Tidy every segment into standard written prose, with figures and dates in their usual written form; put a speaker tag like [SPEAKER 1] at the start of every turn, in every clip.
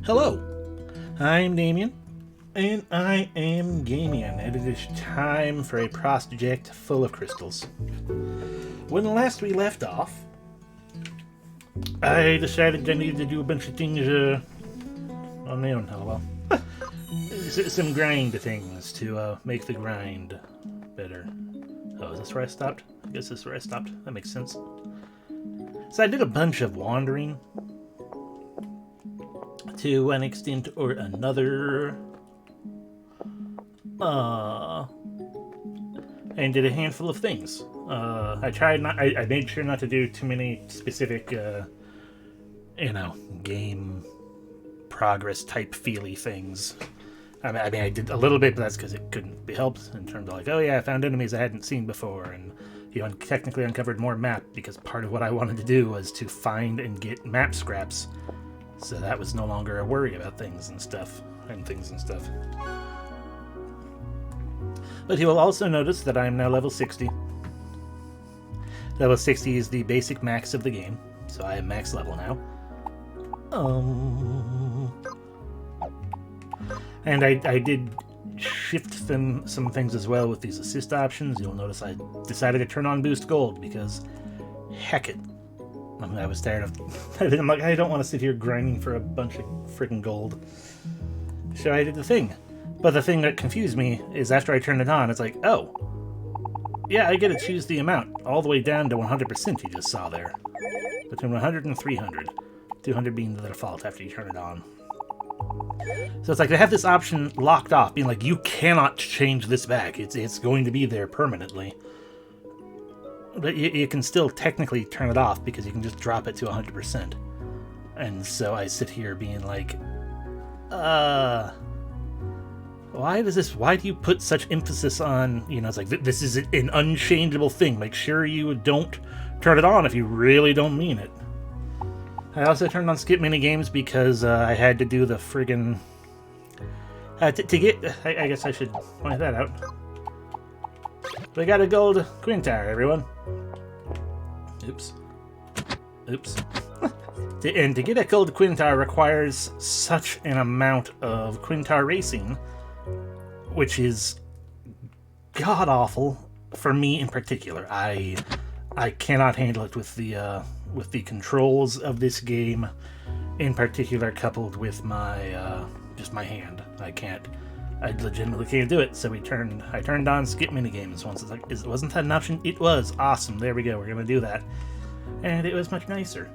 [SPEAKER 1] Hello, I'm Damien, and I am Gamien, and it is time for a project full of crystals. When last we left off, I decided I needed to do a bunch of things on my own. Oh well. Some grind things to make the grind better. Oh, is this where I stopped? I guess this is where I stopped. That makes sense. So I did a bunch of wandering to an extent or another. And did a handful of things. I made sure not to do too many specific, game progress type feely things. I mean, I did a little bit, but that's because it couldn't be helped in terms of like, oh yeah, I found enemies I hadn't seen before, and technically uncovered more map, because part of what I wanted to do was to find and get map scraps, so that was no longer a worry about things and stuff. But you will also notice that I am now level 60. Level 60 is the basic max of the game, so I am max level now. And I did shift some things as well with these assist options. You'll notice I decided to turn on boost gold because, heck it. I was tired of... I'm like, I don't want to sit here grinding for a bunch of freaking gold. So I did the thing. But the thing that confused me is after I turned it on, it's like, oh, yeah, I get to choose the amount all the way down to 100% you just saw there. Between 100 and 300. 200 being the default after you turn it on. So it's like they have this option locked off, being like, you cannot change this back. It's going to be there permanently. But you can still technically turn it off because you can just drop it to 100%. And so I sit here being like, why do you put such emphasis on, it's like, this is an unchangeable thing. Make sure you don't turn it on if you really don't mean it. I also turned on skip minigames because I had to do the friggin... I guess I should point that out. We got a gold quintar, everyone. Oops. And to get a gold quintar requires such an amount of quintar racing, which is god-awful for me in particular. I cannot handle it with the controls of this game, in particular, coupled with my just my hand. I legitimately can't do it. So I turned on skip minigames once. It's like, wasn't that an option? It was. Awesome. There we go. We're gonna do that, and it was much nicer.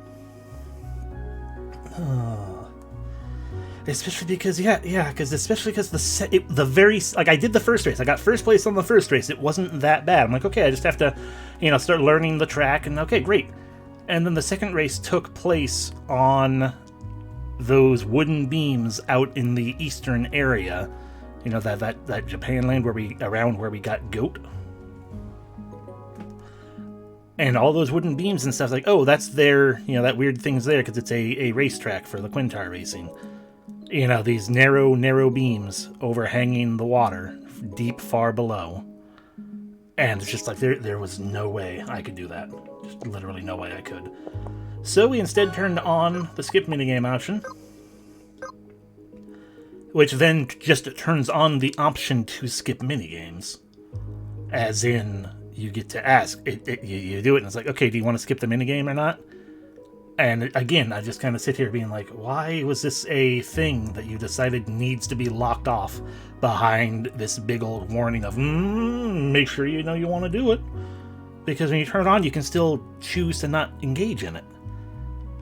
[SPEAKER 1] Especially because I did the first race. I got first place on the first race. It wasn't that bad. I'm like, okay, I just have to, start learning the track, and okay, great. And then the second race took place on those wooden beams out in the eastern area. That Japan land where we got goat. And all those wooden beams and stuff, like, oh, that's there, that weird thing's there because it's a racetrack for the quintar racing. These narrow beams overhanging the water, deep far below. And it's just like, there was no way I could do that. Just literally no way I could. So we instead turned on the skip minigame option, which then just turns on the option to skip minigames. As in, you get to ask, you do it, and it's like, okay, do you want to skip the minigame or not? And again, I just kind of sit here being like, why was this a thing that you decided needs to be locked off behind this big old warning of, make sure you know you want to do it? Because when you turn it on, you can still choose to not engage in it.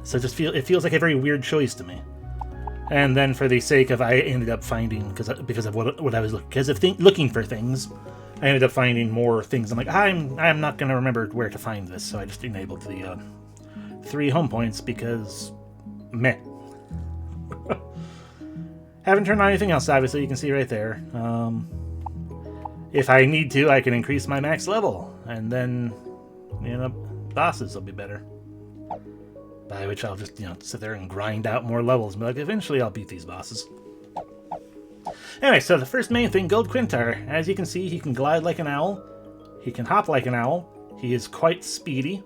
[SPEAKER 1] So it feels like a very weird choice to me. And then for the sake of, I ended up finding, because of what I was looking for things, I ended up finding more things. I'm like, I'm not going to remember where to find this, so I just enabled the 3 home points because meh. Haven't turned on anything else, obviously. You can see right there. If I need to, I can increase my max level, and then, bosses will be better. By which I'll just, sit there and grind out more levels, but eventually I'll beat these bosses. Anyway, so the first main thing, Gold Quintar. As you can see, he can glide like an owl. He can hop like an owl. He is quite speedy.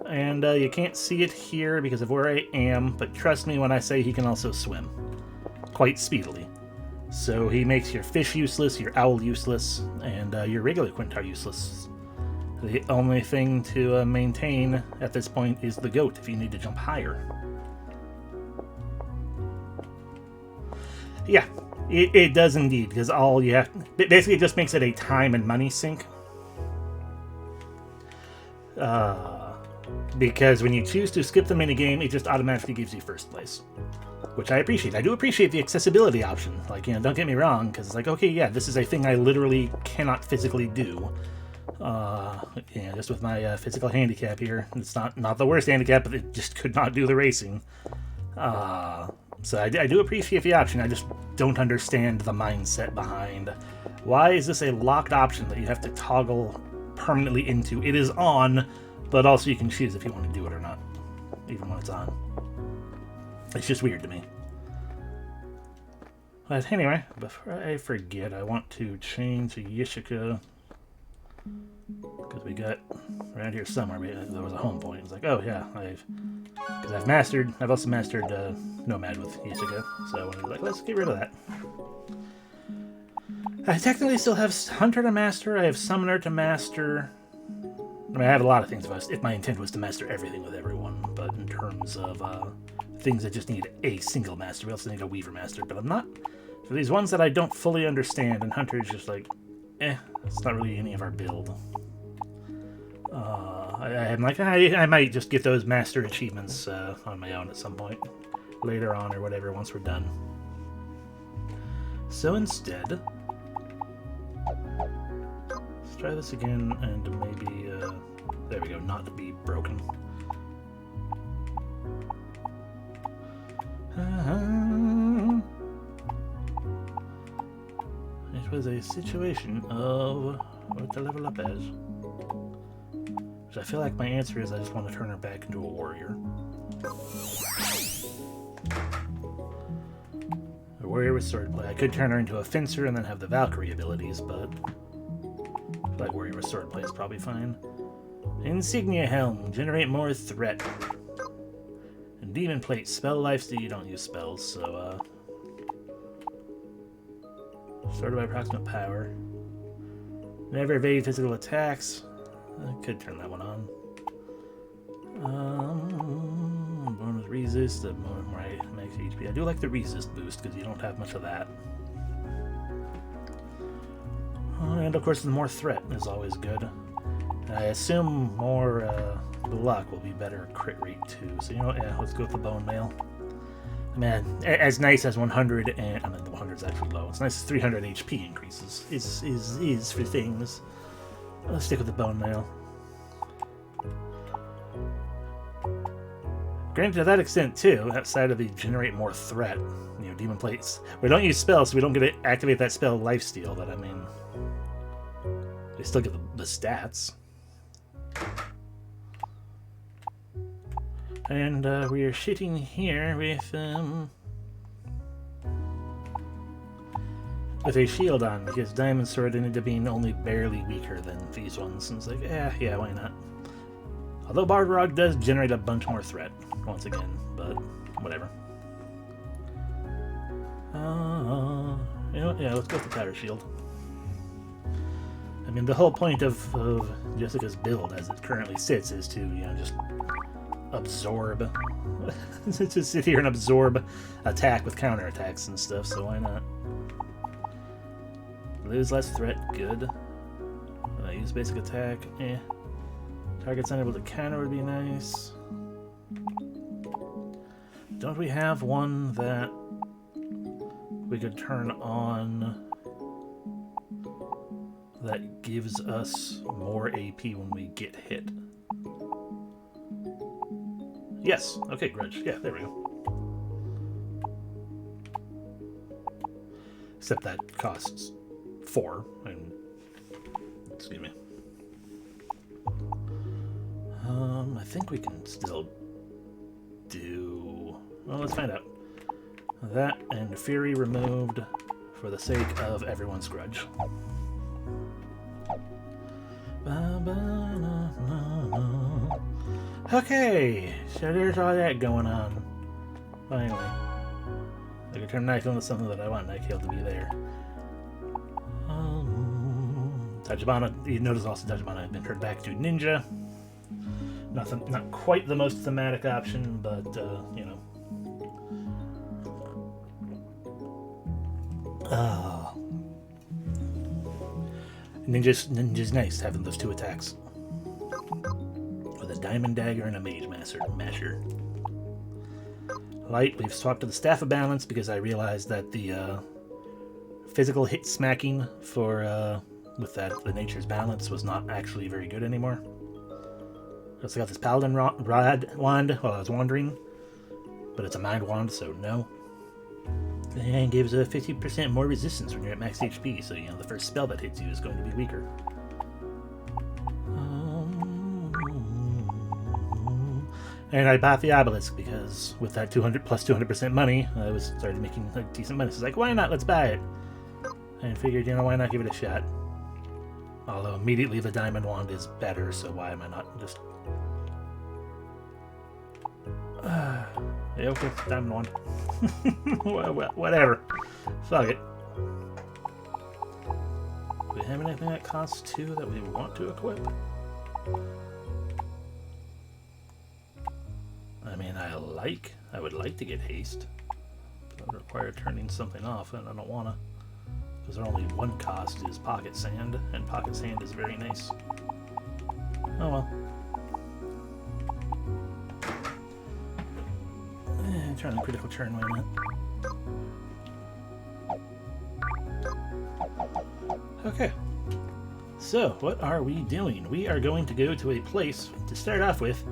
[SPEAKER 1] And you can't see it here because of where I am, but trust me when I say he can also swim. Quite speedily. So he makes your fish useless, your owl useless, and your regular Quintar useless. The only thing to maintain at this point is the goat if you need to jump higher. Yeah, it does indeed, because all you have... Basically, it just makes it a time and money sink. Because when you choose to skip the minigame, it just automatically gives you first place. Which I appreciate. I do appreciate the accessibility option. Like, you know, don't get me wrong, because it's like, okay, yeah, this is a thing I literally cannot physically do. Yeah, just with my physical handicap here. It's not the worst handicap, but it just could not do the racing. So I do appreciate the option. I just don't understand the mindset behind why is this a locked option that you have to toggle permanently into. It is on, but also you can choose if you want to do it or not, even when it's on. It's just weird to me. But anyway, before I forget, I want to change to Yishika. Because we got around here somewhere, there was a home point. It's like, oh yeah, I've also mastered Nomad with Yishika, so I wanted to be like, let's get rid of that. I technically still have Hunter to master, I have Summoner to master. I mean, I have a lot of things if my intent was to master everything with everyone, but in terms of things that just need a single master, we also need a Weaver master, but I'm not. For these ones that I don't fully understand, and Hunter is just like, it's not really any of our build. I'm like, I might just get those master achievements on my own at some point. Later on or whatever, once we're done. So instead, let's try this again and maybe, there we go, not be broken. It was a situation of what to level up as. Which I feel like my answer is I just want to turn her back into a warrior. A warrior with swordplay. I could turn her into a fencer and then have the Valkyrie abilities, but I feel like warrior with swordplay is probably fine. Insignia Helm. Generate more threat. And Demon Plate. Spell lifesteal. You don't use spells, so started by approximate power. Never evade physical attacks. I could turn that one on. Bonus resist, more max HP. I do like the resist boost because you don't have much of that. And of course, the more threat is always good. I assume more luck will be better crit rate too. So you know what? Yeah, let's go with the bone mail. Man, as nice as 100 and I mean, the 100 is actually low. It's nice as 300 HP increases is for things. Let's stick with the bone mail. Granted, to that extent too, outside of the generate more threat, you know, demon plates. We don't use spells, so we don't get to activate that spell lifesteal. But I mean, we still get the stats. And we are sitting here with a shield on, because Diamond Sword ended up being only barely weaker than these ones. And it's like, yeah, why not? Although Barbarog does generate a bunch more threat, once again, but whatever. You know what? Yeah, let's go with the Powder Shield. I mean, the whole point of Jessica's build as it currently sits is to, you know, just absorb. To sit here and absorb attack with counterattacks and stuff, so why not? Lose less threat, good. Use basic attack, Targets unable to counter would be nice. Don't we have one that we could turn on that gives us more AP when we get hit? Yes. Okay, Grudge. Yeah, there we go. Except that costs 4. And excuse me. I think we can still do. Well, let's find out. That and Fury removed for the sake of everyone's grudge. Okay, so there's all that going on. Finally. I can turn Nykill into something that I want Nykill to be there. Tajibana, you notice also Tajibana had been turned back to Ninja. Not quite the most thematic option, but, you know. Ninja's nice, having those two attacks. With a Diamond Dagger and a Mage Masher. Light, we've swapped to the Staff of Balance because I realized that the physical hit smacking for with the Nature's Balance was not actually very good anymore. Also got this Paladin Wand while I was wandering, but it's a Mind Wand, so no. And gives a 50% more resistance when you're at max HP, so you know the first spell that hits you is going to be weaker. And I bought the Obelisk because with that 200 plus 200% money, I started making like decent money. So it's like, why not? Let's buy it. And figured, you know, why not give it a shot? Although immediately the Diamond Wand is better, so why am I not just... yeah, okay, Diamond Wand. Whatever. Fuck it. Do we have anything that costs 2 that we want to equip? I mean, I would like to get haste. But that would require turning something off, and I don't want to. Because their only one cost is Pocket Sand, and Pocket Sand is very nice. Oh well. Turn on critical turn, why not? Okay. So, what are we doing? We are going to go to a place, to start off with,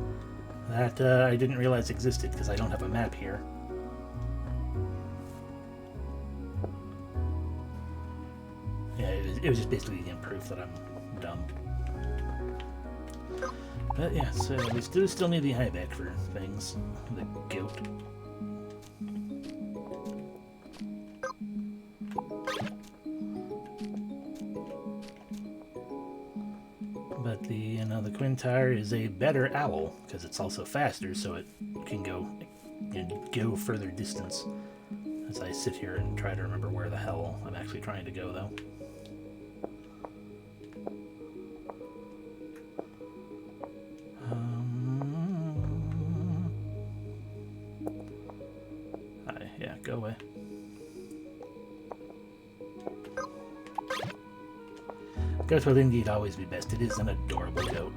[SPEAKER 1] that I didn't realize existed, because I don't have a map here. Yeah, it was just basically proof that I'm dumb. But yeah, so we still need the Highback for things. The goat. But the Quintar is a better owl because it's also faster, so it can go further distance. As I sit here and try to remember where the hell I'm actually trying to go, though. Yeah, go away. Goat will indeed always be best. It is an adorable goat.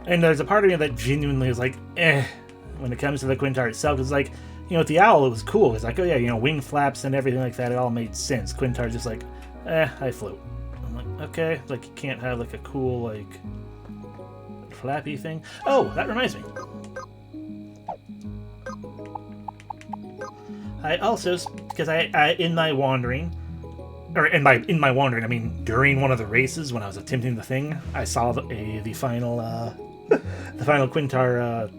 [SPEAKER 1] And there's a part of me that genuinely is like, when it comes to the Quintar itself. It's like, you know, with the owl, it was cool. It's like, oh yeah, you know, wing flaps and everything like that, it all made sense. Quintar's just like, I float. I'm like, okay, like you can't have like a cool, like, flappy thing. Oh, that reminds me. I also, because I in my wandering, or in my wandering, I mean during one of the races when I was attempting the thing, I saw the final the final Quintar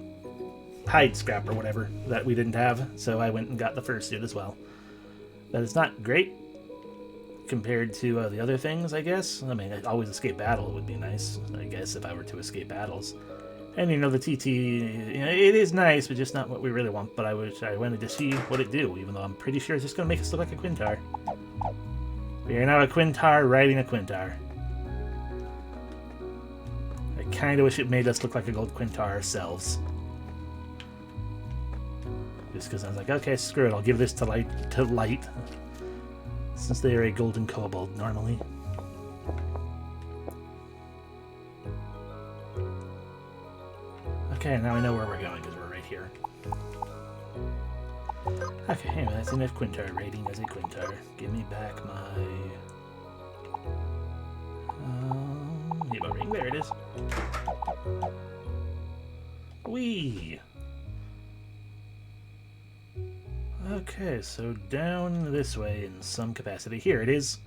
[SPEAKER 1] hide scrap or whatever that we didn't have, so I went and got the first suit as well. But it's not great compared to the other things, I guess. I mean, I'd always escape battle would be nice, I guess, if I were to escape battles. And, you know, the TT, you know, it is nice, but just not what we really want. But I wanted to see what it do, even though I'm pretty sure it's just going to make us look like a Quintar. We are now a Quintar riding a Quintar. I kind of wish it made us look like a gold Quintar ourselves. Just because I was like, okay, screw it, I'll give this to Light. Since they are a golden kobold normally. Okay, now I know where we're going because we're right here. Okay, anyway, that's enough Quintar rating as a Quintar. Give me back my... Nebo ring, there it is. Whee! Okay, so down this way in some capacity. Here it is.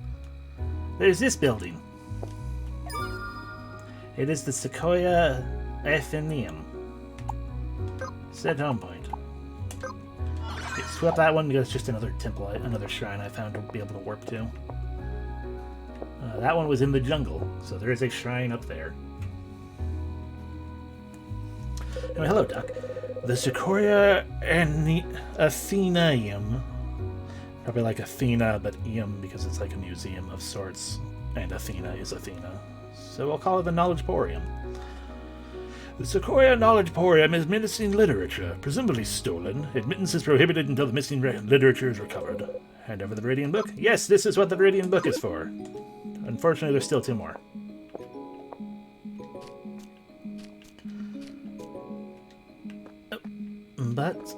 [SPEAKER 1] There's this building. It is the Sequoia Athenaeum. Set home point. Okay, swap that one because it's just another temple, another shrine I found to be able to warp to. That one was in the jungle, so there is a shrine up there. Anyway, hello, Doc. The Sequoia Athenaeum. Probably like Athena, but Eum because it's like a museum of sorts. And Athena is Athena. So we'll call it the Knowledgeporium. The Sequoia Knowledgeporium is missing literature, presumably stolen. Admittance is prohibited until the missing literature is recovered. Hand over the Viridian book? Yes, this is what the Viridian book is for. Unfortunately, there's still 2 more. But...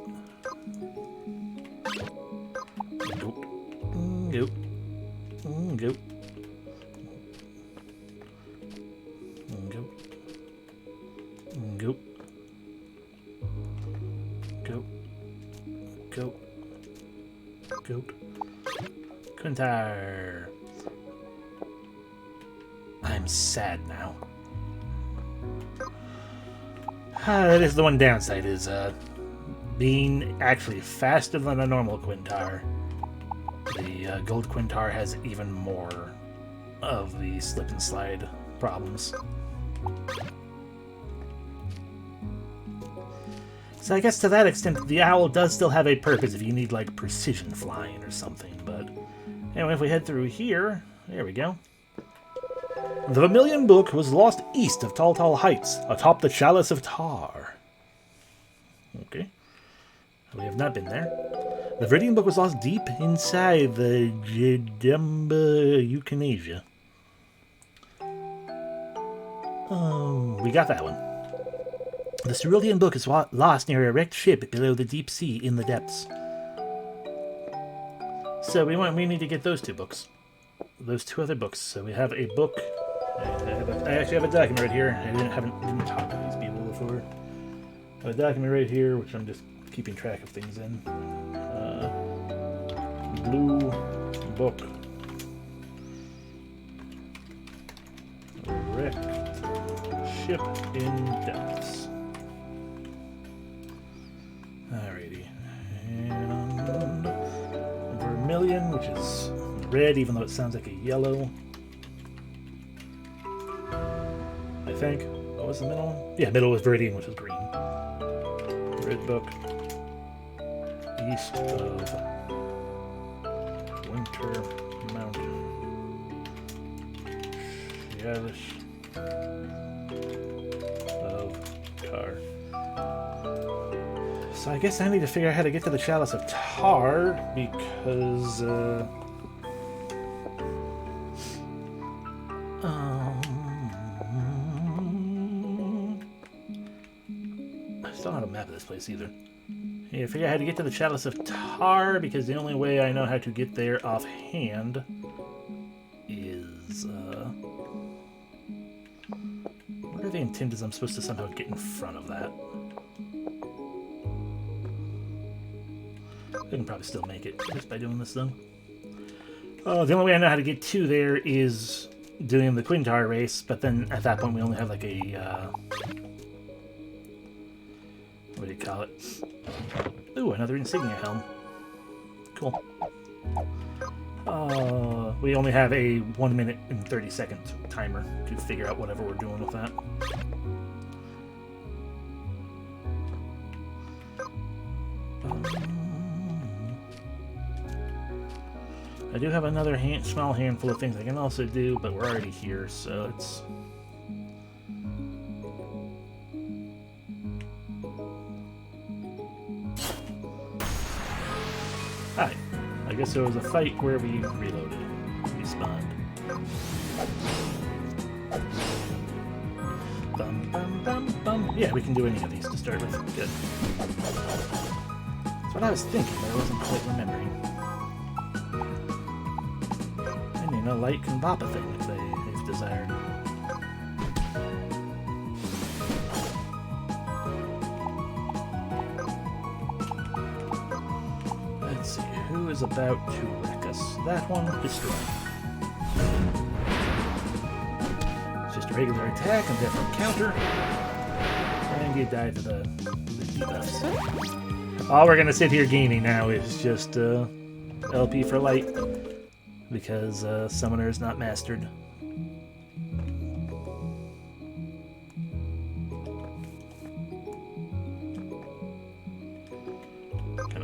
[SPEAKER 1] Go. Go. Go. Go. Go. Go. Go. Goat. Quintar. I'm sad now. That is the one downside, is being actually faster than a normal Quintar. The gold Quintar has even more of the slip and slide problems. So I guess to that extent, the owl does still have a purpose if you need, like, precision flying or something, but... Anyway, if we head through here... There we go. The Vermilion Book was lost east of Tall Tall Heights, atop the Chalice of Tar. Okay. We have not been there. The Viridian Book was lost deep inside the Jedemba Euthanasia. We got that one. The Cerulean Book is lost near a wrecked ship below the deep sea in the depths. So we need to get those 2 books. Those 2 other books. So we have a book. I actually have a document right here. I didn't talk to these people before. I have a document right here, which I'm just keeping track of things in. Blue book. Wrecked ship in depths. Alrighty. And Vermilion, which is red, even though it sounds like a yellow. I think. What was the middle one? Yeah, middle was Viridian, which was green. Red book. East of Winter Mountain. Chalice of Tar. So I guess I need to figure out how to get to the Chalice of Tar, because I still don't have a map of this place either. Yeah, figure out how to get to the Chalice of Tar, because the only way I know how to get there offhand is, what are the intent is I'm supposed to somehow get in front of that. I can probably still make it just by doing this, though. The only way I know how to get to there is doing the Quintar race, but then at that point we only have like a, what do you call it? Ooh, another insignia helm. Cool. We only have a 1 minute and 30-second timer to figure out whatever we're doing with that. I do have another small handful of things I can also do, but we're already here, so it's... Hi. I guess there was a fight where we reloaded. We spawned. Bum, bum, bum, bum. Yeah, we can do any of these to start with. Good. That's what I was thinking, but I wasn't quite remembering. And you know, light can bop a thing if desired. Let's see, who is about to wreck us? That one, destroy. It's just a regular attack and different counter. And you die to the debuffs. All we're gonna sit here gaining now is just LP for light, because Summoner is not mastered.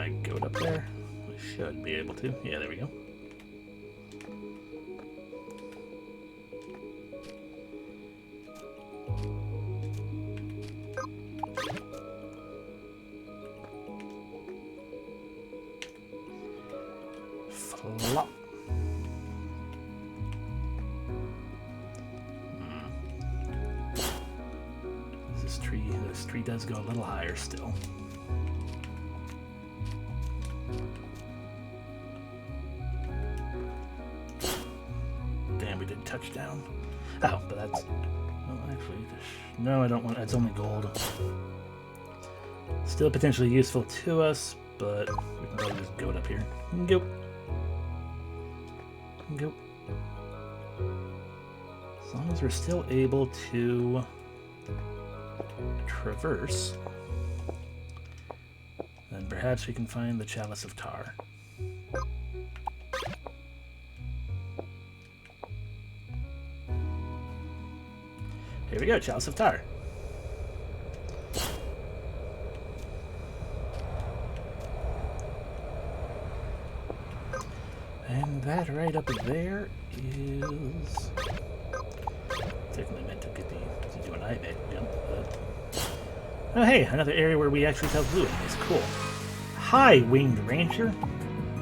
[SPEAKER 1] my goat up there? I should be able to. Yeah, there we go. Flop. This tree does go a little higher still. Damn, we did touchdown. Oh, but that's... Well, actually, no, I don't want... It's only gold. Still potentially useful to us, but we can probably just goat up here. Go. Go. As long as we're still able to traverse, then perhaps we can find the Chalice of Tar. Here we go, Chalice of Tar. And that right up there is... Technically meant to get to do an IBEC jump, but... Oh hey, another area where we actually tell blue enemies. Cool. Hi, Winged Ranger.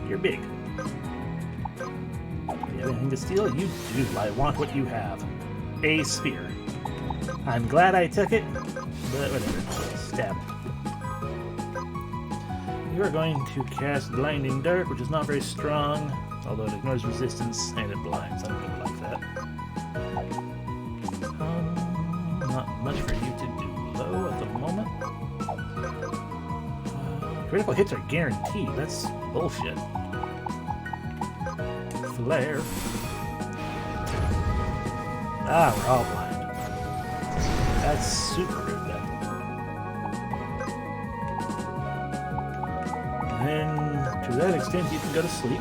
[SPEAKER 1] You're big. Do you have anything to steal? You do. I want what you have. A spear. I'm glad I took it, but whatever. Stab. You are going to cast Blinding Dark, which is not very strong, although it ignores resistance and it blinds. I don't really like that. Not much for you to do, though, at the moment. Critical hits are guaranteed. That's bullshit. Flare. Ah, we're all blind. That's super rude, then. And to that extent, you can go to sleep.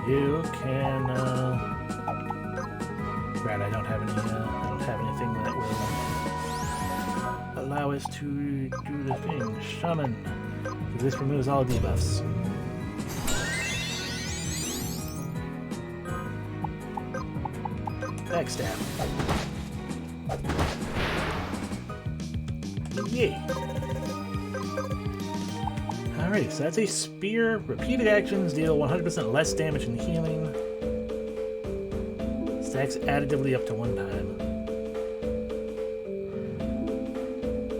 [SPEAKER 1] You can, Right, I don't have anything that will allow us to do the thing. Shaman. This removes all debuffs. Backstab. Yay. Alright, so that's a spear. Repeated actions deal 100% less damage and healing. Stacks additively up to one time.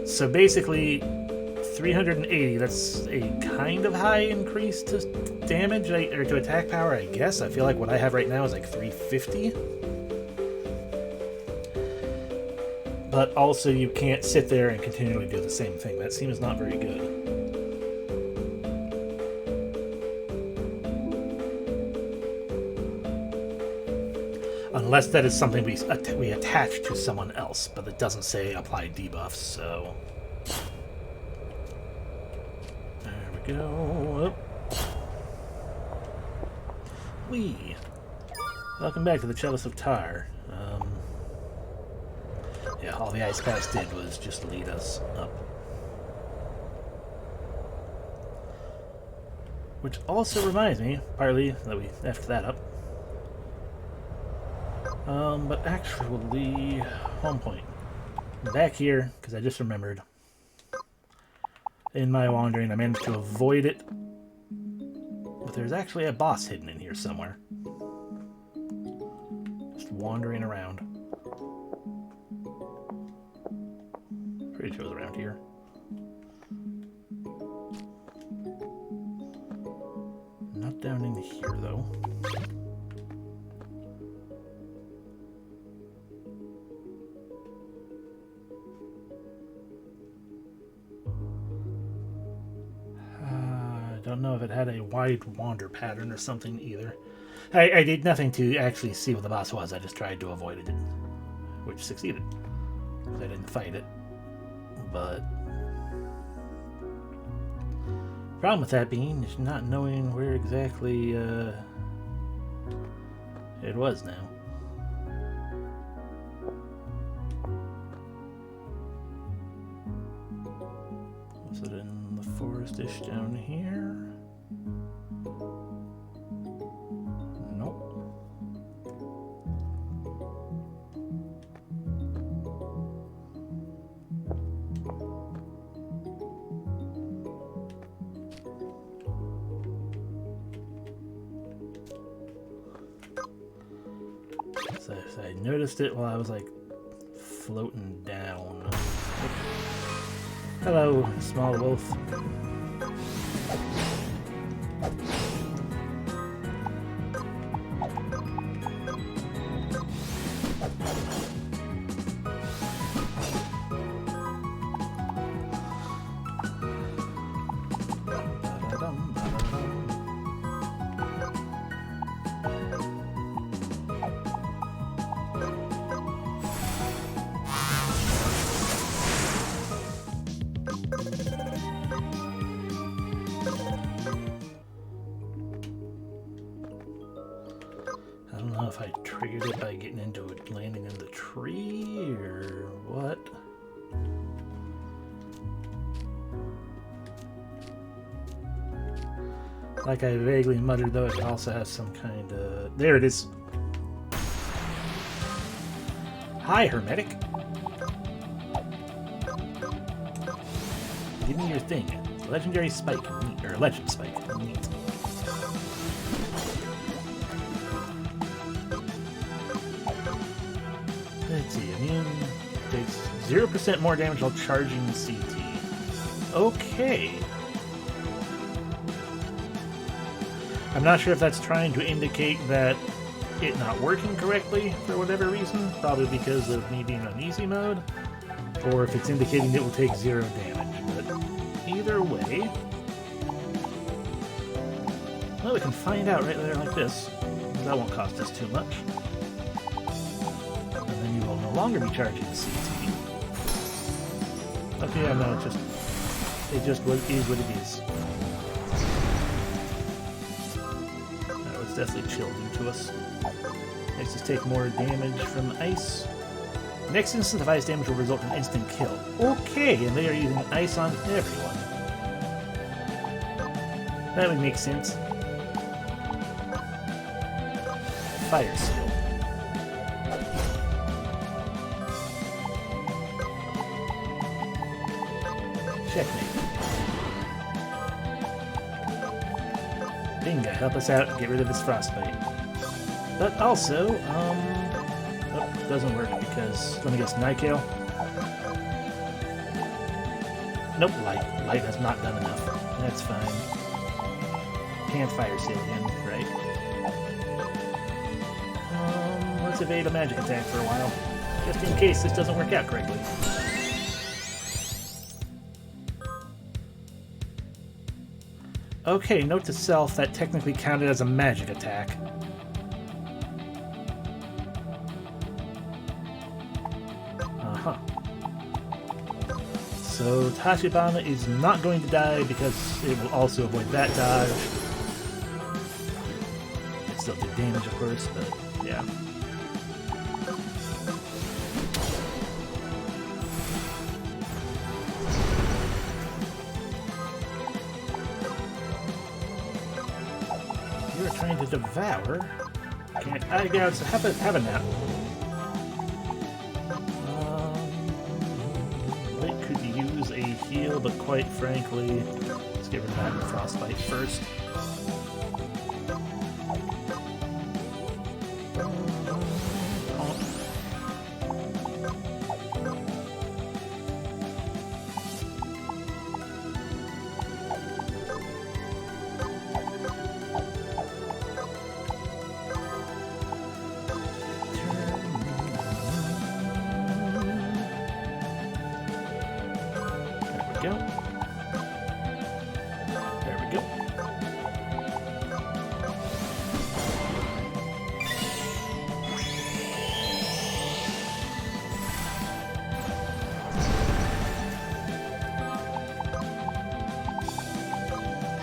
[SPEAKER 1] So basically, 380, that's a kind of high increase to damage, or to attack power, I guess. I feel like what I have right now is like 350. But also you can't sit there and continually do the same thing. That seems not very good. Unless that is something we attach to someone else, but it doesn't say apply debuffs, so... There we go. Whee! Welcome back to the Chalice of Tar. Yeah, all the Ice Pass did was just lead us up. Which also reminds me, partly, that we effed that up. But actually, home point. Back here, because I just remembered. In my wandering, I managed to avoid it. But there's actually a boss hidden in here somewhere. Just wandering around. Pretty sure it was around here. Not down in here, though. I don't know if it had a wide wander pattern or something either. I did nothing to actually see what the boss was. I just tried to avoid it, which succeeded. I didn't fight it. But problem with that being is not knowing where exactly it was now. Is it in the forest-ish down here? Nope. So I noticed it while I was like floating down. Hello, small wolf. I don't know if I triggered it by getting into it, landing in the tree, or what. Like I vaguely muttered, though, it also has some kind of... There it is. Hi, Hermetic. Give me your thing. Legendary Spike. Neat. Or Legend Spike. Neat. Let's see. Immune takes 0% more damage while charging CT. Okay. I'm not sure if that's trying to indicate that it not working correctly for whatever reason, probably because of me being on easy mode, or if it's indicating it will take 0 damage. But either way, well, we can find out right there like this. That won't cost us too much. And then you will no longer be charging CT. Okay, yeah, no, it just is what it is. That was definitely chilled into us. Makes us take more damage from ice. Next instance of ice damage will result in instant kill. Okay, and they are using ice on everyone. That would make sense. Fire skill. Checkmate. Binga, help us out and get rid of this frostbite. But also, oh, doesn't work because, let me guess, Nykill? Nope, Light. Light has not done enough. That's fine. Can't fire seal again, right? Let's evade a magic attack for a while, just in case this doesn't work out correctly. Okay, note to self, that technically counted as a magic attack. Uh-huh. So Tachibana is not going to die because it will also avoid that dodge. It still did damage, of course, but yeah. You're trying to devour. Can't I go? So have a nap. Light could use a heal, but quite frankly, let's get rid of that frostbite first.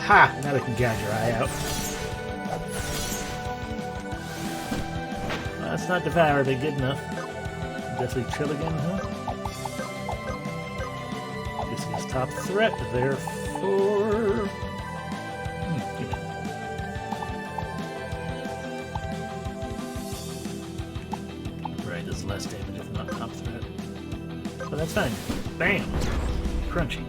[SPEAKER 1] Ha! Now we can gouge your eye out. Well, that's not devour, but good enough. Definitely chill again, huh? This is top threat, therefore... Right, does less damage if not top threat. But that's fine. Bam! Crunchy.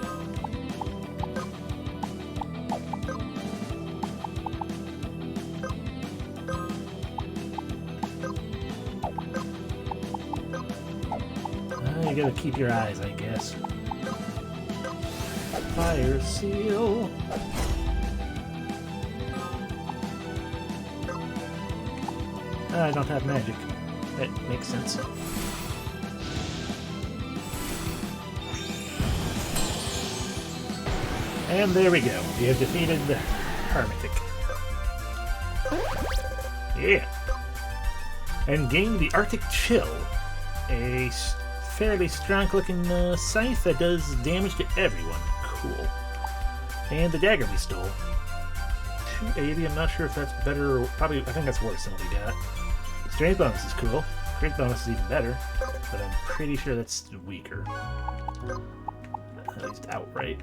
[SPEAKER 1] You gotta keep your eyes, I guess. Fire seal. I don't have magic. That makes sense. And there we go. We have defeated the Hermetic. Yeah. And gained the Arctic Chill. A fairly strong-looking scythe that does damage to everyone. Cool. And the dagger we stole. 280, I'm not sure if that's better or... Probably, I think that's worse than what we got. Strength bonus is cool. Crit bonus is even better. But I'm pretty sure that's weaker. At least outright.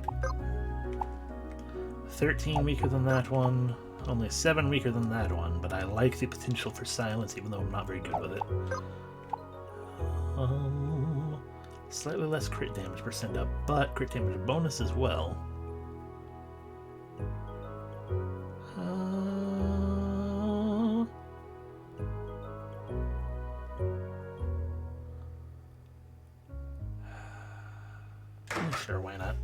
[SPEAKER 1] 13 weaker than that one. Only 7 weaker than that one. But I like the potential for silence, even though I'm not very good with it. Slightly less crit damage percent up, but crit damage bonus as well. Sure, why not?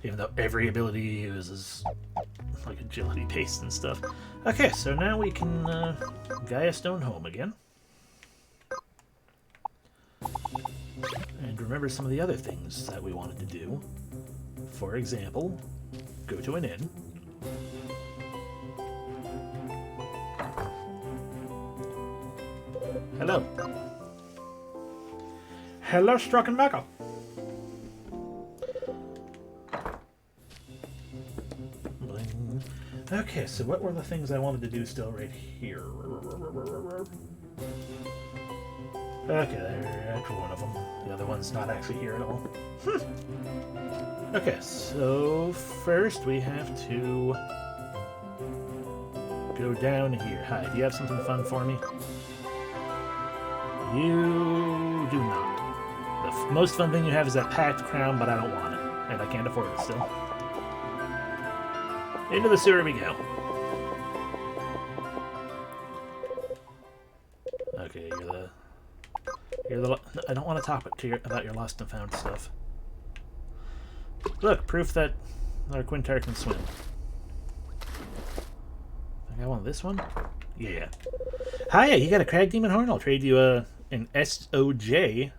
[SPEAKER 1] Even though every ability you use is like agility based and stuff. Okay, so now we can Gaia Stone home again. And remember some of the other things that we wanted to do. For example, go to an inn. Hello. Hello, Struckenbacker. Okay, so what were the things I wanted to do still right here? Okay, that's one of them. The other one's not actually here at all. Okay, so first we have to go down here. Hi, do you have something fun for me? You do not. The most fun thing you have is that packed crown, but I don't want it. And I can't afford it still. Into the sewer we go. Okay, you're the... I don't want to talk about your lost and found stuff. Look, proof that our Quintar can swim. I got one of this one? Yeah. Hiya, you got a Crag Demon Horn? I'll trade you an SOJ.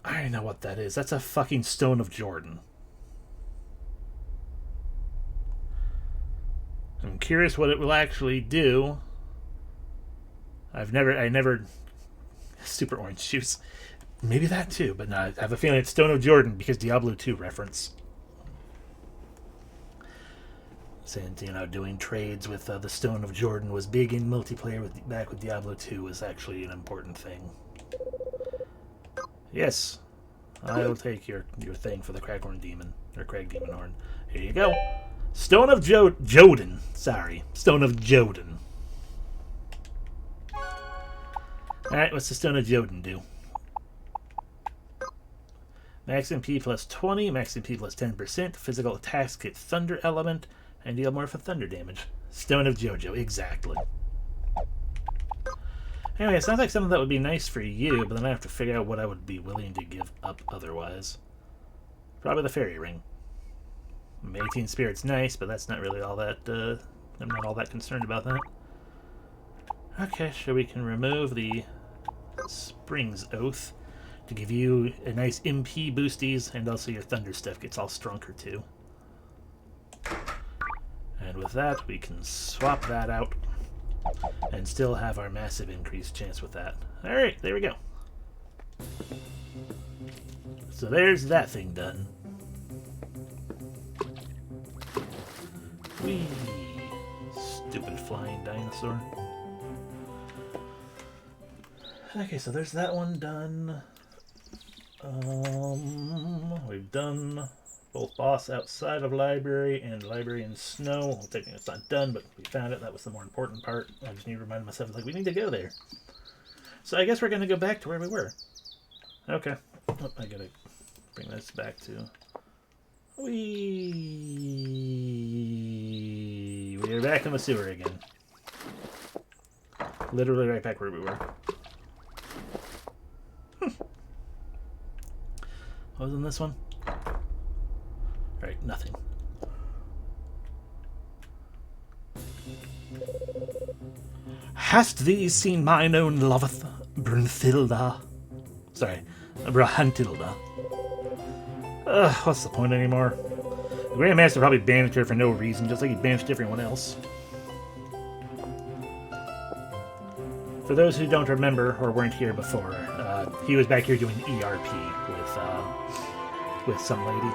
[SPEAKER 1] I don't know what that is. That's a fucking Stone of Jordan. I'm curious what it will actually do. I never super orange juice. Maybe that too, but no, I have a feeling it's Stone of Jordan because Diablo 2 reference. Since, you know, doing trades with the Stone of Jordan was big in multiplayer back with Diablo 2 was actually an important thing. Yes, I will take your thing for the Craghorn Demon, or Crag Demon Horn. Here you go. Stone of Joden. Sorry. Stone of Joden. Alright, what's the Stone of Joden do? Max MP plus 20, max MP plus 10%, physical attacks get Thunder Element, and deal more for Thunder damage. Stone of Jojo, exactly. Anyway, it sounds like something that would be nice for you, but then I have to figure out what I would be willing to give up otherwise. Probably the Fairy Ring. 18 Spirit's nice, but that's not really all that, I'm not all that concerned about that. Okay, so we can remove the Spring's Oath to give you a nice MP boosties, and also your Thunder stuff gets all stronger too. And with that, we can swap that out and still have our massive increased chance with that. Alright, there we go. So there's that thing done. Whee! Stupid flying dinosaur. Okay, so there's that one done. We've done both boss outside of library and library in snow. Well, technically it's not done, but we found it. That was the more important part. I just need to remind myself, like, we need to go there. So I guess we're going to go back to where we were. Okay. Oh, I gotta bring this back to... We're back in the sewer again. Literally right back where we were. What was in this one? Alright, nothing. Hast thee seen mine own loveth, Brunthilda? Sorry, Brahantilda. What's the point anymore? The Grand Master probably banished her for no reason, just like he banished everyone else. For those who don't remember or weren't here before, he was back here doing ERP with some lady.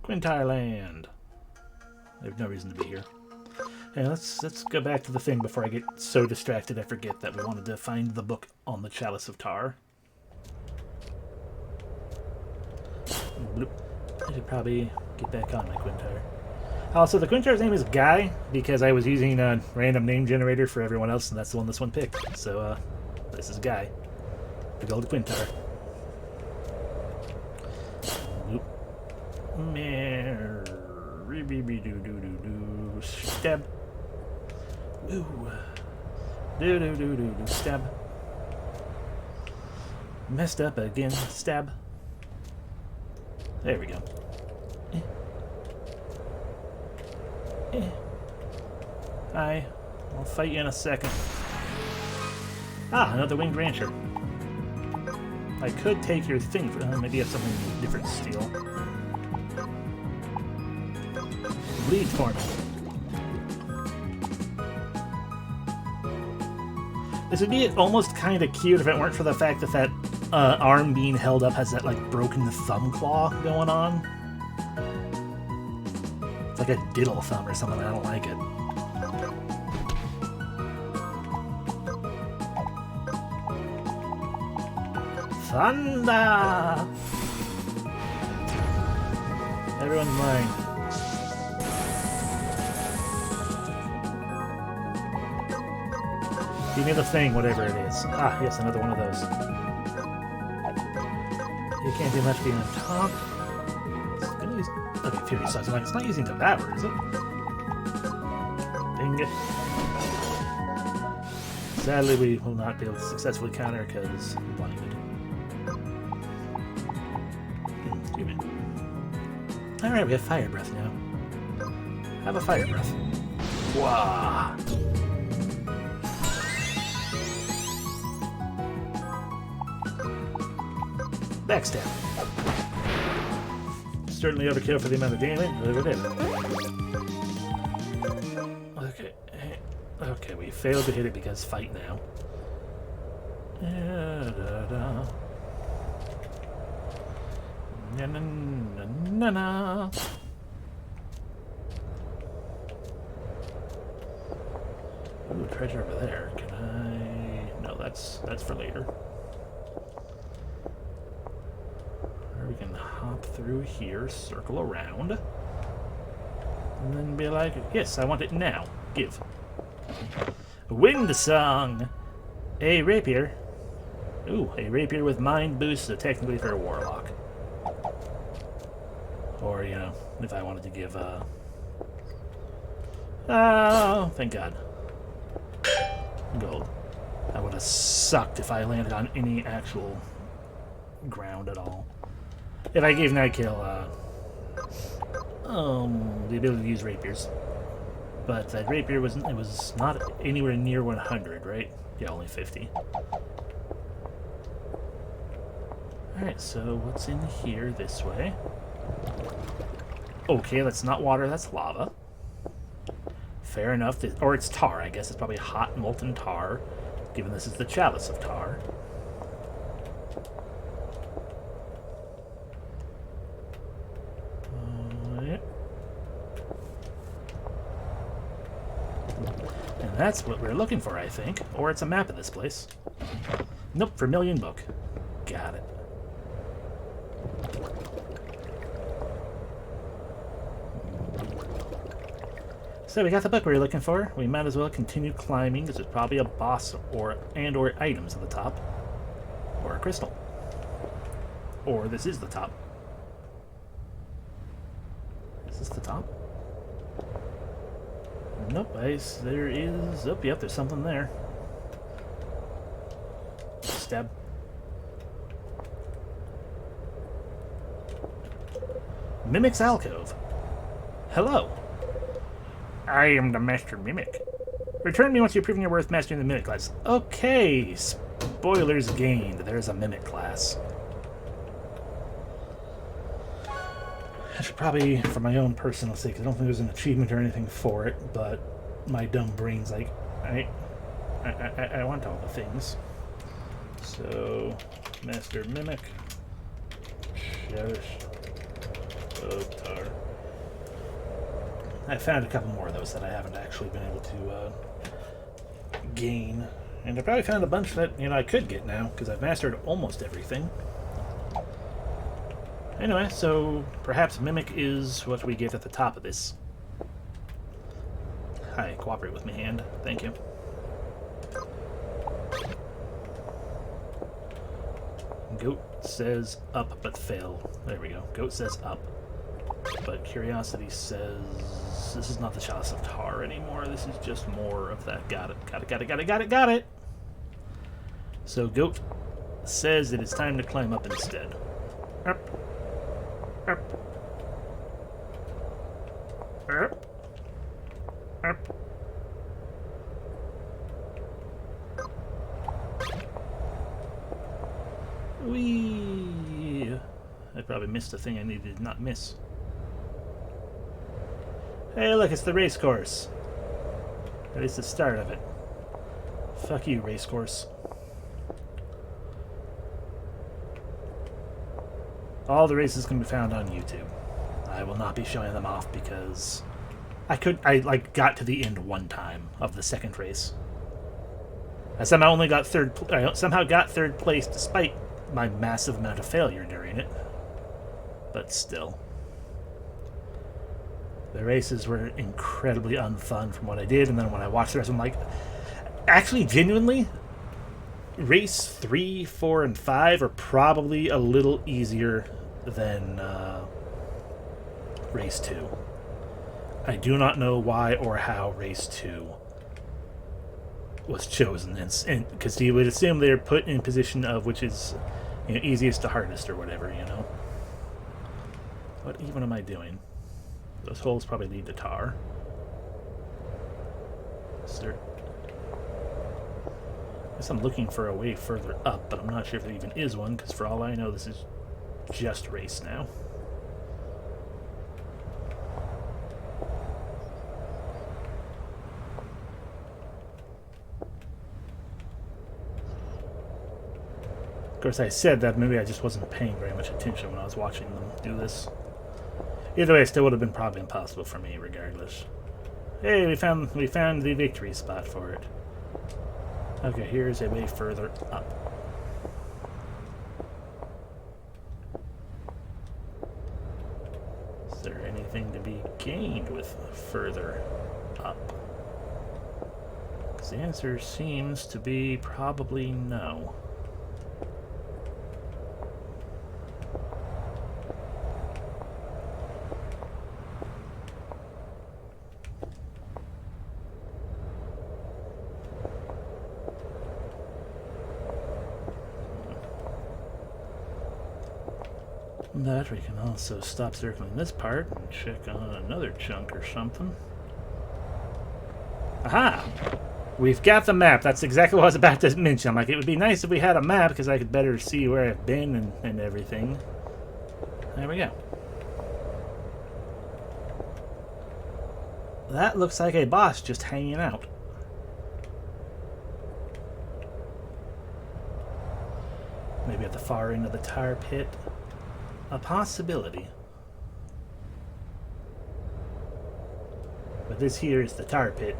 [SPEAKER 1] Quintire Land. I have no reason to be here. Yeah, let's go back to the thing before I get so distracted I forget that we wanted to find the book on the Chalice of Tar. Bloop. I should probably get back on my Quintire. Also, the Quintire's name is Guy because I was using a random name generator for everyone else, and that's the one this one picked. So, this is Guy. The gold Quintire. Bloop. Stab. Ooh. Stab. Messed up again. Stab. There we go. Hi. I'll fight you in a second. Ah, another winged rancher. I could take your thing for maybe you have something different to steal. Bleed for me. This would be almost kind of cute if it weren't for the fact that that arm being held up has that like broken thumb claw going on. It's like a diddle thumb or something. I don't like it. Thunder! Everyone's mine. Give me the thing, whatever it is. Ah, yes, another one of those. You can't do much being on top. It's gonna use... Okay, Fury sucks. Like, it's not using Devour, is it? Dang it. Sadly, we will not be able to successfully counter because we're blinded. Excuse me. Alright, we have Fire Breath now. Have a Fire Breath. Wah! Backstab. Certainly overkill for the amount of damage, but it is. Okay. Okay, we failed to hit it because fight now. Na-na-na-na-na. Ooh, treasure over there. Can I... No, that's for later. We can hop through here, circle around, and then be like, yes, I want it now. Give. Wind Song! A rapier. Ooh, a rapier with mind boost, so technically for a warlock. Or, you know, if I wanted to give, oh, thank God. Gold. That would have sucked if I landed on any actual ground at all. If I gave Nightkill, the ability to use rapiers. But that rapier was not anywhere near 100, right? Yeah, only 50. Alright, so what's in here this way? Okay, that's not water, that's lava. Fair enough. Or it's tar, I guess. It's probably hot molten tar, given this is the Chalice of Tar. And that's what we're looking for, I think. Or it's a map of this place. Nope, Vermilion Book. Got it. So we got the book we were looking for. We might as well continue climbing, because there's probably a boss or items at the top. Or a crystal. Or this is the top. Is this the top? Nope, there is... Oh, yep, there's something there. Stab. Mimic's Alcove. Hello. I am the Master Mimic. Return me once you've proven your worth mastering the Mimic class. Okay, spoilers gained. There's a Mimic class. I should probably, for my own personal sake, I don't think there's an achievement or anything for it, but my dumb brain's like, I want all the things. So, Master Mimic, Cherish, Otar. I found a couple more of those that I haven't actually been able to gain. And I probably found a bunch that, I could get now, because I've mastered almost everything. Anyway, so perhaps Mimic is what we get at the top of this. Hi, cooperate with me, hand. Thank you. Goat says up, but fail. There we go. Goat says up. But Curiosity says this is not the Chalice of Tar anymore. This is just more of that. Got it. Got it. So Goat says that it's time to climb up instead. Up. Up. Up. Up. Whee! I probably missed a thing I needed to not miss. Hey, look, it's the race course. At least the start of it. Fuck you, race course. All the races can be found on YouTube. I will not be showing them off because I got to the end one time of the second race. I somehow got third place despite my massive amount of failure during it. But still. The races were incredibly unfun from what I did, and then when I watched the rest, I'm like, actually, genuinely, race 3, 4, and 5 are probably a little easier than race 2. I do not know why or how race 2 was chosen, and because you would assume they're put in position of which is easiest to hardest or whatever, What even am I doing? Those holes probably lead to tar. I guess I'm looking for a way further up, but I'm not sure if there even is one, because for all I know, this is just race now. Of course, I said that maybe I just wasn't paying very much attention when I was watching them do this. Either way, it still would have been probably impossible for me, regardless. Hey, we found the victory spot for it. Okay, here's a way further up. Is there anything to be gained with further up? Because the answer seems to be probably no. But we can also stop circling this part and check on another chunk or something. Aha! We've got the map. That's exactly what I was about to mention. I'm like, it would be nice if we had a map because I could better see where I've been and everything. There we go. That looks like a boss just hanging out. Maybe at the far end of the tar pit. A possibility. But this here is the tar pit.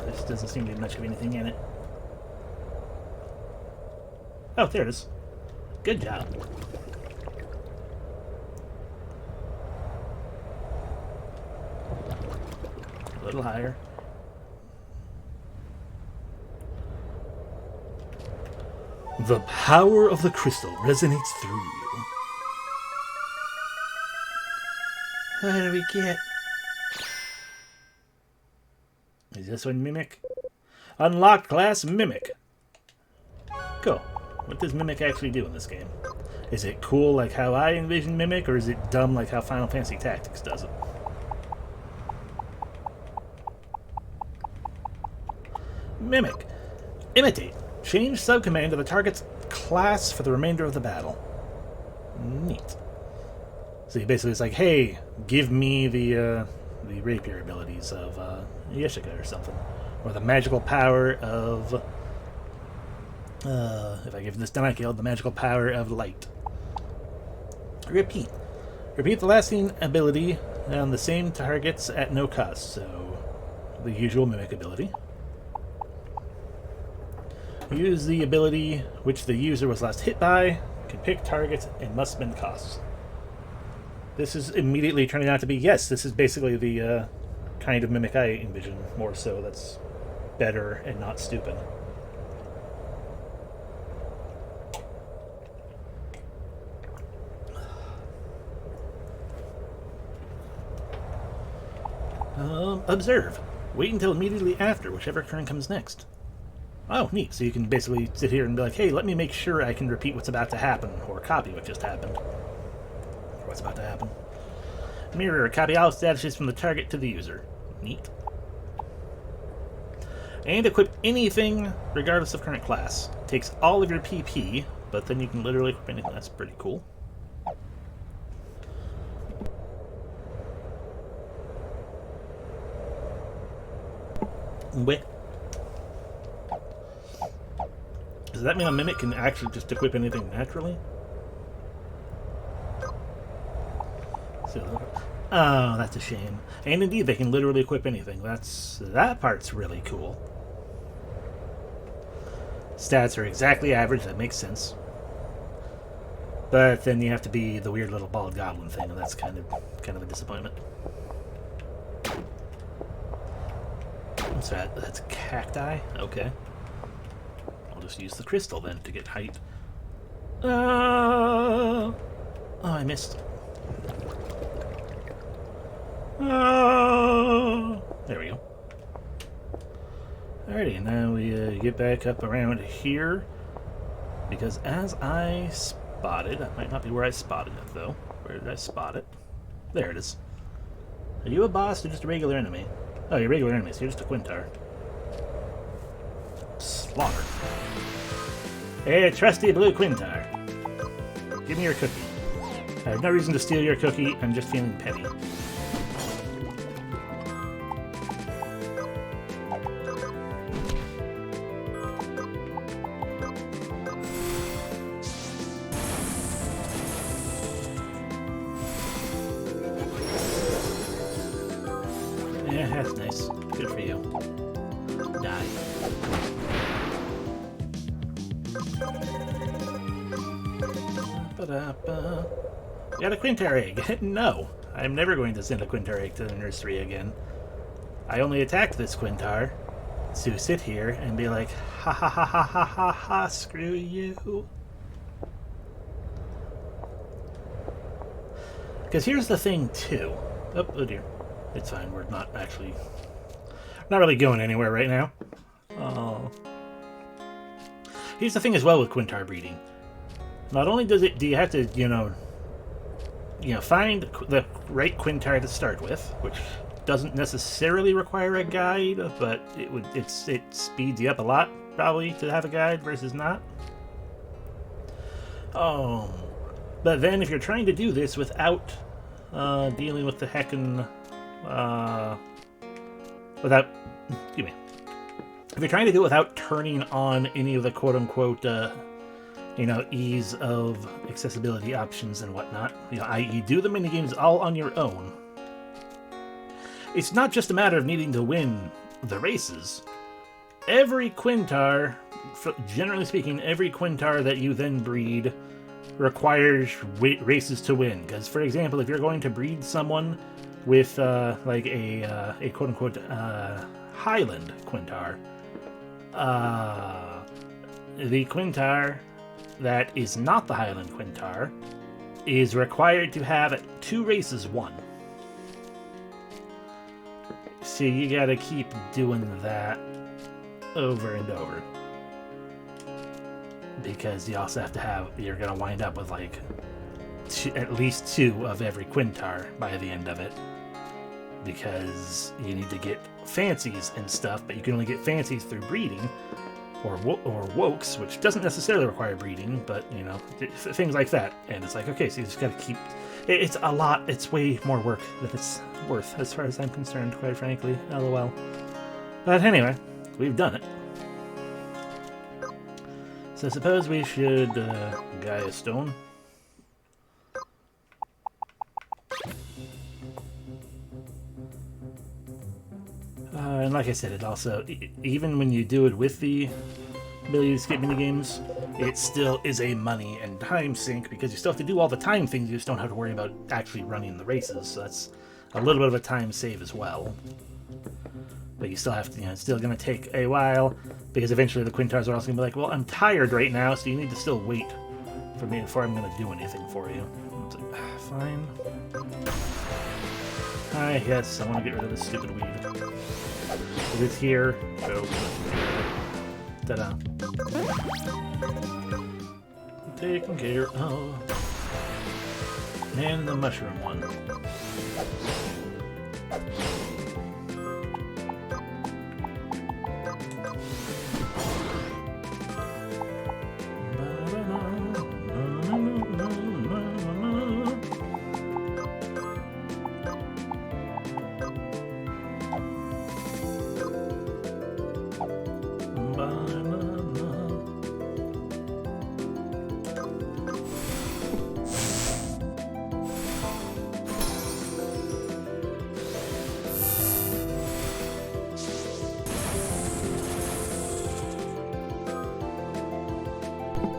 [SPEAKER 1] This doesn't seem to be much of anything in it. Oh, there it is. Good job. A little higher. The power of the crystal resonates through you. What do we get? Is this one Mimic? Unlocked class Mimic. Cool. What does Mimic actually do in this game? Is it cool like how I envision Mimic, or is it dumb like how Final Fantasy Tactics does it? Mimic. Imitate. Change subcommand to the target's class for the remainder of the battle. Neat. So basically it's like, hey, give me the rapier abilities of Yeshika or something. Or the magical power of... if I give this Danakiel the magical power of light. Repeat. Repeat the lasting ability on the same targets at no cost. So, the usual Mimic ability. Use the ability which the user was last hit by, can pick targets, and must spend costs. This is immediately turning out to be, yes, this is basically the kind of Mimic I envision more so. That's better and not stupid. Observe. Wait until immediately after whichever turn comes next. Oh, neat. So you can basically sit here and be like, hey, let me make sure I can repeat what's about to happen, or copy what just happened. Or what's about to happen. Mirror. Copy all statuses from the target to the user. Neat. And equip anything regardless of current class. Takes all of your PP, but then you can literally equip anything. That's pretty cool. Wait. Does that mean a Mimic can actually just equip anything naturally? Oh, that's a shame. And indeed, they can literally equip anything. That part's really cool. Stats are exactly average. That makes sense. But then you have to be the weird little bald goblin thing, and that's kind of a disappointment. What's that? That's cacti? Okay. I'll just use the crystal then to get height. Oh, I missed. Oh, there we go. Alrighty, now we get back up around here. Because as I spotted, that might not be where I spotted it though. Where did I spot it? There it is. Are you a boss or just a regular enemy? Oh, you're a regular enemy, so you're just a Quintar. Slaughter. Hey, trusty blue Quintar. Give me your cookie. I have no reason to steal your cookie, I'm just feeling petty. Yeah, that's nice. Good for you. Die. You got a Quintar egg. No, I'm never going to send a Quintar egg to the nursery again. I only attacked this Quintar to sit here and be like, ha ha ha ha ha ha ha, screw you. Because here's the thing, too. Oh dear. It's fine, we're not really going anywhere right now. Oh. Here's the thing as well with Quintar breeding. Not only do you have to, find the right Quintar to start with, which doesn't necessarily require a guide, but it speeds you up a lot, probably, to have a guide versus not. Oh. But then if you're trying to do this without dealing with the heckin' if you're trying to do it without turning on any of the quote-unquote ease of accessibility options and whatnot, you do the minigames all on your own. It's not just a matter of needing to win the races, every Quintar, generally speaking, every Quintar that you then breed requires races to win. Because, for example, if you're going to breed someone with like a quote-unquote Highland Quintar, the Quintar that is not the Highland Quintar is required to have 2 races won. So you gotta keep doing that over and over. Because you also have to have, you're gonna wind up with like at least 2 of every Quintar by the end of it. Because you need to get fancies and stuff, but you can only get fancies through breeding. Or wokes, which doesn't necessarily require breeding, but, you know, things like that. And it's like, okay, so you just gotta keep... It's a lot. It's way more work than it's worth, as far as I'm concerned, quite frankly. LOL. But anyway, we've done it. So I suppose we should guy a stone. And like I said, it also, even when you do it with the ability to skip minigames, it still is a money and time sink, because you still have to do all the time things, you just don't have to worry about actually running the races, so that's a little bit of a time save as well. But you still have to, you know, it's still going to take a while, because eventually the Quintars are also going to be like, well, I'm tired right now, so you need to still wait for me before I'm going to do anything for you. It's like, fine. Hi, yes, I want to get rid of this stupid weed. It is here, so... Ta-da. Taken care of. And the mushroom one.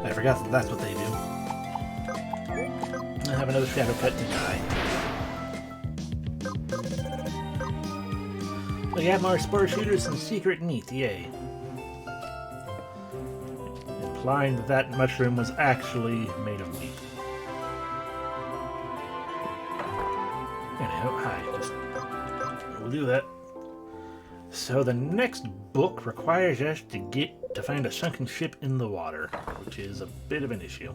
[SPEAKER 1] I forgot that that's what they do. I have another shadow cut to die. We have more spore shooters and secret meat, yay. Implying that that mushroom was actually made of meat. Anyhow, hi, just... we'll do that. So the next book requires us to find a sunken ship in the water, which is a bit of an issue,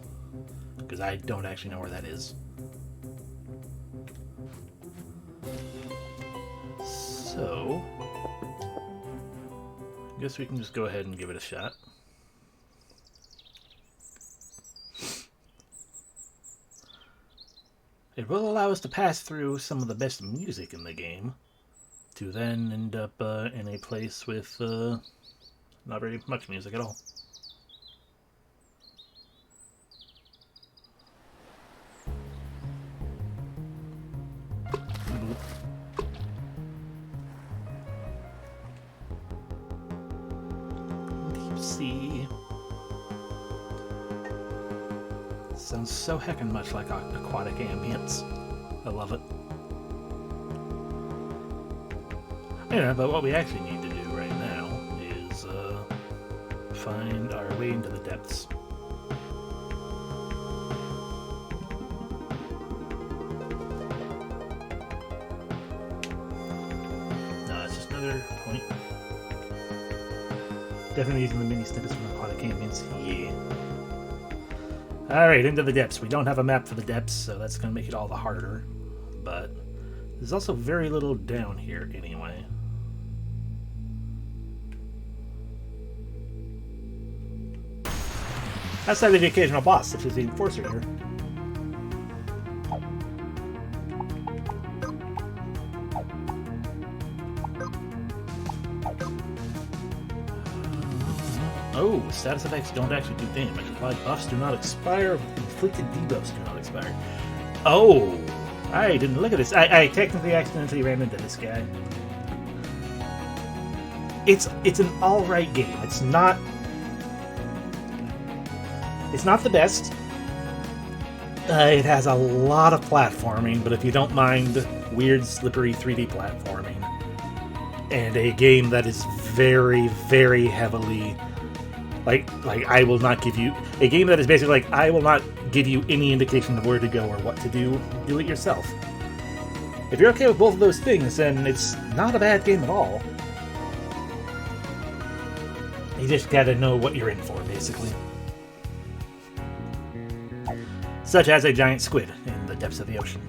[SPEAKER 1] because I don't actually know where that is. So, I guess we can just go ahead and give it a shot. It will allow us to pass through some of the best music in the game, to then end up in a place with not very much music at all. Deep sea. Sounds so heckin' much like aquatic ambience. I love it. Yeah, but what we actually need to do right now is find our way into the depths. No, it's just another point. Definitely using the mini snippets from aquatic ambience. Yeah. Alright, into the depths. We don't have a map for the depths, so that's going to make it all the harder. But there's also very little down here anyway. Outside of the occasional boss, such as the Enforcer here. Oh, status effects don't actually do damage. Applied buffs do not expire. Inflicted debuffs do not expire. Oh! I didn't look at this. I technically accidentally ran into this guy. it's an alright game. It's not the best. It has a lot of platforming, but if you don't mind weird, slippery 3D platforming, and a game that is very, very heavily like I will not give you a game that is basically like I will not give you any indication of where to go or what to do. Do it yourself. If you're okay with both of those things, then it's not a bad game at all. You just gotta know what you're in for, basically. Such as a giant squid in the depths of the ocean.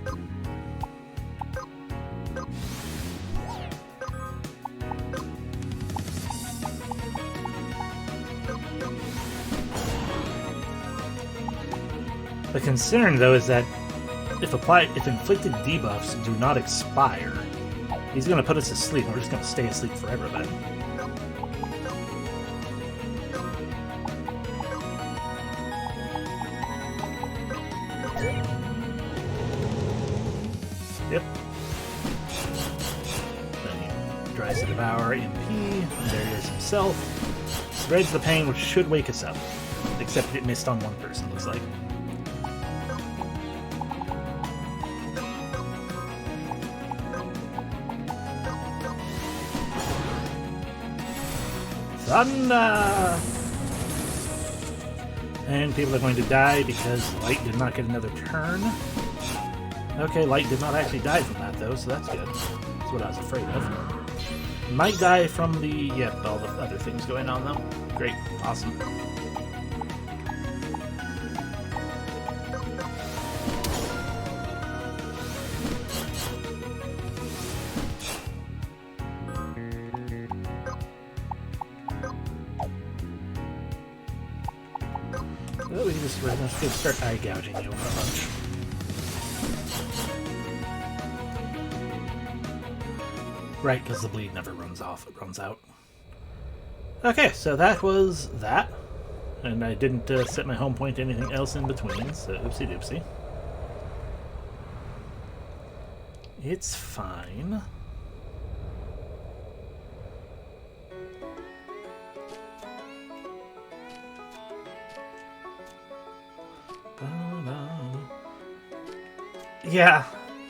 [SPEAKER 1] The concern, though, is that if inflicted debuffs do not expire, he's going to put us to sleep, and we're just going to stay asleep forever then. Yep. Then he tries to devour MP, and there he is himself. Spreads the pain, which should wake us up. Except it missed on one person, looks like. Thunder! And people are going to die because Light did not get another turn. Okay, Light did not actually die from that, though, so that's good. That's what I was afraid of. Might die from the... Yep, all the other things going on, though. Great. Awesome. Well, we're going to start eye gouging you for lunch. Right, because the bleed never runs off, it runs out. Okay, so that was that. And I didn't set my home point to anything else in between, so oopsie doopsie. It's fine.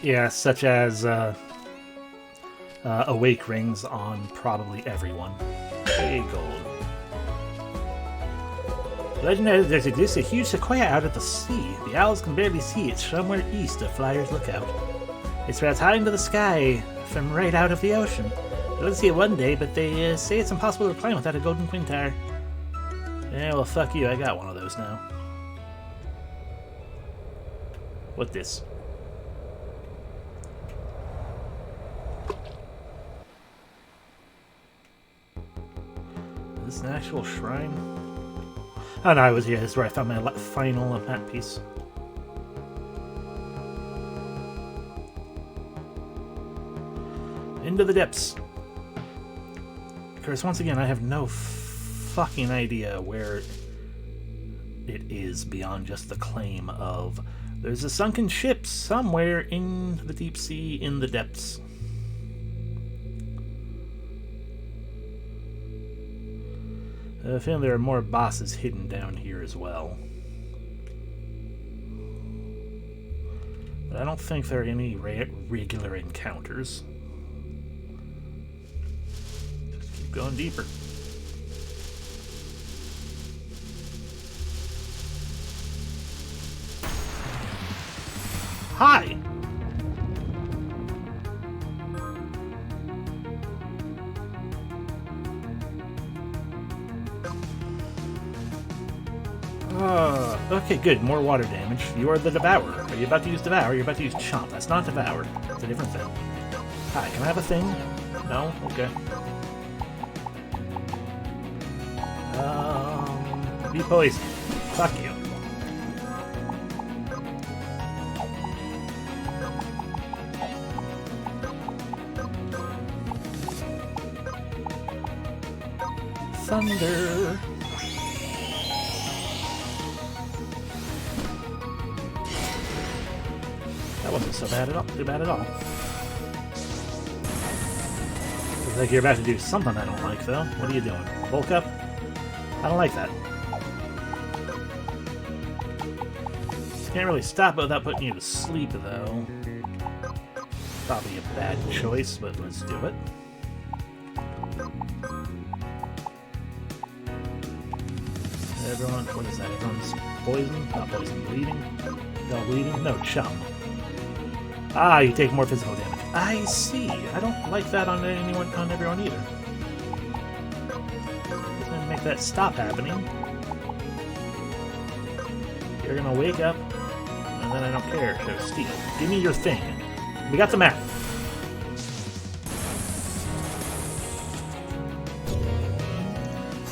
[SPEAKER 1] Yeah, such as awake rings on probably everyone. Hey, gold. Legend has there exists a huge sequoia out at the sea. The owls can barely see it somewhere east of Flyer's Lookout. It spreads high into the sky from right out of the ocean. You'll see it one day, but they say it's impossible to climb without a golden quintar. Yeah, well, fuck you. I got one of those now. What this? Is this an actual shrine? Oh no, this is where I found my final map piece. Into the depths. Of course, once again, I have no fucking idea where it is beyond just the claim of there's a sunken ship somewhere in the deep sea in the depths. I feel there are more bosses hidden down here as well. But I don't think there are any regular encounters. Just keep going deeper. Hi! Okay, good. More water damage. You are the Devourer. Are you about to use Devour? You're about to use Chomp. That's not Devour. It's a different thing. Hi, can I have a thing? No? Okay. Be poisoned. Fuck you. Thunder. That wasn't so bad at all. Too bad at all. Looks like you're about to do something I don't like, though. What are you doing? Bulk up? I don't like that. Can't really stop it without putting you to sleep, though. Probably a bad choice, but let's do it. Everyone, what is that? Everyone's poison? Not poison, bleeding? No, bleeding? No, chum. Ah, you take more physical damage. I see. I don't like that on anyone, on everyone either. Just gonna make that stop happening. You're gonna wake up, and then I don't care. So steal. Give me your thing. We got the map.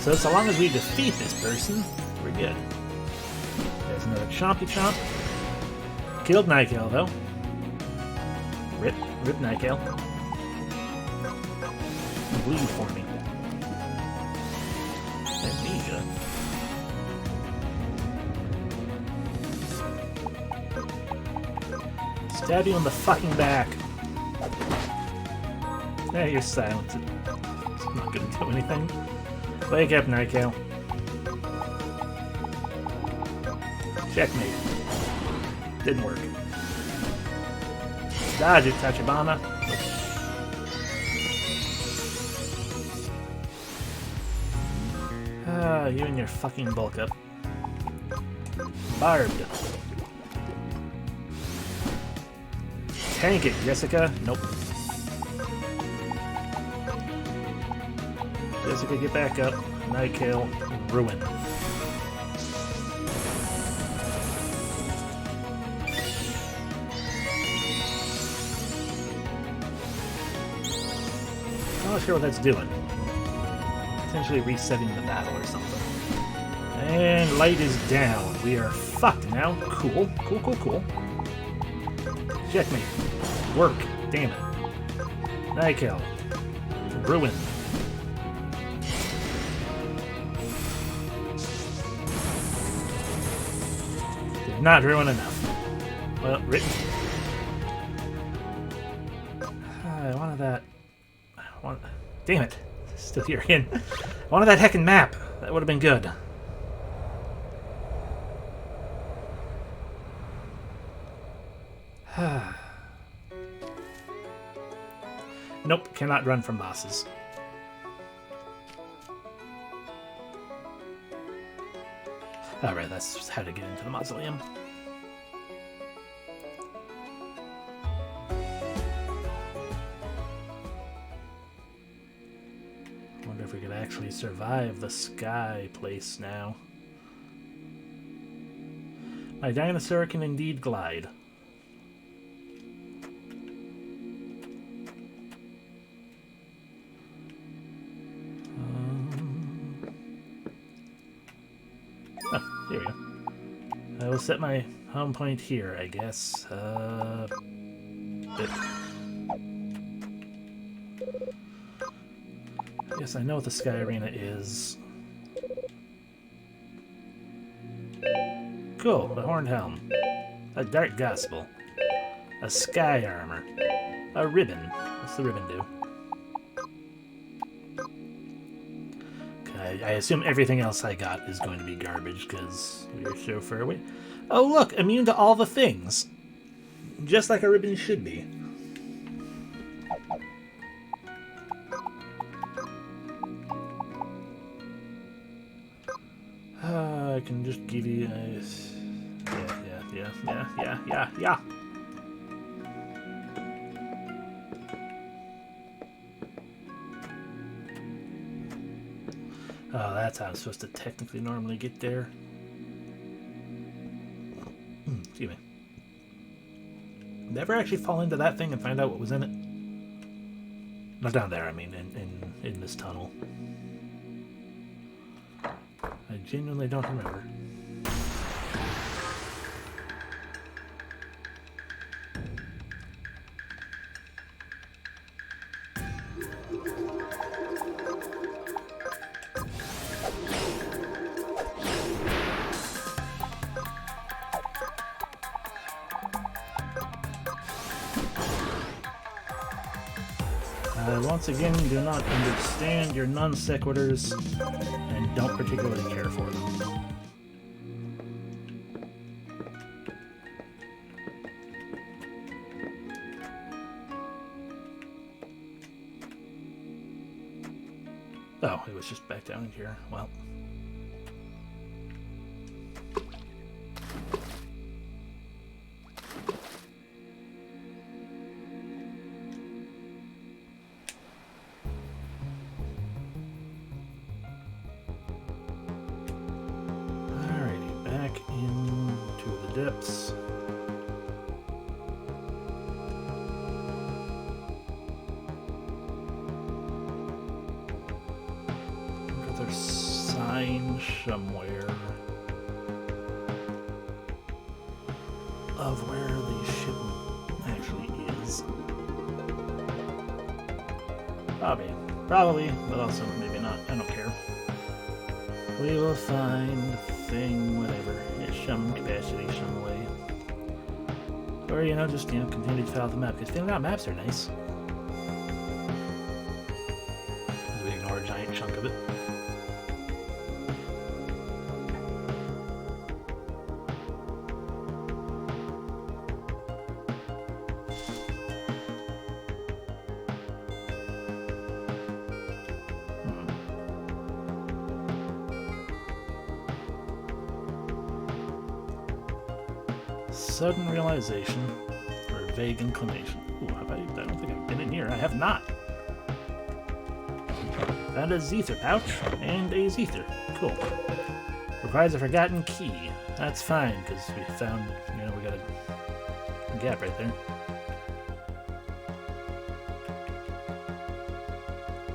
[SPEAKER 1] So long as we defeat this person, we're good. There's another chompy chomp. Killed Nykel, though. Rip Nykel. Bleed for me. Amnesia. Stab you in the fucking back. Yeah, you're silent. It's not gonna do anything. Wake up, Nykel. Checkmate. Didn't work. Dodge it, Tachibana. Ah, you and your fucking bulk up. Barbed. Tank it, Jessica. Nope. Jessica, get back up. Nykel, ruin. I'm not sure what that's doing. Potentially resetting the battle or something. And light is down. We are fucked now. Cool. Cool. Checkmate. Work. Damn it. Nykel. Ruin. Did not ruin enough. Well, written. I wanted that. Damn it. Still here again. I wanted that heckin' map. That would have been good. Nope, cannot run from bosses. Alright, that's just how to get into the mausoleum. Wonder if we could actually survive the sky place now. My dinosaur can indeed glide. There we go. I will set my home point here, I guess. Yes, I know what the Sky Arena is. Cool, the Horned Helm. A Dark Gospel. A Sky Armor. A Ribbon. What's the ribbon do? I assume everything else I got is going to be garbage, because we're so far away. Oh look! Immune to all the things! Just like a ribbon should be. I can just give you... Yeah. Oh, that's how I'm supposed to technically normally get there. Excuse me. Never actually fall into that thing and find out what was in it. Not down there, I mean, in this tunnel. I genuinely don't remember. once again do not understand your non sequiturs and don't particularly care for them. Oh, it was just back down in here. Well. Alrighty, back into the depths. Sign somewhere of where the ship actually is. Probably, but also maybe not. I don't care. We will find thing, whatever, in some capacity, some way. Or, just, continue to fill out the map, because filling out maps are nice. We ignore a giant chunk of it. Sudden realization or vague inclination. Ooh, I don't think I've been in here. I have not. Found a Zither pouch and a Zither. Cool. Requires a forgotten key. That's fine, because we found, we got a gap right there.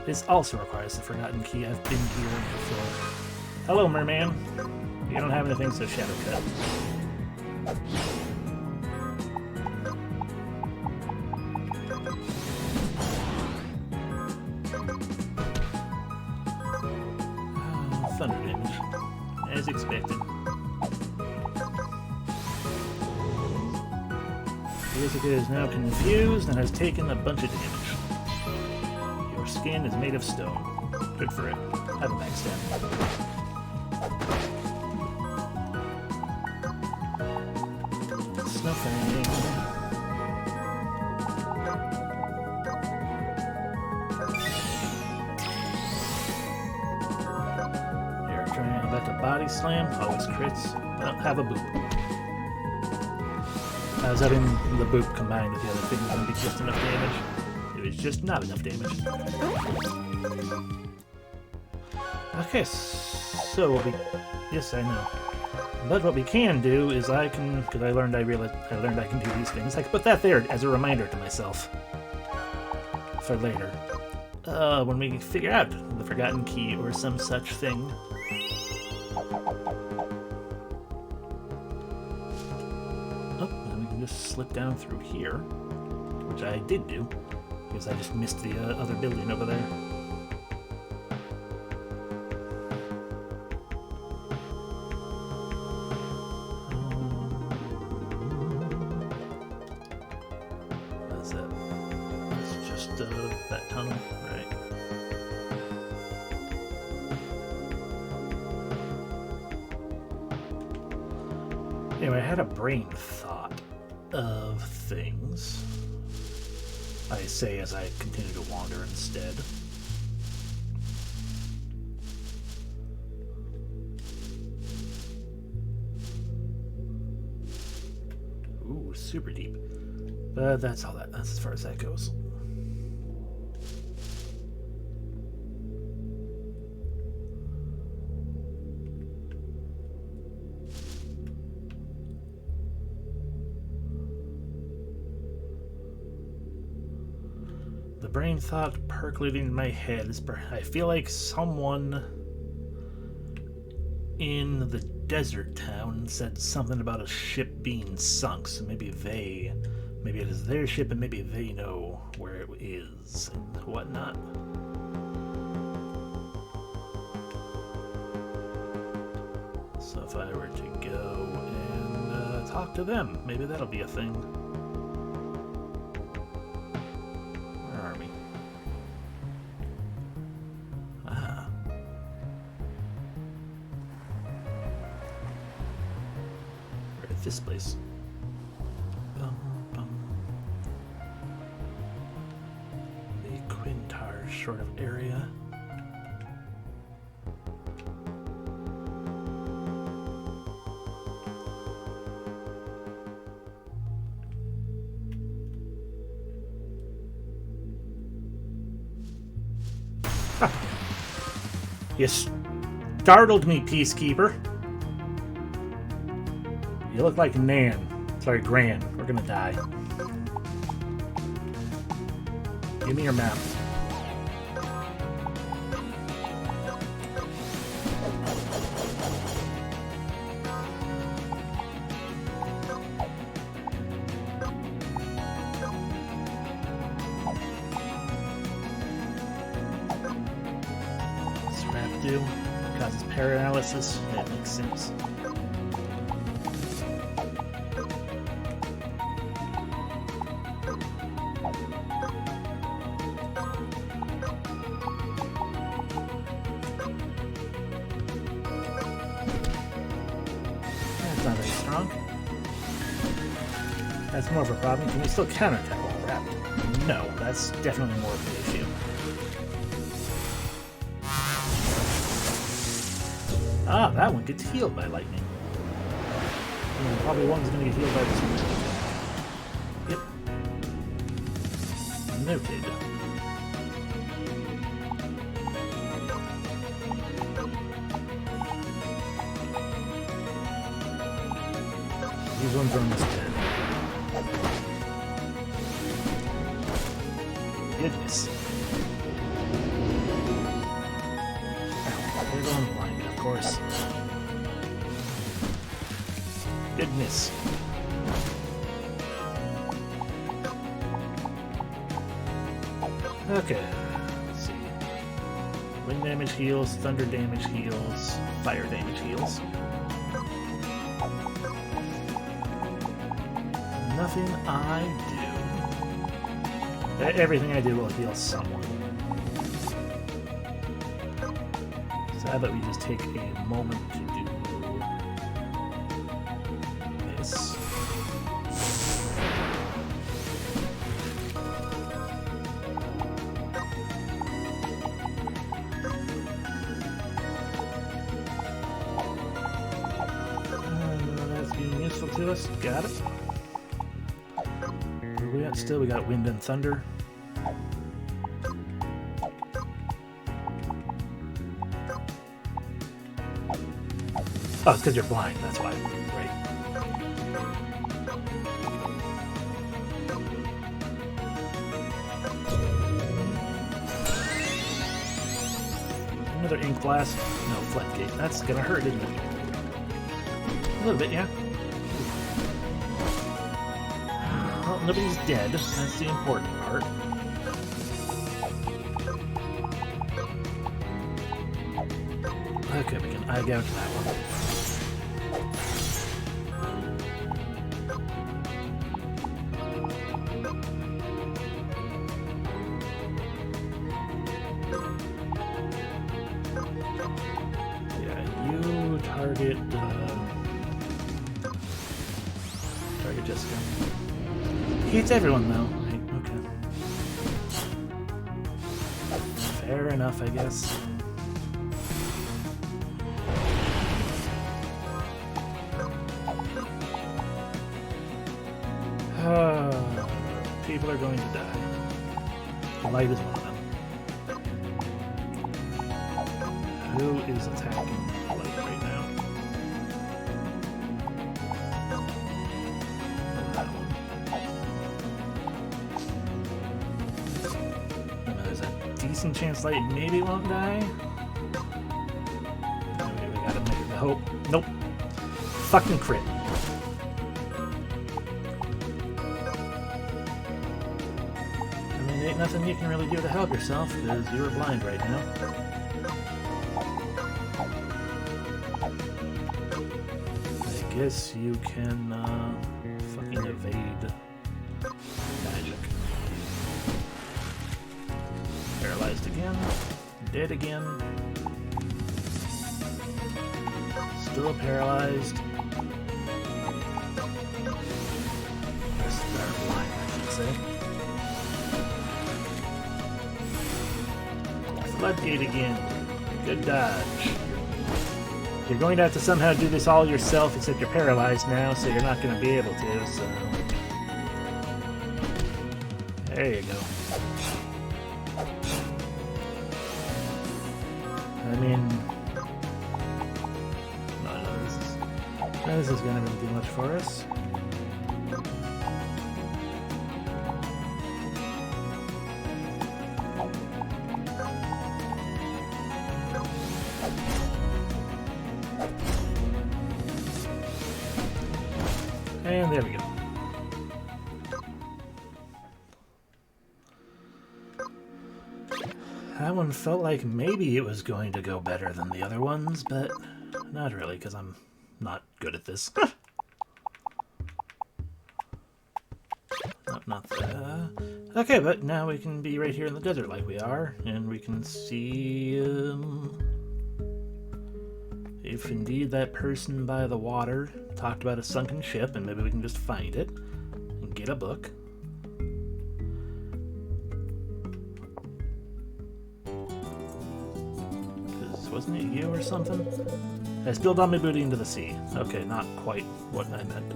[SPEAKER 1] This also requires the forgotten key. I've been here before. Hello, merman. You don't have anything, so shadow cut. Thunder damage, as expected. Jessica is now confused and has taken a bunch of damage. Your skin is made of stone. Good for it. Have a backstab. Snuffing. Body slam, always crits. I don't have a boop. I was having the boop combined with the other things wouldn't be just enough damage. It was just not enough damage. Okay, so what we... Yes, I know. But what we can do is because I learned I can do these things. I can put that there as a reminder to myself. For later. When we figure out the forgotten key or some such thing. Slip down through here, which I did do, because I just missed the other building over there. What is that? It's just that tunnel, right? Anyway, I had a brain thought of things, I say as I continue to wander instead. Ooh, super deep. But that's as far as that goes. The brain thought percolating in my head is I feel like someone in the desert town said something about a ship being sunk, so maybe it is their ship and maybe they know where it is and whatnot. So if I were to go and talk to them, maybe that'll be a thing. this place? The Quintar sort of area. You startled me, Peacekeeper. You look like Nan. Sorry, Gran. We're gonna die. Give me your map. Do causes paralysis. That makes sense. That's not very strong. That's more of a problem. Can we still counterattack while wrapped? No, that's definitely more of an issue. Ah, that one gets healed by lightning. And probably one's going to get healed by this one. Yep. Noted. These ones are almost dead. Goodness. They're going blind, of course. Goodness. Okay. Let's see. Wind damage heals, thunder damage heals, fire damage heals. Nothing I do. Everything I do will heal someone. So how about we just take a moment to do this. That's being useful to us. Got it. Where we at still? We got wind and thunder. Oh, it's because you're blind, that's why. Right. Another ink blast. No, floodgate. That's gonna hurt, isn't it? A little bit, yeah. Well, nobody's dead. That's the important part. Okay, we can eye gouge that one. Target Jessica. He hits everyone though. Right, okay. Fair enough, I guess. People are going to die. Light is one of them. Who is attacking Light right now? That one. There's a decent chance Light maybe won't die. Okay, we gotta make the hope. Nope. Fucking crit. Ain't nothing you can really do to help yourself, because you're blind right now. I guess you can, fucking evade magic. Paralyzed again. Dead again. Still paralyzed. Or line, I should say. Floodgate again. Good dodge. You're going to have to somehow do this all yourself, except you're paralyzed now, so you're not going to be able to, so... There you go. I mean... No, this is going to be too much for us. And there we go. That one felt like maybe it was going to go better than the other ones, but not really, because I'm not good at this. Not that. Okay, but now we can be right here in the desert like we are, and we can see if indeed that person by the water talked about a sunken ship, and maybe we can just find it and get a book. Because wasn't it you or something? I spilled all my booty into the sea. Okay, not quite what I meant.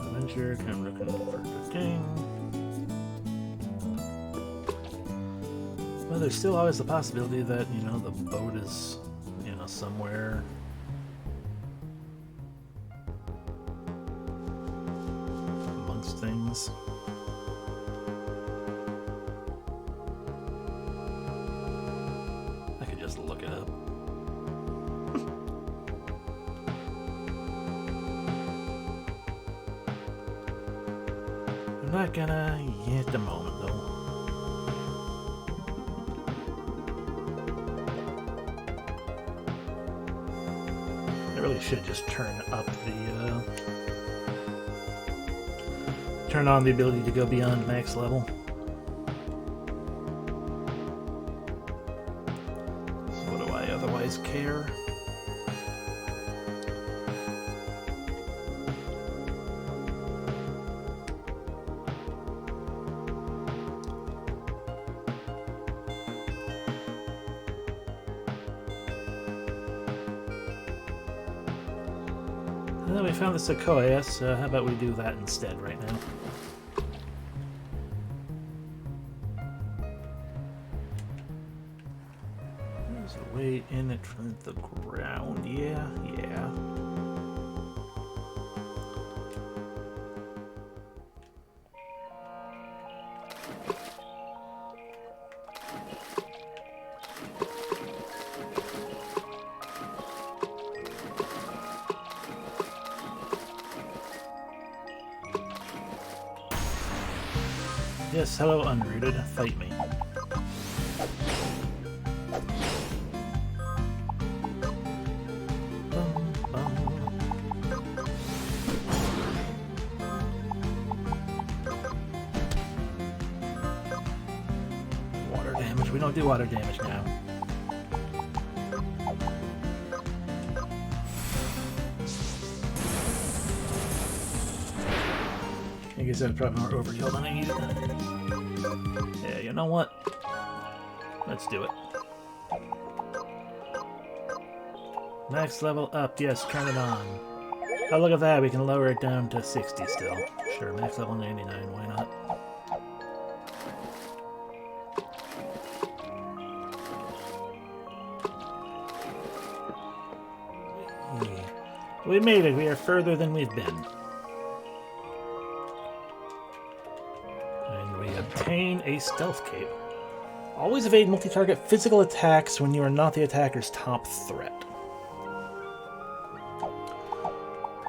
[SPEAKER 1] Adventure, kind of looking for the thing. Well, there's still always the possibility that, you know, the boat is, you know, somewhere amongst things. I could just look it up. I'm not gonna at the moment, though. I really should just turn up the, turn on the ability to go beyond max level. So what do I otherwise care? And then we found the sequoia, so how about we do that instead right now? There's a way in it from the ground. Yeah. Yes, hello unrooted, fight me. Water damage, we don't do water damage now. I guess that's probably more overkill than I needed. Yeah, you know what? Let's do it. Max level up, yes, turn it on. Oh, look at that, we can lower it down to 60 still. Sure, max level 99, why not? We made it, we are further than we've been. Obtain a stealth cape. Always evade multi-target physical attacks when you are not the attacker's top threat.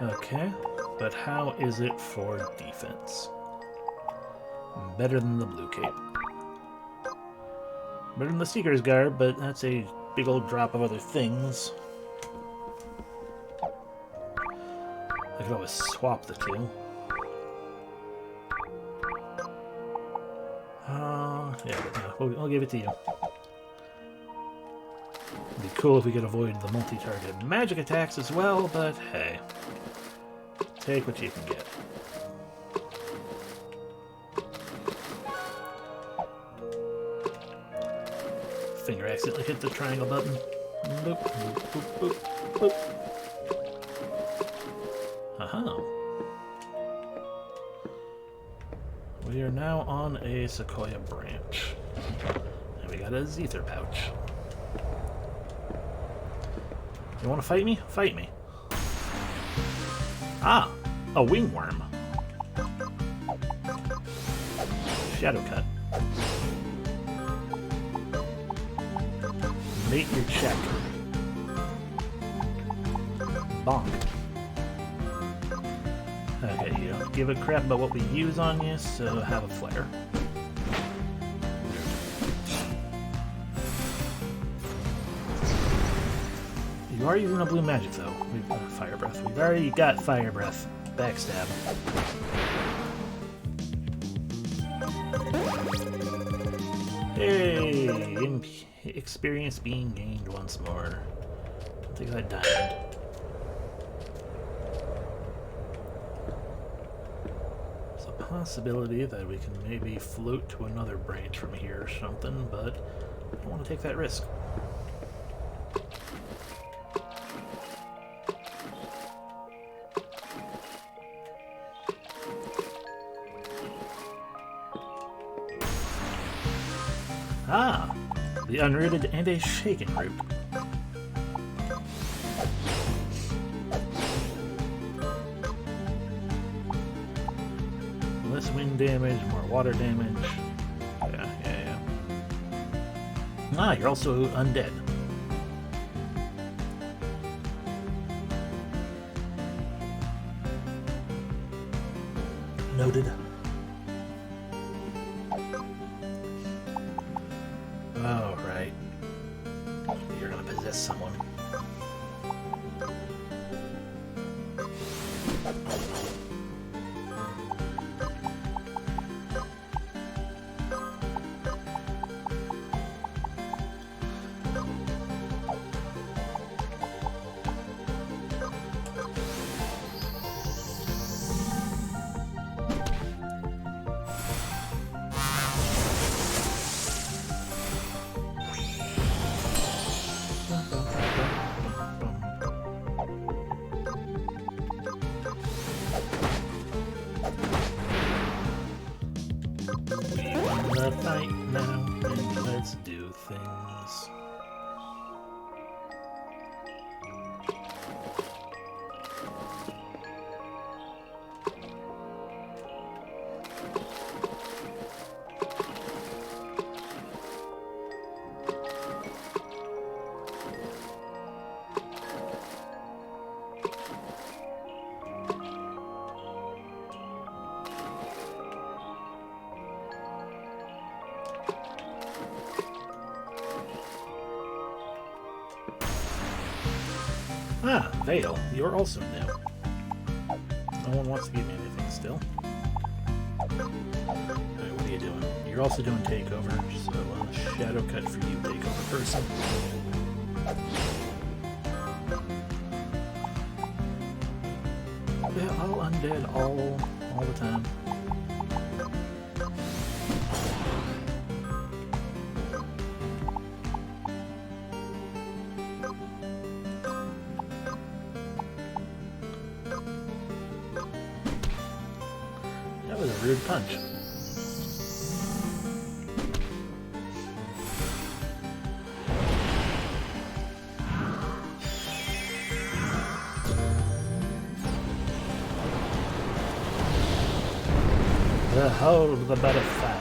[SPEAKER 1] Okay, but how is it for defense? Better than the blue cape. Better than the Seeker's Garb, but that's a big old drop of other things. I could always swap the two. Yeah, but no, we'll give it to you. It'd be cool if we could avoid the multi-target magic attacks as well, but hey. Take what you can get. Finger accidentally hit the triangle button. Boop, boop, boop, boop, boop. Aha. We are now on a sequoia branch. And we got a Zether pouch. You want to fight me? Fight me. Ah! A wingworm. Shadow cut. Mate your check. Bonk. Okay, you don't give a crap about what we use on you, so have a flare. You are using a blue magic, though. We've got fire breath. We've already got fire breath. Backstab. Hey! Experience being gained once more. I'll take that diamond. There's a possibility that we can maybe float to another branch from here or something, but I don't want to take that risk. Ah! The unrooted and a shaken root. Less wind damage, more water damage. Yeah. Ah, you're also undead. Noted. Oh, right. You're gonna possess someone. The fight now, and let's do things. Ah, Vale, you're also new. No one wants to give me anything still. Alright, what are you doing? You're also doing takeover, so shadow cut for you, takeover person. Yeah, all undead all the time. That was a rude punch. The whole of the bed of fire.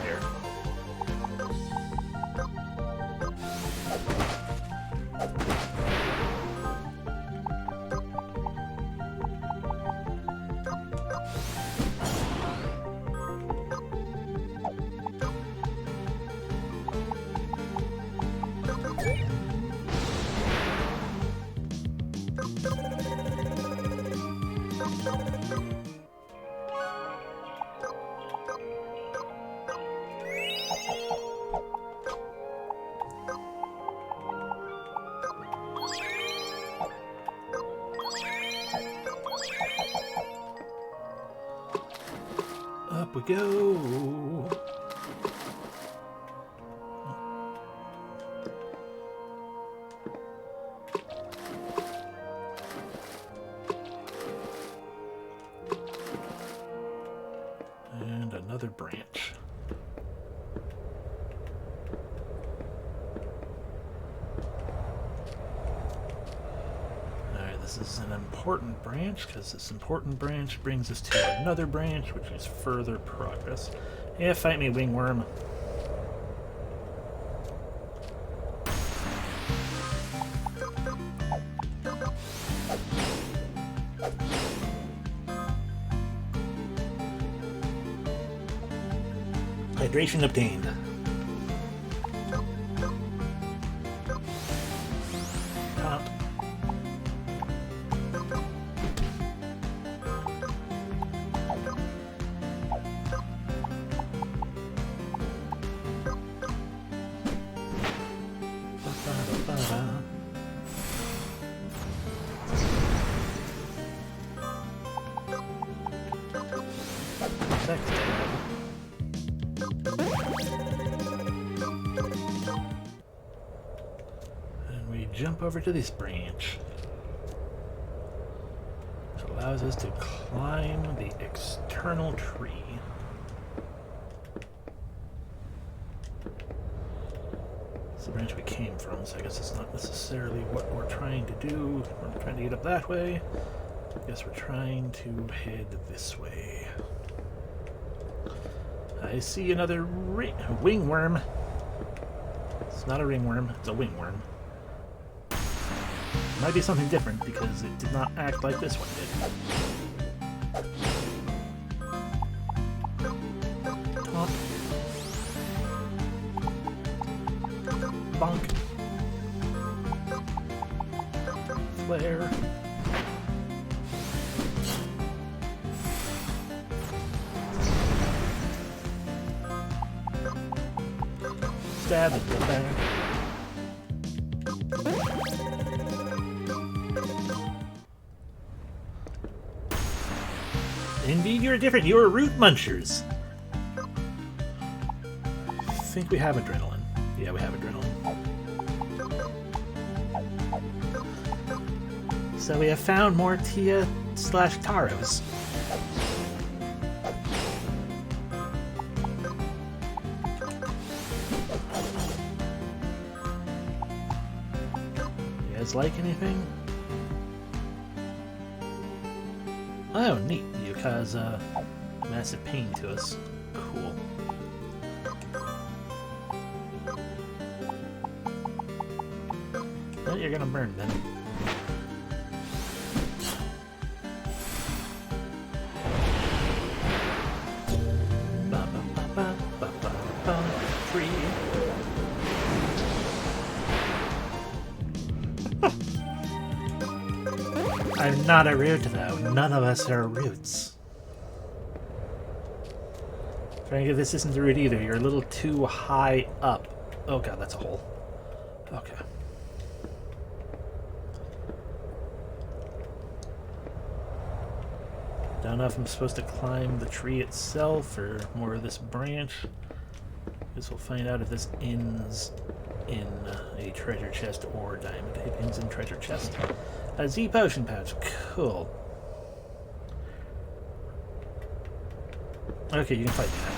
[SPEAKER 1] Up we go. And another branch. This is an important branch, because this important branch brings us to another branch, which is further progress. Yeah, fight me, wingworm. Hydration obtained. And we jump over to this branch, which allows us to climb the external tree. It's the branch we came from, so I guess it's not necessarily what we're trying to do. We're trying to get up that way. I guess we're trying to head this way. I see another wingworm. It's not a ringworm, it's a wingworm. Might be something different because it did not act like this one did. Top. Bonk. Flare. Stab it there. Indeed, you're different. You're root munchers. I think we have adrenaline. Yeah, we have adrenaline. So we have found more Tia/Taros. You guys like anything? Oh, neat. You cause massive pain to us. Cool. Well, you're gonna burn then. Tree. I'm not a root, though. None of us are roots. Frankly, this isn't the root either. You're a little too high up. Oh god, that's a hole. Okay. Don't know if I'm supposed to climb the tree itself or more of this branch. Guess we'll find out if this ends in a treasure chest or diamond. It ends in treasure chest. A Z potion pouch. Cool. Okay, you can fight me now.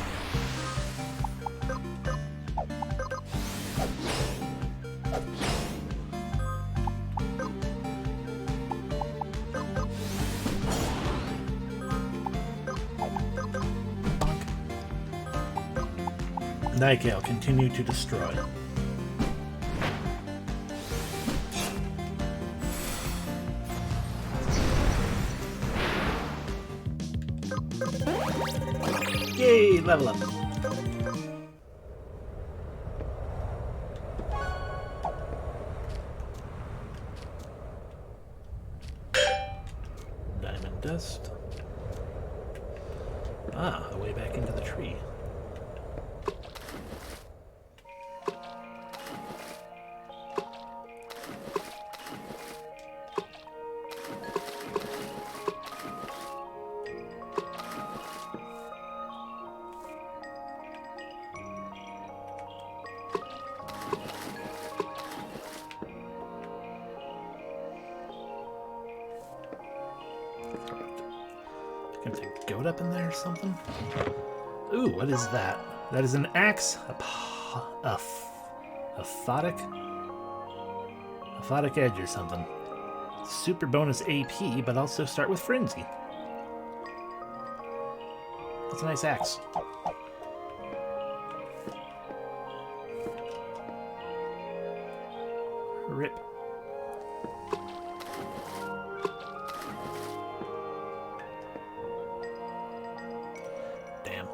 [SPEAKER 1] Nightgale, continue to destroy. Yay, level up. Diamond dust. Ah, a way back into the tree. Is there a goat up in there or something? Ooh, what is that? That is an axe. A photic edge or something. Super bonus AP, but also start with frenzy. That's a nice axe. Rip. Damn.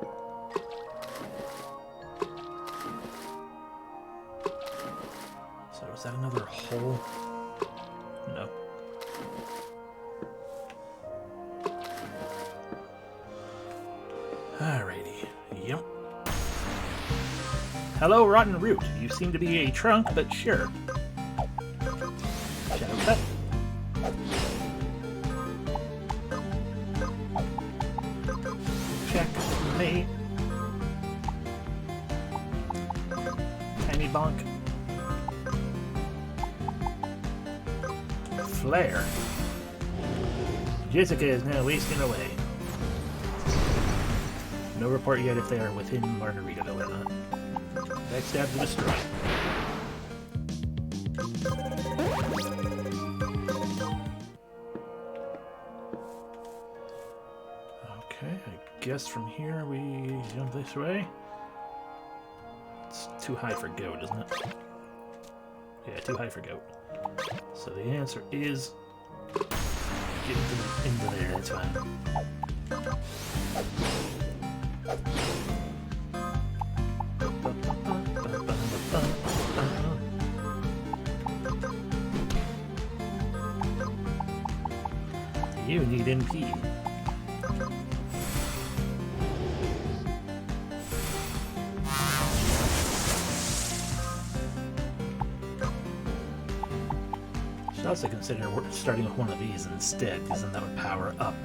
[SPEAKER 1] So is that another hole? No. Alrighty. Yep. Hello, Rotten Root. You seem to be a trunk, but sure. Shadow cut. Check. Mate. Tiny bonk. Flare. Jessica is now wasting away. No report yet if they are within Margarita or not. Backstab to destroy. Okay, I guess from here we jump this way. It's too high for goat, isn't it? Yeah, too high for goat. So the answer is get into there, that's fine. You need MP. Should also consider starting with one of these instead, because then that would power up.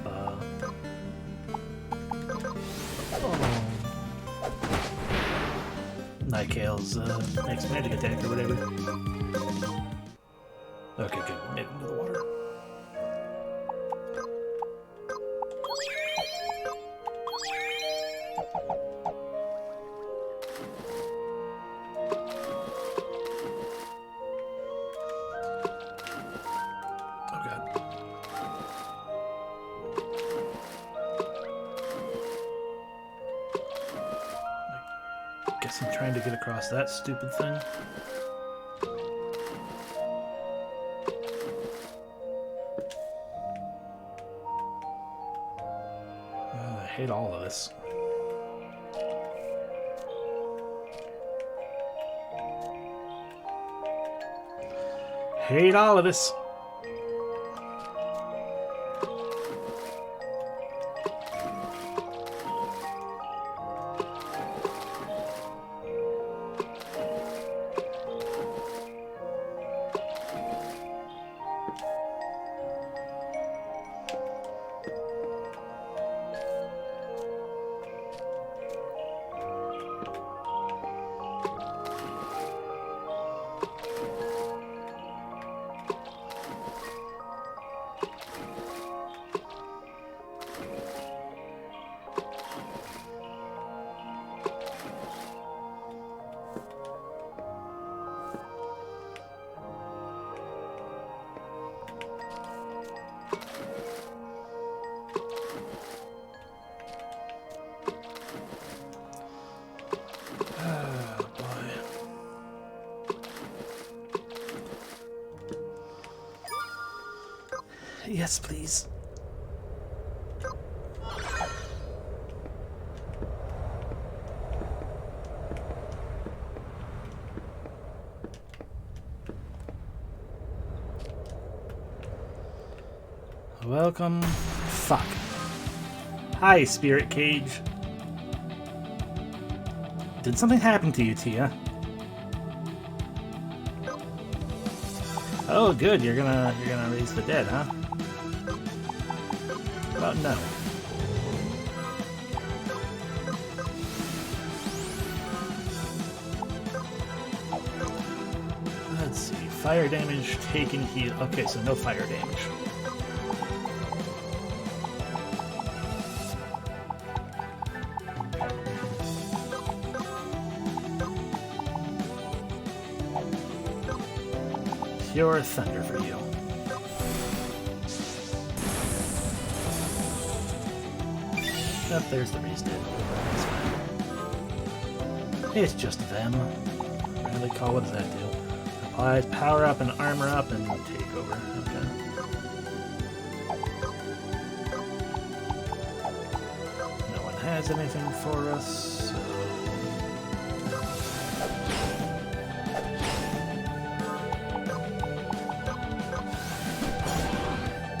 [SPEAKER 1] Nightgale's next magic attack or whatever. Okay, good. We made it into the water. Oh god. I guess I'm trying to get across that stupid thing. I hate all of this. Hate all of this. Yes, please. Welcome. Fuck. Hi, Spirit Cage. Did something happen to you, Tia? Oh, good. You're gonna raise the dead, huh? Well, no. Let's see. Fire damage, taken, heal. Okay, so no fire damage. Pure thunder for you. Oh, there's the beast. That's fine. It's just them. Really call, what does that do? Applies power up and armor up and take over. Okay. No one has anything for us, so...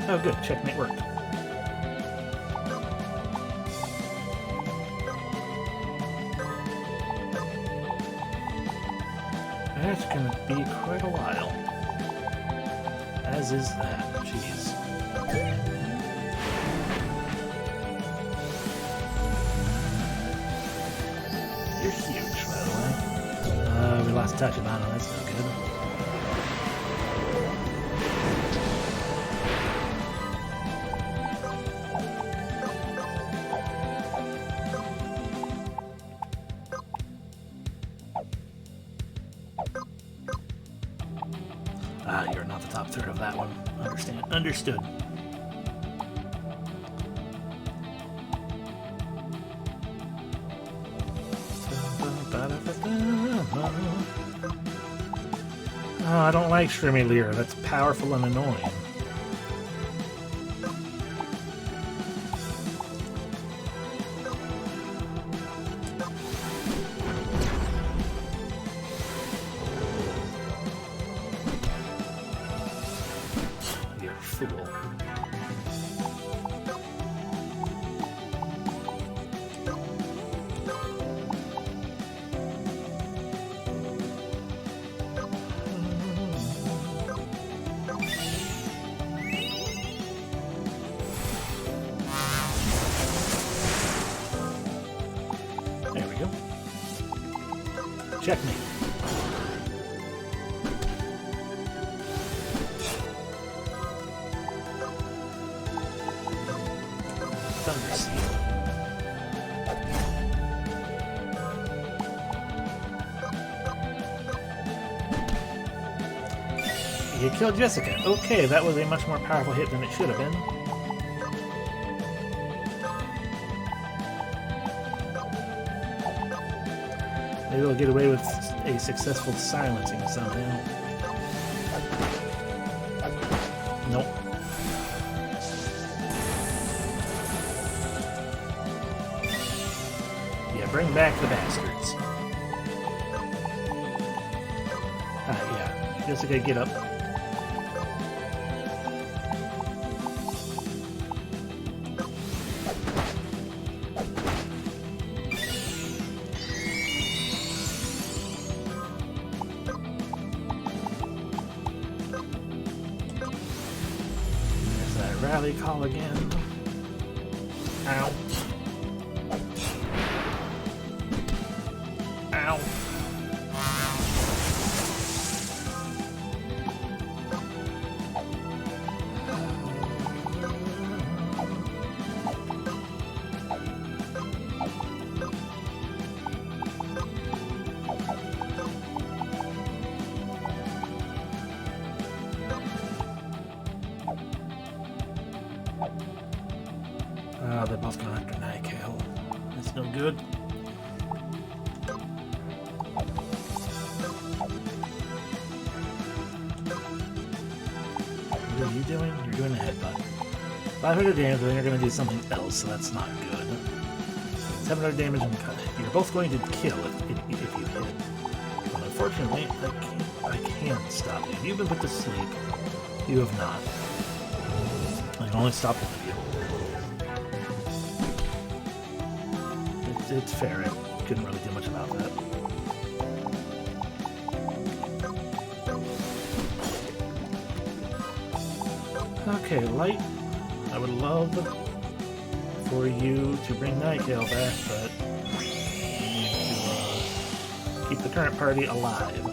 [SPEAKER 1] Oh good, checkmate worked. That's gonna be quite a while. As is that. Jeez. You're huge, by the way. We lost touch about him. That's not good. You're not the top third of that one. Understood. Oh, I don't like Shrimmy Lear. That's powerful and annoying. Checkmate. Thunder Seal. You killed Jessica. Okay, that was a much more powerful hit than it should have been. Maybe we'll get away with a successful silencing somehow. Nope. Yeah, bring back the bastards. Yeah. Jessica, get up. Rally call again. Ow. Ow. They're both going after Nykael. That's no good. What are you doing? You're doing a headbutt. 500 damage, then you're going to do something else, so that's not good. 700 damage and cut. You're both going to kill if you hit. But unfortunately, I can't stop you. You've been put to sleep. You have not. I can only stop one of you. It's fair. I couldn't really do much about that. Okay, Light. I would love for you to bring Nykael back, but you need to keep the current party alive.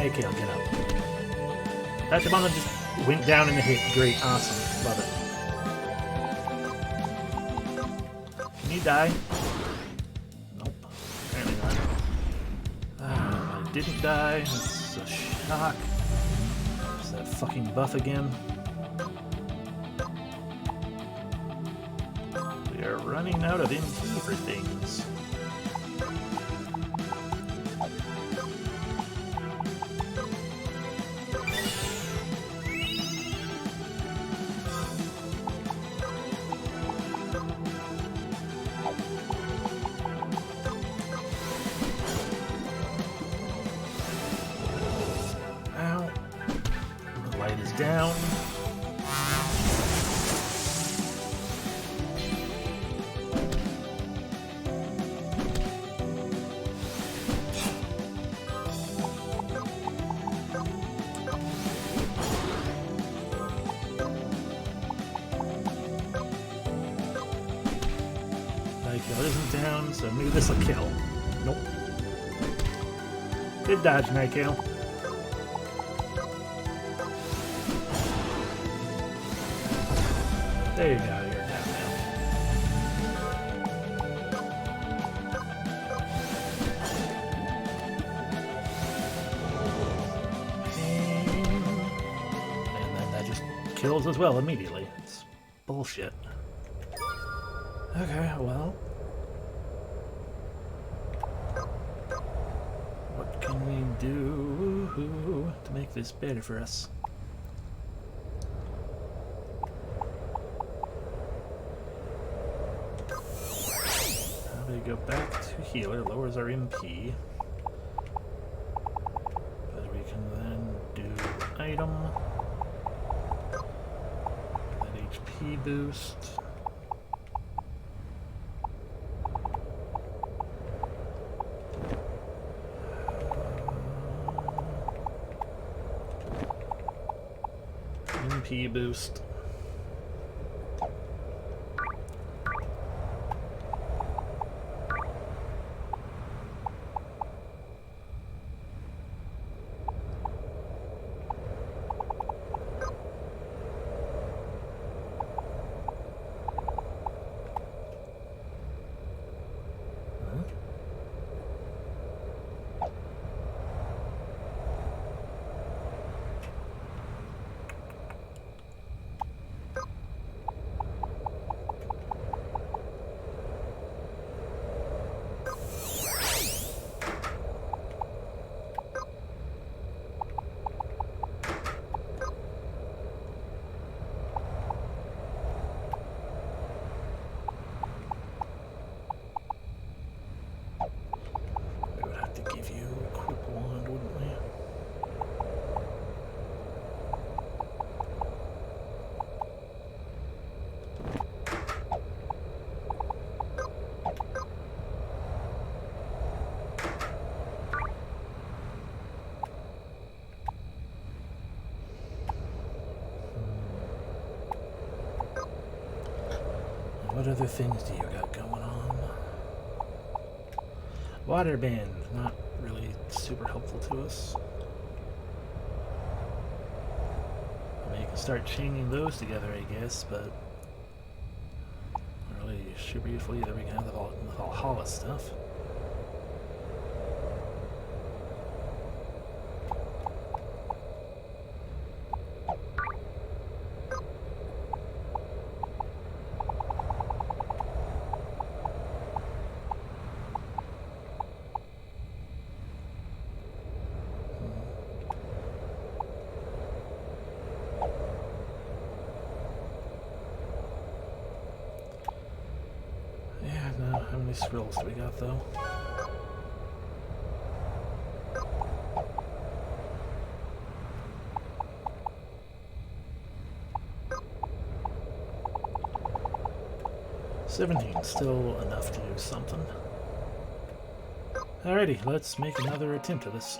[SPEAKER 1] Okay, I'll get up. That Shabana just went down in the hit. Great, awesome. Love it. Can you die? Nope. Apparently not. I didn't die. It's a shock. It's that fucking buff again. We are running out of MP for things. Down. Nykill isn't down, so maybe this will kill. Nope. Good dodge, Nykill. There you go, you're down now. And then that just kills as well immediately. It's bullshit. Okay, well. What can we do to make this better for us? Go back to healer, lowers our MP. But we can then do item. That HP boost. MP boost. What other things do you got going on? Water band, not really super helpful to us. I mean, you can start chaining those together, I guess, but not really super useful either. We can have the Valhalla stuff. How many scrolls do we got, though? $17, still enough to do something. Alrighty, let's make another attempt at this.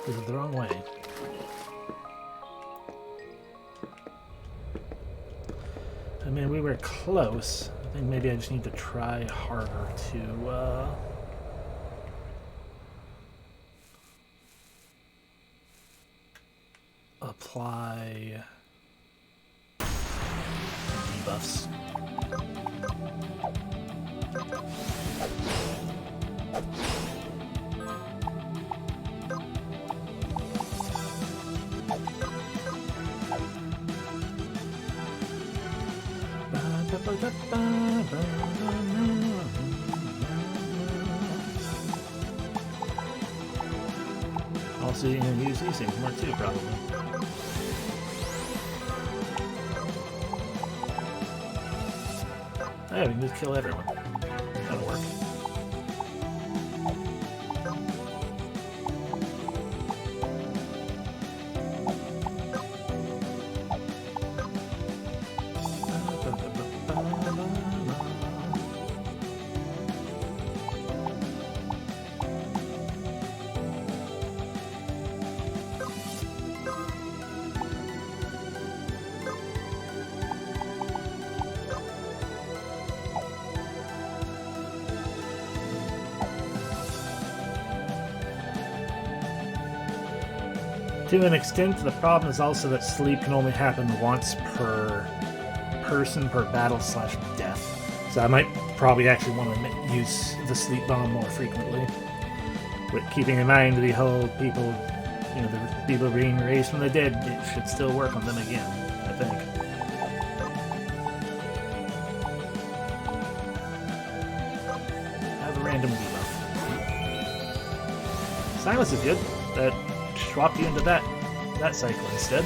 [SPEAKER 1] This is the wrong way. I mean, we were close. I think maybe I just need to try harder to apply debuffs. Also, you're going to use these things more too, probably. Yeah, we can just kill everyone. That'll work. To an extent, the problem is also that sleep can only happen once per person per battle / death. So I might probably actually want to use the sleep bomb more frequently. With keeping in mind the whole people, you know, the people being raised from the dead, it should still work on them again, I think. I have a random debuff. Silence is good. That swap you into that cycle instead.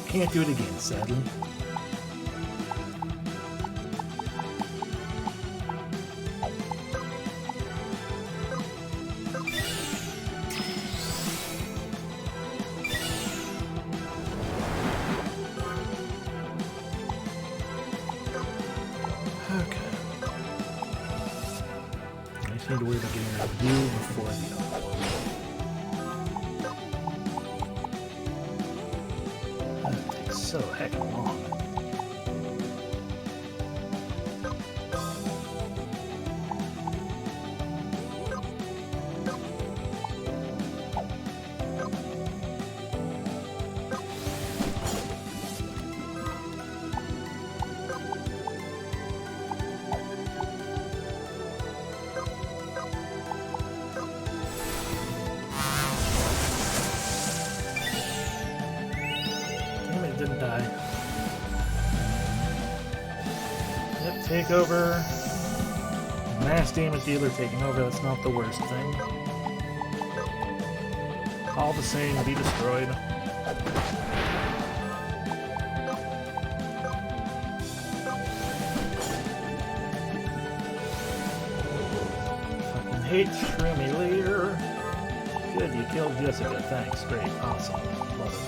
[SPEAKER 1] Can't do it again, sadly. Need to worry about getting a view before the other one. That takes so heckin' long. Didn't die. Yep, take over. Mass damage dealer taking over, that's not the worst thing. All the same, be destroyed. Fucking hate Shroomy later. Good, you killed Jessica, thanks, great, awesome, love it.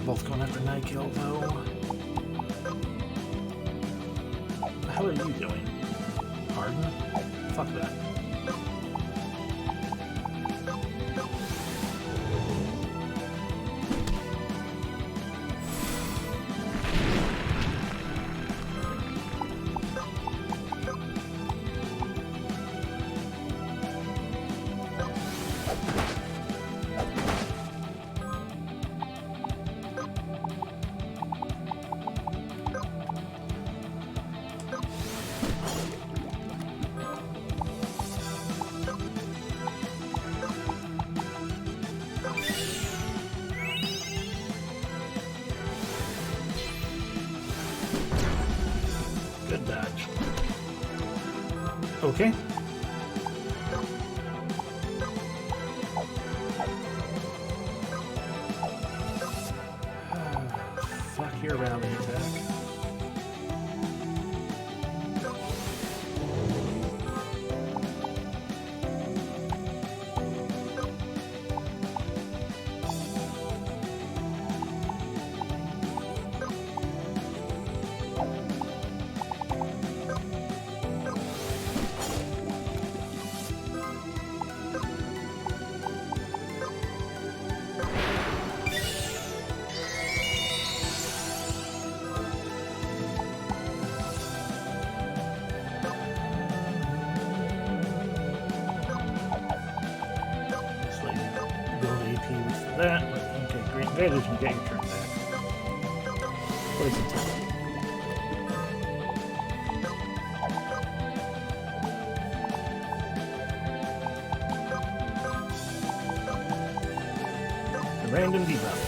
[SPEAKER 1] Both going after Nykill, though. How are you doing? Harden? Fuck that. Good dodge. Okay. hear rally attack. That. Okay, great. Advantage and get your turn back. What is it? A random debuff.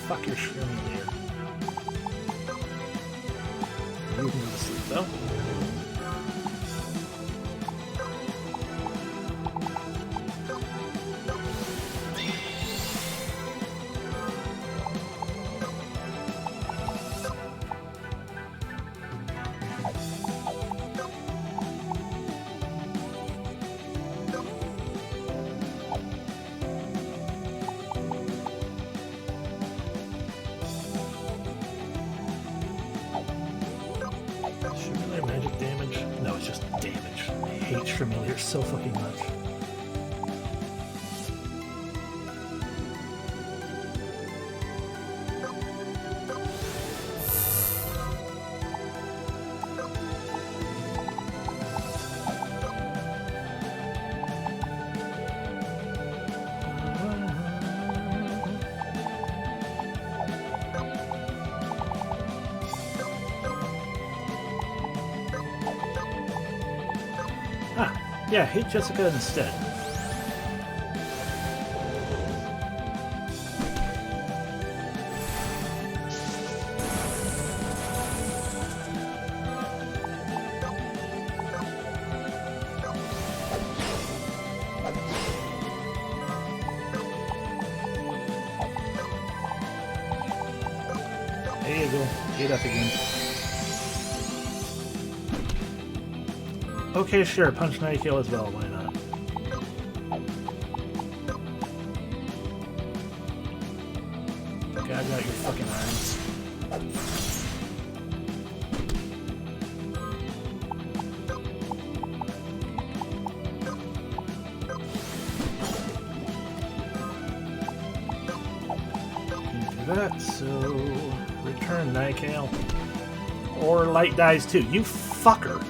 [SPEAKER 1] Fuck your Shrimulator. You can go to sleep though. Shrimulator so fucking much. Yeah, hit Jessica instead. There you go. Get up again. Okay, sure. Punch Nightkill as well. Why not? Okay, I got your fucking irons. Do that, so return Nightkill. Or Light dies too. You fucker.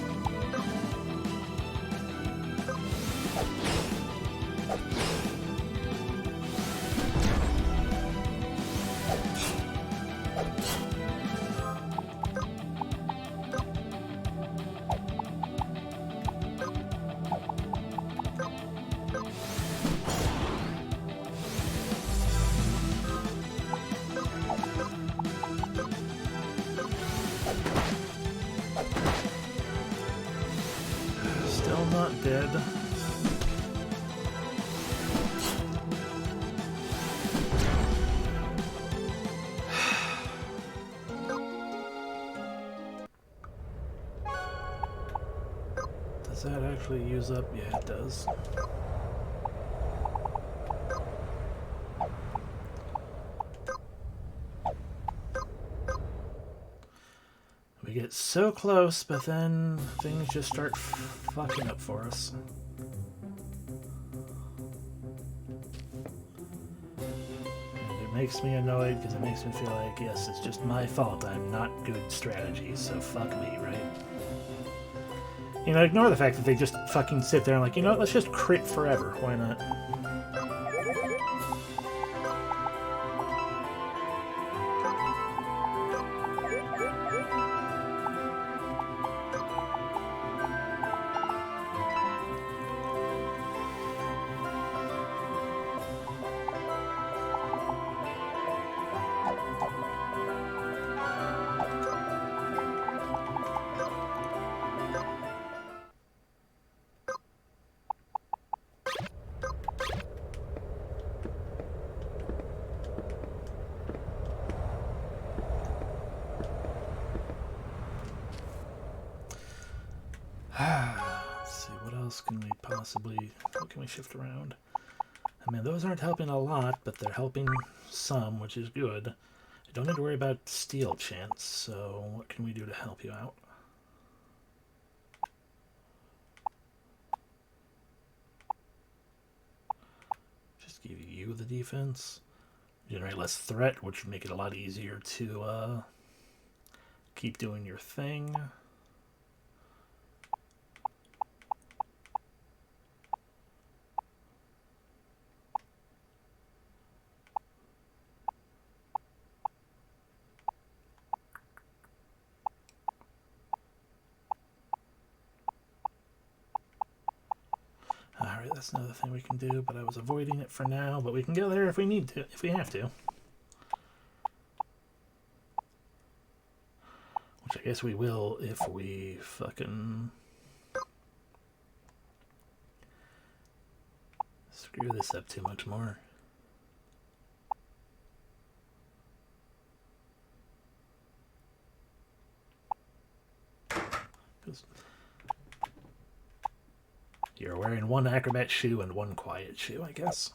[SPEAKER 1] Still not dead. Does that actually use up? Yeah, it does. We get so close, but then things just start fucking up for us. And it makes me annoyed because it makes me feel like, yes, it's just my fault. I'm not good strategy, so fuck me, right? You know, ignore the fact that they just fucking sit there and like, you know what, let's just crit forever. Why not? Let's see, what else can we possibly... What can we shift around? I mean, those aren't helping a lot, but they're helping some, which is good. I don't need to worry about steel chance, so what can we do to help you out? Just give you the defense. Generate less threat, which would make it a lot easier to keep doing your thing. Alright, that's another thing we can do, but I was avoiding it for now, but we can go there if we need to, if we have to. Which I guess we will if we fucking screw this up too much more. Because you're wearing one acrobat shoe and one quiet shoe, I guess.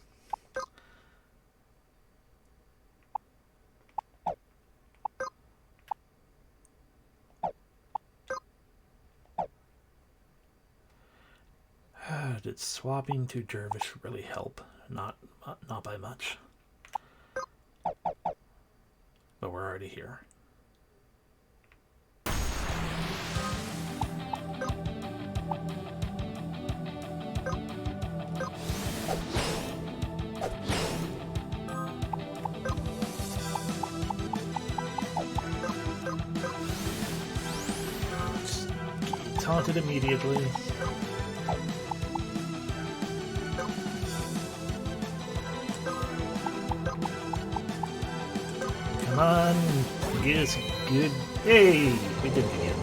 [SPEAKER 1] Did swapping to Dervish really help? Not by much. But we're already here. Taunted immediately. Come on, get us good. Hey, we did it again.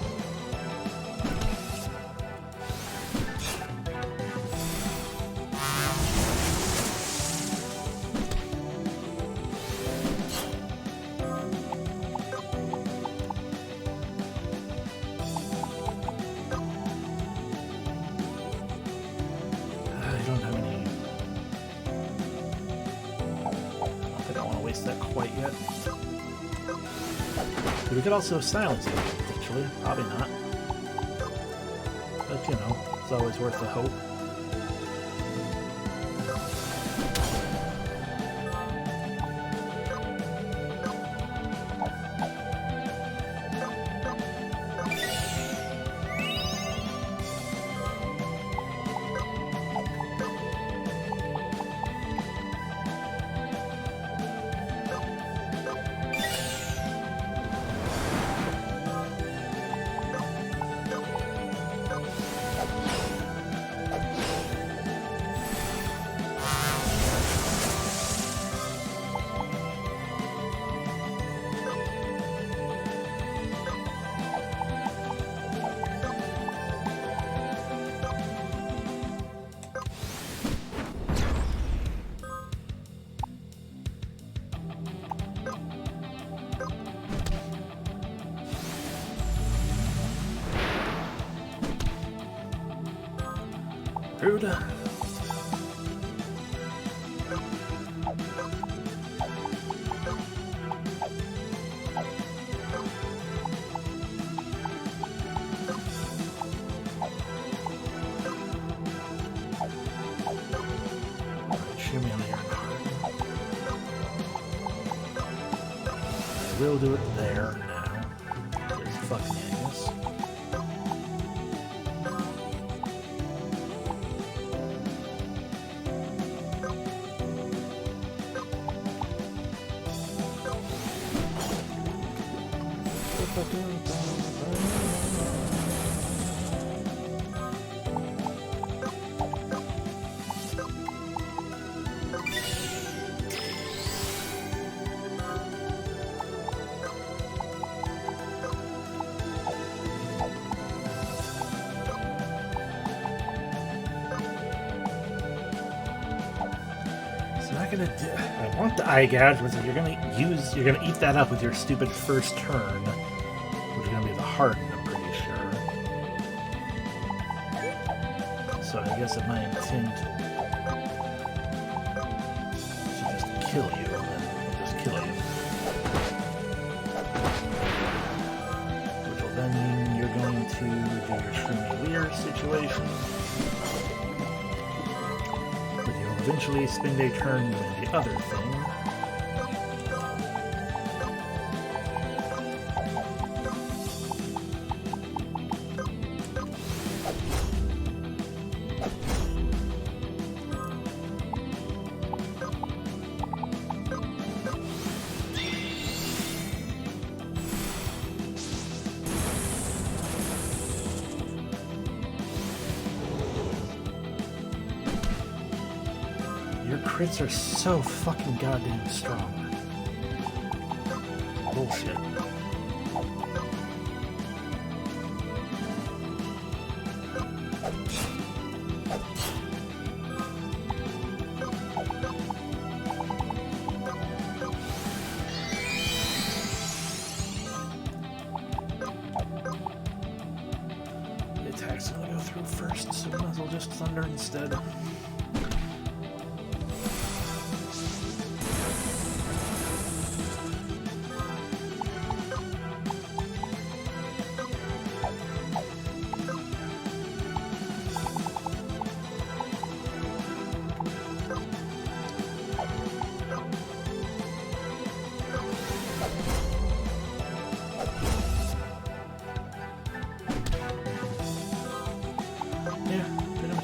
[SPEAKER 1] I don't have any. I think I want to waste that quite yet. We could also silence it, potentially. Probably not. But, you know, it's always worth the hope. Rude. Shoot me on the air card. I will do it there now. Just fucking idiots. not gonna do. I want the eye gouge, but you're gonna eat that up with your stupid first turn, which is gonna be the harden, I'm pretty sure. So I guess if my intent to just kill you, then I'll just kill you. Which will then mean you're going to do your Shroomy Leer situation. Eventually spend a turn doing the other thing. Your crits are so fucking goddamn strong. Bullshit. The attack's gonna go through first, so we might as well just thunder instead.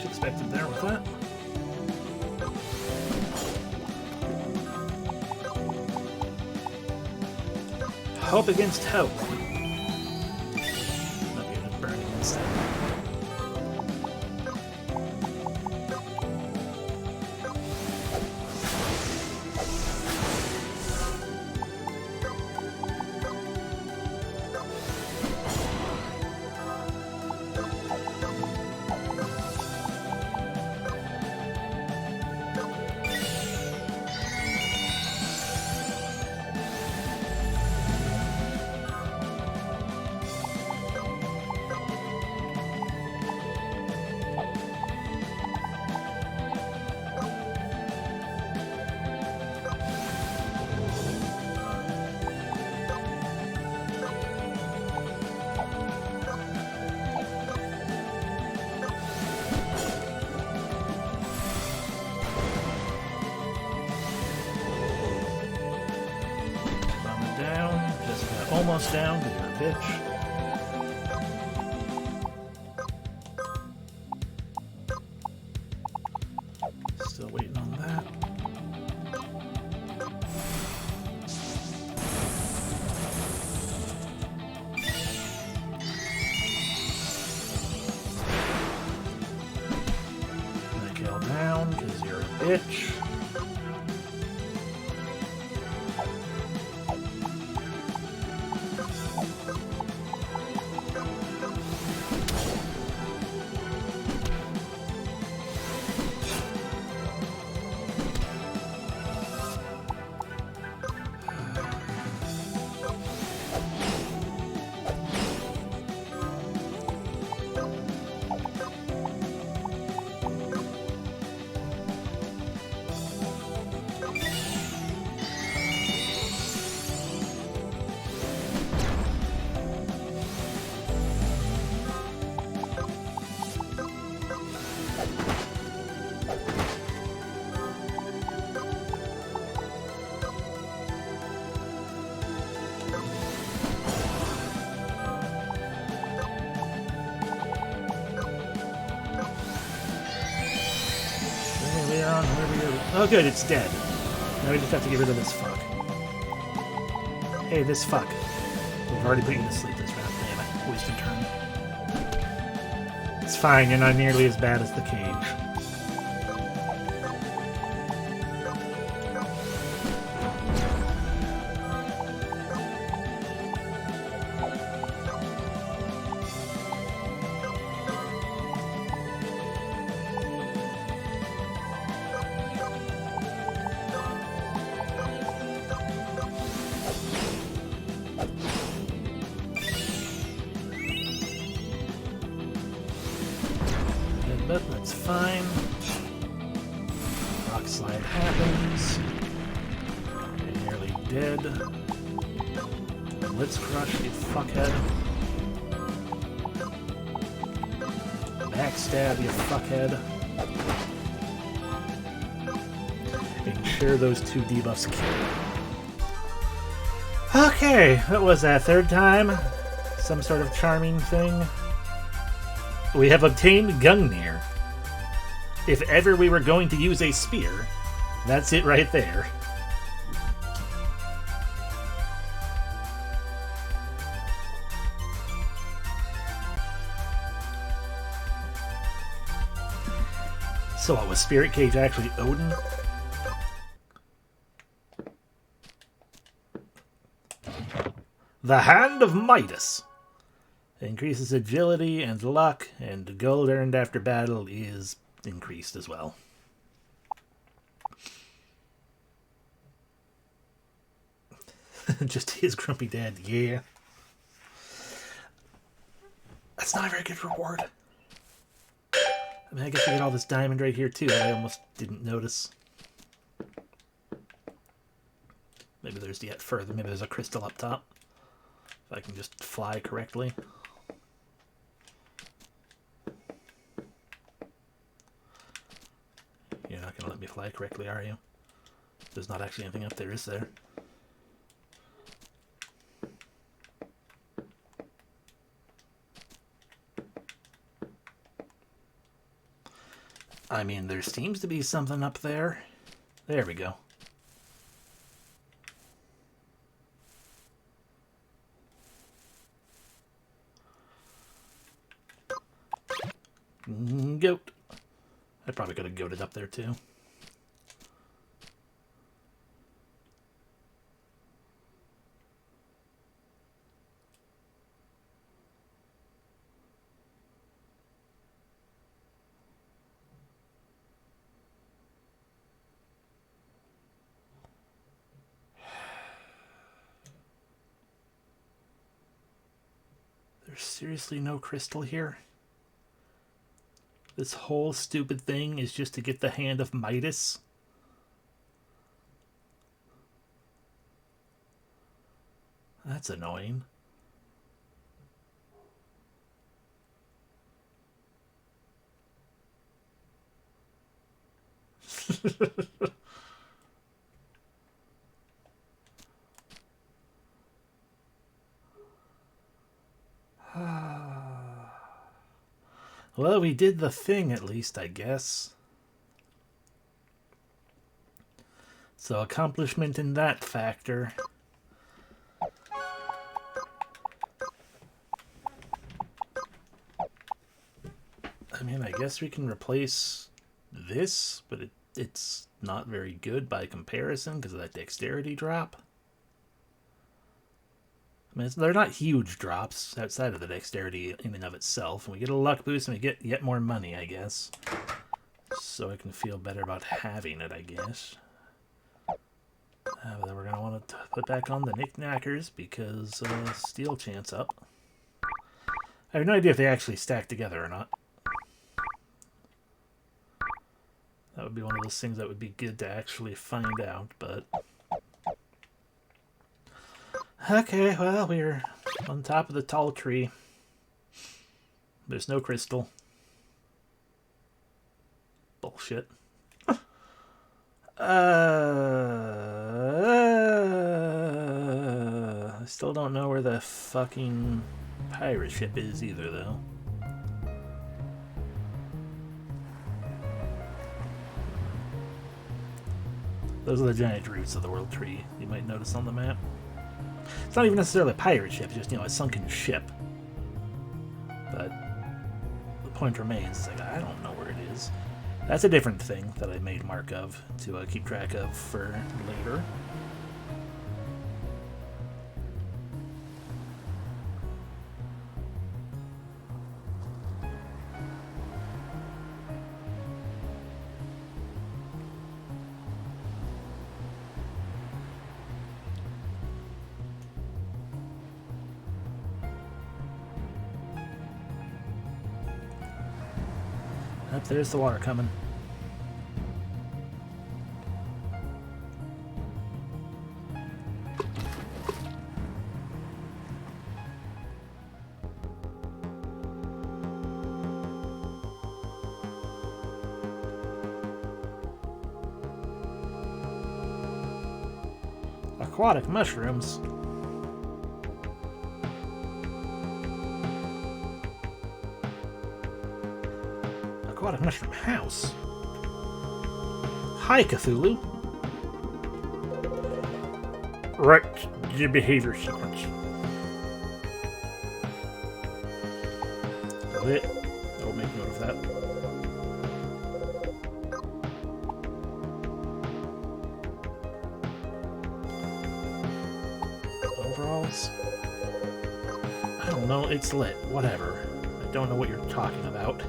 [SPEAKER 1] Expected there with that. Hope against hope. Not even burning instead. Almost down, because you're a bitch. Still waiting on that. Michael down, because you're a bitch. Oh good, it's dead. Now we just have to get rid of this fuck. Hey, this fuck. We've already put you to sleep this round. Damn it. Wasted turn. It's fine, you're not nearly as bad as the cage. fine. Rock slide happens. You're nearly dead. Let's crush, you fuckhead. Backstab, you fuckhead. And share those two debuffs kill. Okay, what was that, third time? Some sort of charming thing. We have obtained Gamien. If ever we were going to use a spear, that's it right there. So what, was Spirit Cage actually Odin? The Hand of Midas. Increases agility and luck, and gold earned after battle is increased as well. Just his grumpy dad, yeah. That's not a very good reward. I mean, I guess we get all this diamond right here, too. I almost didn't notice. Maybe there's yet further. Maybe there's a crystal up top. If I can just fly correctly. You're not going to let me fly correctly, are you? There's not actually anything up there, is there? I mean, there seems to be something up there. There we go. Goat. I probably could have goated up there too. There's seriously no crystal here? This whole stupid thing is just to get the Hand of Midas? That's annoying. Well, we did the thing at least, I guess. So, accomplishment in that factor. I mean, I guess we can replace this, but it's not very good by comparison because of that dexterity drop. I mean, they're not huge drops outside of the dexterity in and of itself. And we get a luck boost and we get yet more money, I guess. So I can feel better about having it, I guess. But then we're going to want to put back on the knickknackers because steel chance up. I have no idea if they actually stack together or not. That would be one of those things that would be good to actually find out, but... Okay, well, we're on top of the tall tree. There's no crystal. Bullshit. I still don't know where the fucking pirate ship is either, though. Those are the giant roots of the world tree you might notice on the map. It's not even necessarily a pirate ship, it's just, a sunken ship. But the point remains, it's like, I don't know where it is. That's a different thing that I made mark of to keep track of for later. Yep, there's the water coming. Aquatic mushrooms. Aquatic mushroom house. Hi, Cthulhu. Right, your behavior sequence. Lit. I'll make note of that. Overalls? I don't know, it's lit. Whatever. I don't know what you're talking about.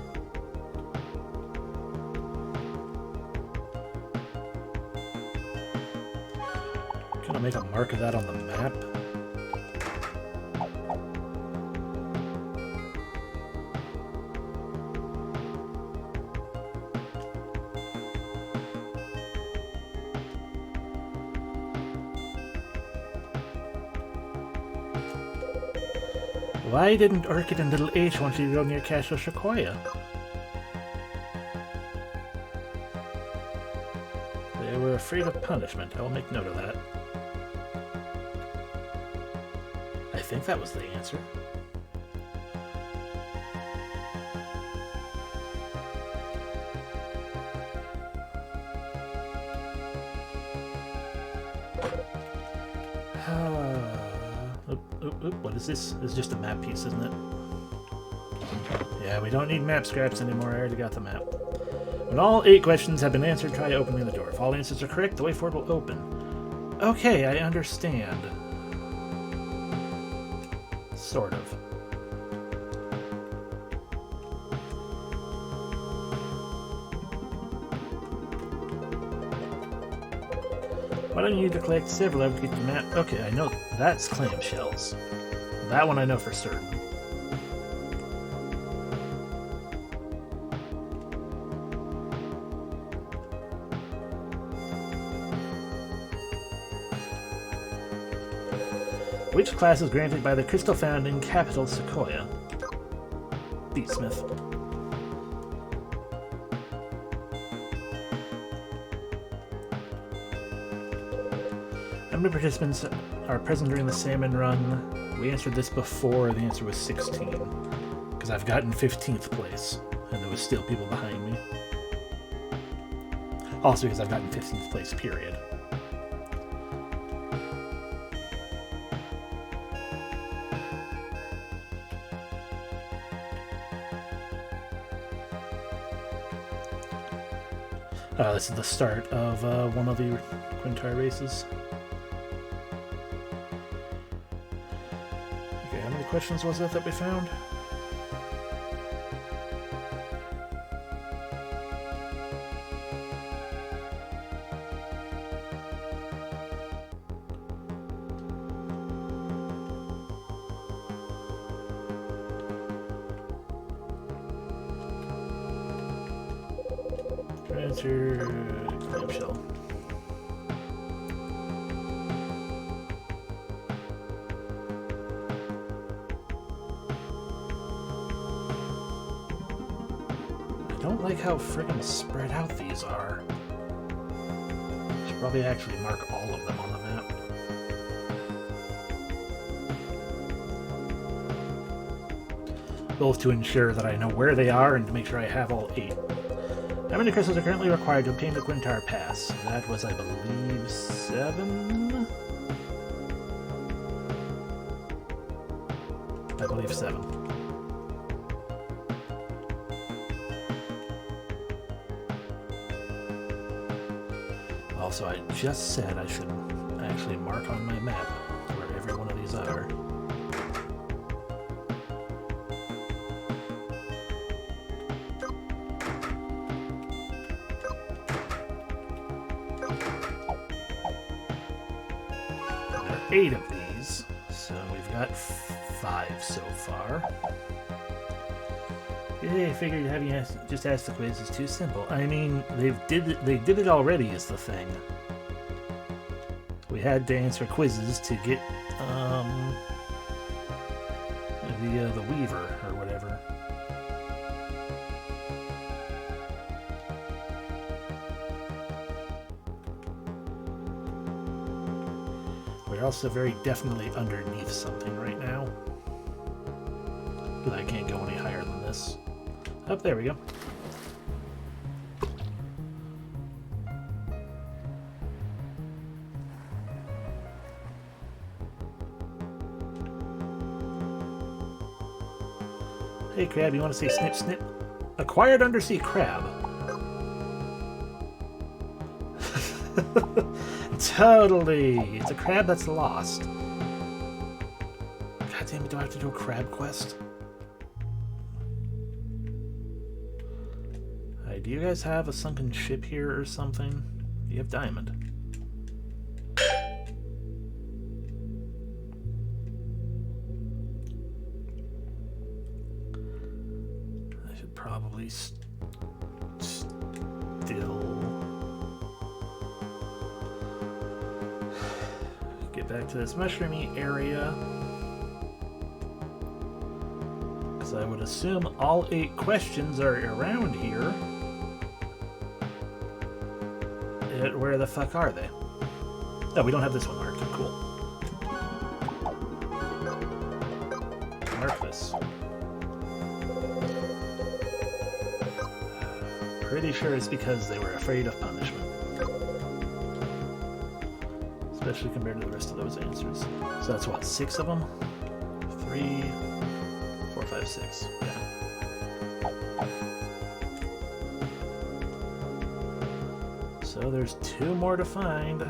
[SPEAKER 1] Can I make a mark of that on the map? Why didn't Orchid and Little H want you to go near Castle Sequoia? They were afraid of punishment. I will make note of that. I think that was the answer. What is this? This is just a map piece, isn't it? Yeah, we don't need map scraps anymore. I already got the map. When all 8 questions have been answered, try opening the door. If all answers are correct, the way forward will open. Okay, I understand. Sort of. Why don't you need to collect several ever get the map? Okay, I know that's clamshells. That one I know for certain. Which class is granted by the crystal found in Capital Sequoia? Beatsmith. How many participants are present during the salmon run? We answered this before, the answer was 16. Because I've gotten 15th place, and there was still people behind me. Also because I've gotten 15th place, period. This is the start of one of the Quintar races. Okay, how many questions was that we found? Answer clamshell. I don't like how friggin' spread out these are. Should probably actually mark all of them on the map. Both to ensure that I know where they are and to make sure I have all 8. How many crystals are currently required to obtain the Quintar Pass? That was, I believe, 7? I believe 7. Also, I just said I should actually mark on my map where every one of these are. There are 8 of these, so we've got 5 so far. I figured having just asked the quiz is too simple. I mean, they did it already is the thing. We had to answer quizzes to get the Weaver or whatever. We're also very definitely underneath something right now. But I can't go any higher than this. Oh, there we go. Hey, crab, you want to say snip snip? Acquired undersea crab. Totally! It's a crab that's lost. God damn it, do I have to do a crab quest? Do you guys have a sunken ship here or something? You have diamond. I should probably still get back to this mushroomy area. Because I would assume all 8 questions are around here. Where the fuck are they? Oh, we don't have this one marked. Cool. Mark this. Pretty sure it's because they were afraid of punishment. Especially compared to the rest of those answers. So that's what, 6 of them? 3, 4, 5, 6. Yeah. So there's 2 more to find.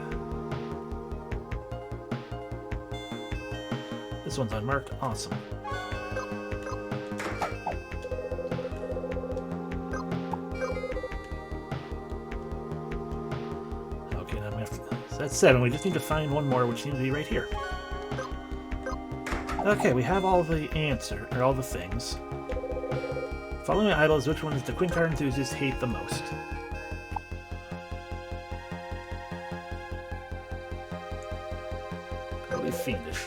[SPEAKER 1] This one's unmarked. Awesome. Okay, now I'm gonna have to... So that's 7. We just need to find 1 more, which needs to be right here. Okay, we have all the answer, or all the things. Following my idols, which one does the Queen Card enthusiast hate the most? Fiendish.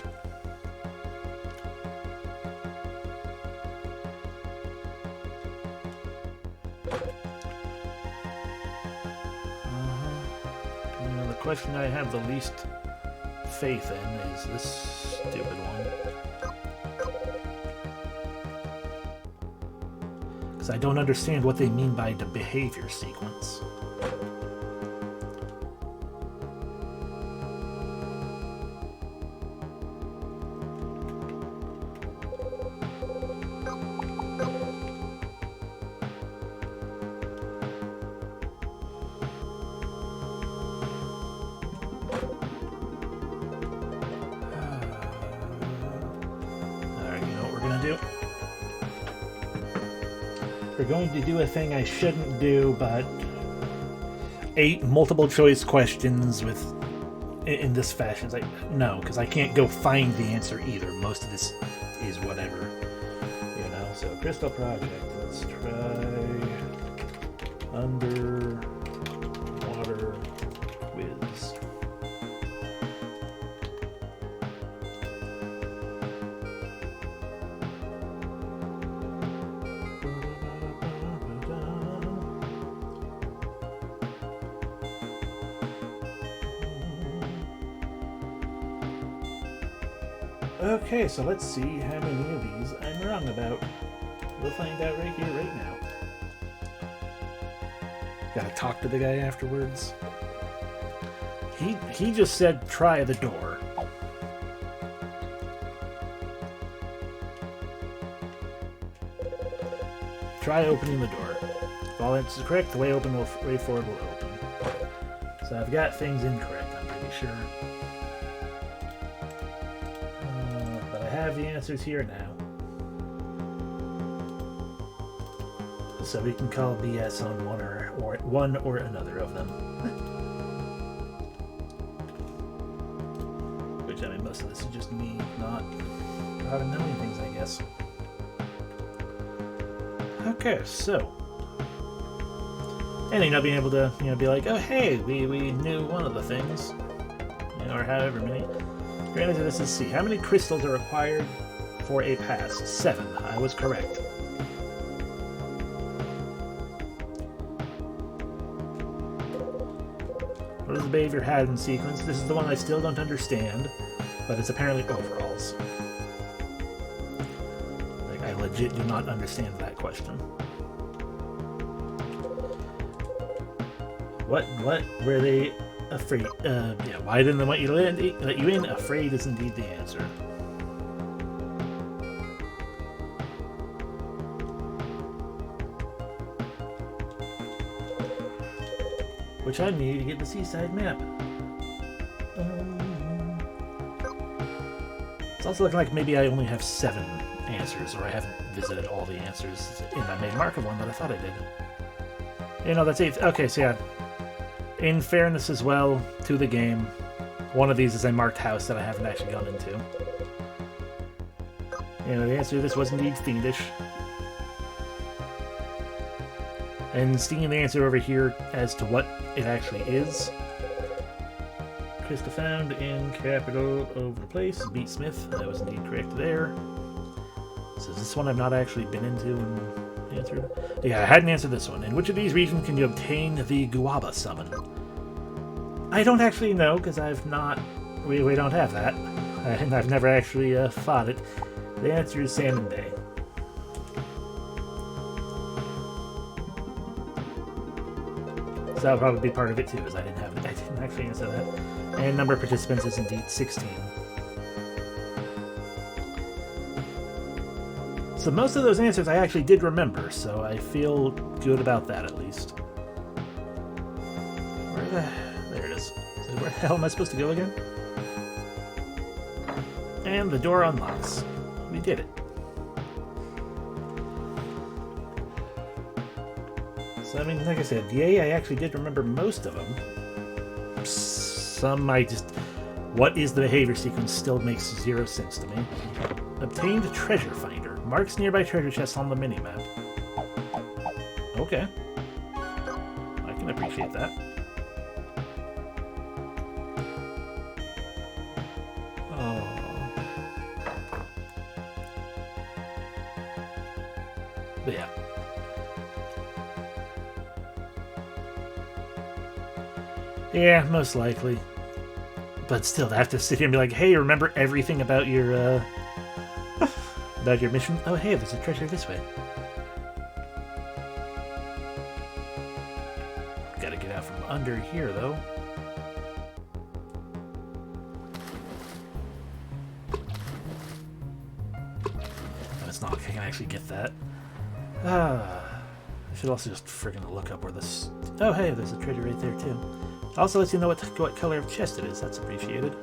[SPEAKER 1] You know, the question I have the least faith in is this stupid one. Because I don't understand what they mean by the behavior sequence. We're going to do a thing I shouldn't do, but 8 multiple choice questions with in this fashion. It's like, no, because I can't go find the answer either. Most of this is whatever, you know. So Crystal Project. Let's try underwater quiz. Okay, so let's see how many of these I'm wrong about. We'll find out right here, right now. Gotta talk to the guy afterwards. He just said try the door. Try opening the door. If all answers are correct, the way forward will open. So I've got things incorrect, I'm pretty sure. I have the answers here now. So we can call BS on one or another of them. Which, I mean, most of this is just me not knowing things, I guess. Okay, so. And not being able to, be like, oh hey, we knew one of the things. Or however many. Granted, this is C. How many crystals are required for a pass? 7. I was correct. What is the behavior had in sequence? This is the one I still don't understand, but it's apparently overalls. Like, I legit do not understand that question. What were they afraid? Yeah, why didn't they want you to let you in? Afraid is indeed the answer. Which I need to get the seaside map. It's also looking like maybe I only have 7 answers, or I haven't visited all the answers in that main marker one, but I thought I did. That's 8. Okay, so yeah. In fairness as well to the game, one of these is a marked house that I haven't actually gone into. The answer to this was indeed fiendish. And seeing the answer over here as to what it actually is. Crystal found in capital over the place. Beat Smith. That was indeed correct there. So this one I've not actually been into and answered. Yeah, I hadn't answered this one. In which of these regions can you obtain the Guaba summon? I don't actually know, because I've not... We don't have that. And I've never actually fought it. The answer is Salmon Bay. So that would probably be part of it too, as I didn't actually answer that. And number of participants is indeed 16. So most of those answers I actually did remember, so I feel good about that at least. There it is. So where the hell am I supposed to go again? And the door unlocks. We did it. So, I mean, like I said, yay, I actually did remember most of them. Some I just... What is the behavior sequence still makes 0 sense to me. Obtained treasure finder. Marks nearby treasure chests on the minimap. Okay. I can appreciate that. But yeah. Yeah, most likely. But still, to have to sit here and be like, hey, remember everything about your, about your mission? Oh, hey, there's a treasure this way. Gotta get out from under here, though. No, it's not. I can actually get that. I should also just friggin' look up where this... Oh, hey, there's a treasure right there, too. Also lets you know what color of chest it is. That's appreciated.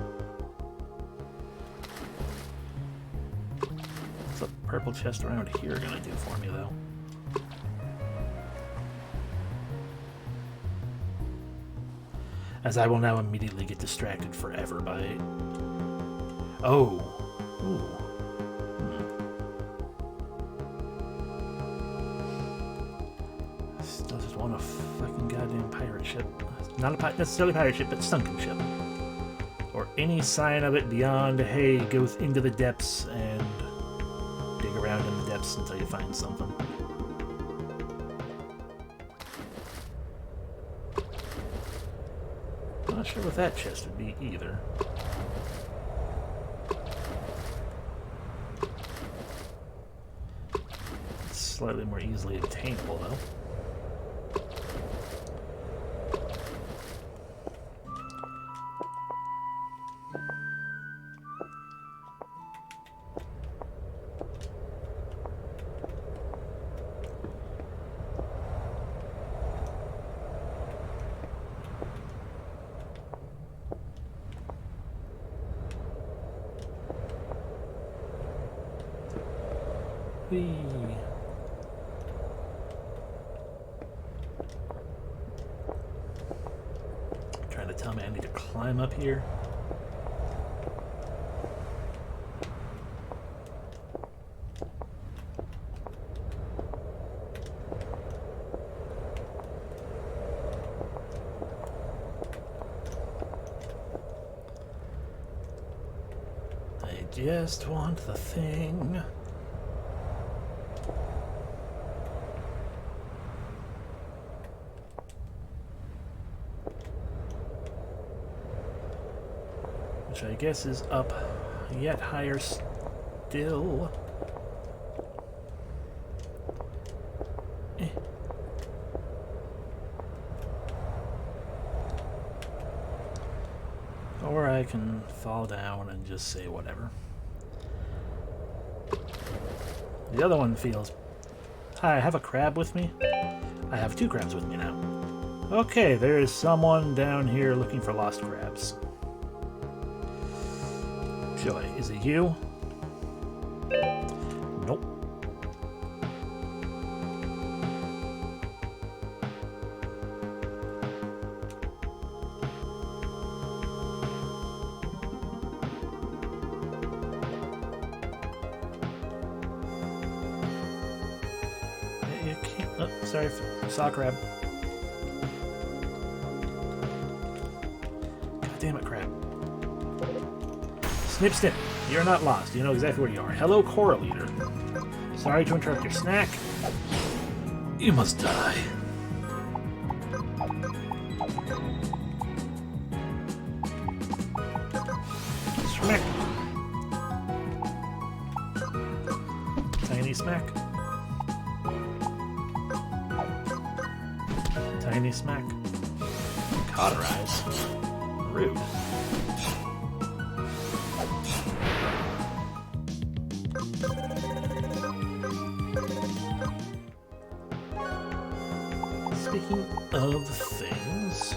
[SPEAKER 1] What's a purple chest around here gonna do for me, though? As I will now immediately get distracted forever by... Oh! Ooh. Still just want a fucking goddamn pirate ship. Not a necessarily pirate ship, but sunken ship. Or any sign of it beyond, hey, go into the depths and dig around in the depths until you find something. Not sure what that chest would be either. It's slightly more easily obtainable, though. Whee. Trying to tell me I need to climb up here. just want the thing. Which I guess is up yet higher still. Or I can fall down and just say whatever. The other one feels... Hi, I have a crab with me? I have 2 crabs with me now. Okay, there is someone down here looking for lost crabs. Joy, is it you? Nope. You can't... Oh, sorry, saw crab. God damn it, crab. Snip, snip. You're not lost. You know exactly where you are. Hello, Coral Eater. Sorry to interrupt your snack. You must die. Smack. Tiny smack. Tiny smack. Cauterize. Rude. Speaking of things,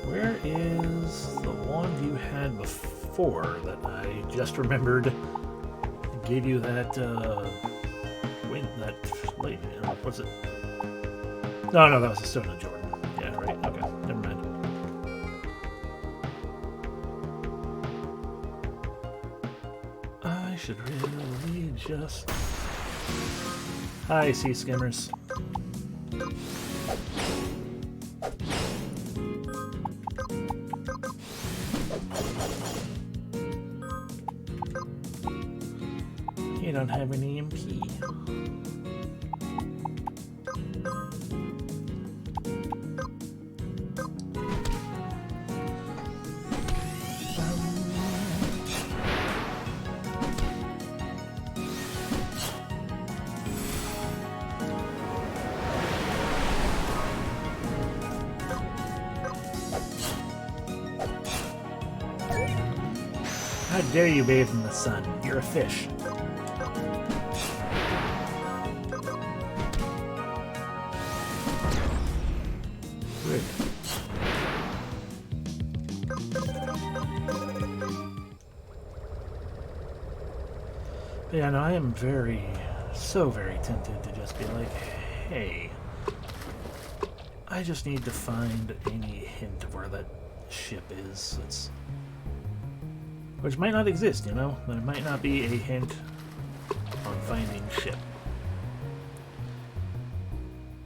[SPEAKER 1] where is the wand you had before that I just remembered gave you that, what's it? No, that was the Stone of Jordan. Yeah, right, okay, never mind. I should really just... Hi, sea skimmers. You don't have any MP. How dare you bathe in the sun? You're a fish. Rude. But yeah, no, I am so very tempted to just be like, hey, I just need to find any hint of where that ship is. Which might not exist, you know? There might not be a hint on finding ship.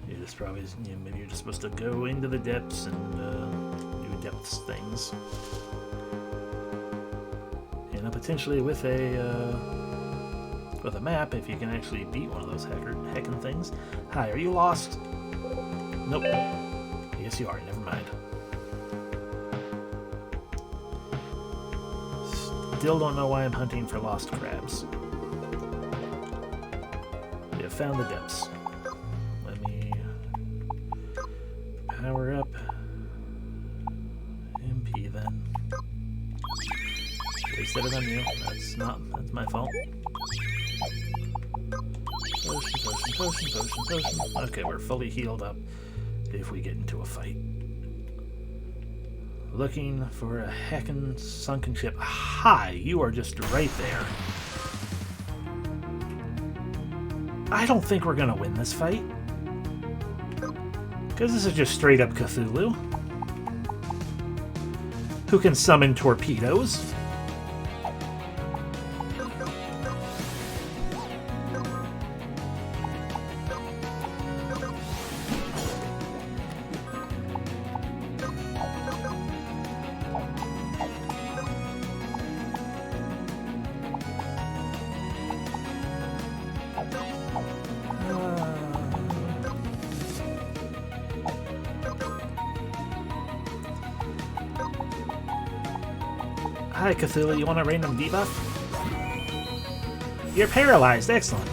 [SPEAKER 1] You're just probably, maybe you're just supposed to go into the depths and do depths things. And potentially with a map, if you can actually beat one of those heckin' things. Hi, are you lost? Nope. Yes, you are. Never mind. Still don't know why I'm hunting for lost crabs. We have found the depths. Let me power up MP then. They set it on you. That's my fault. Potion. Okay, we're fully healed up if we get into a fight. Looking for a heckin' sunken ship. Hi, you are just right there. I don't think we're gonna win this fight. Because this is just straight up Cthulhu. Who can summon torpedoes. Hi, Cthulhu. You want a random debuff? You're paralyzed. Excellent.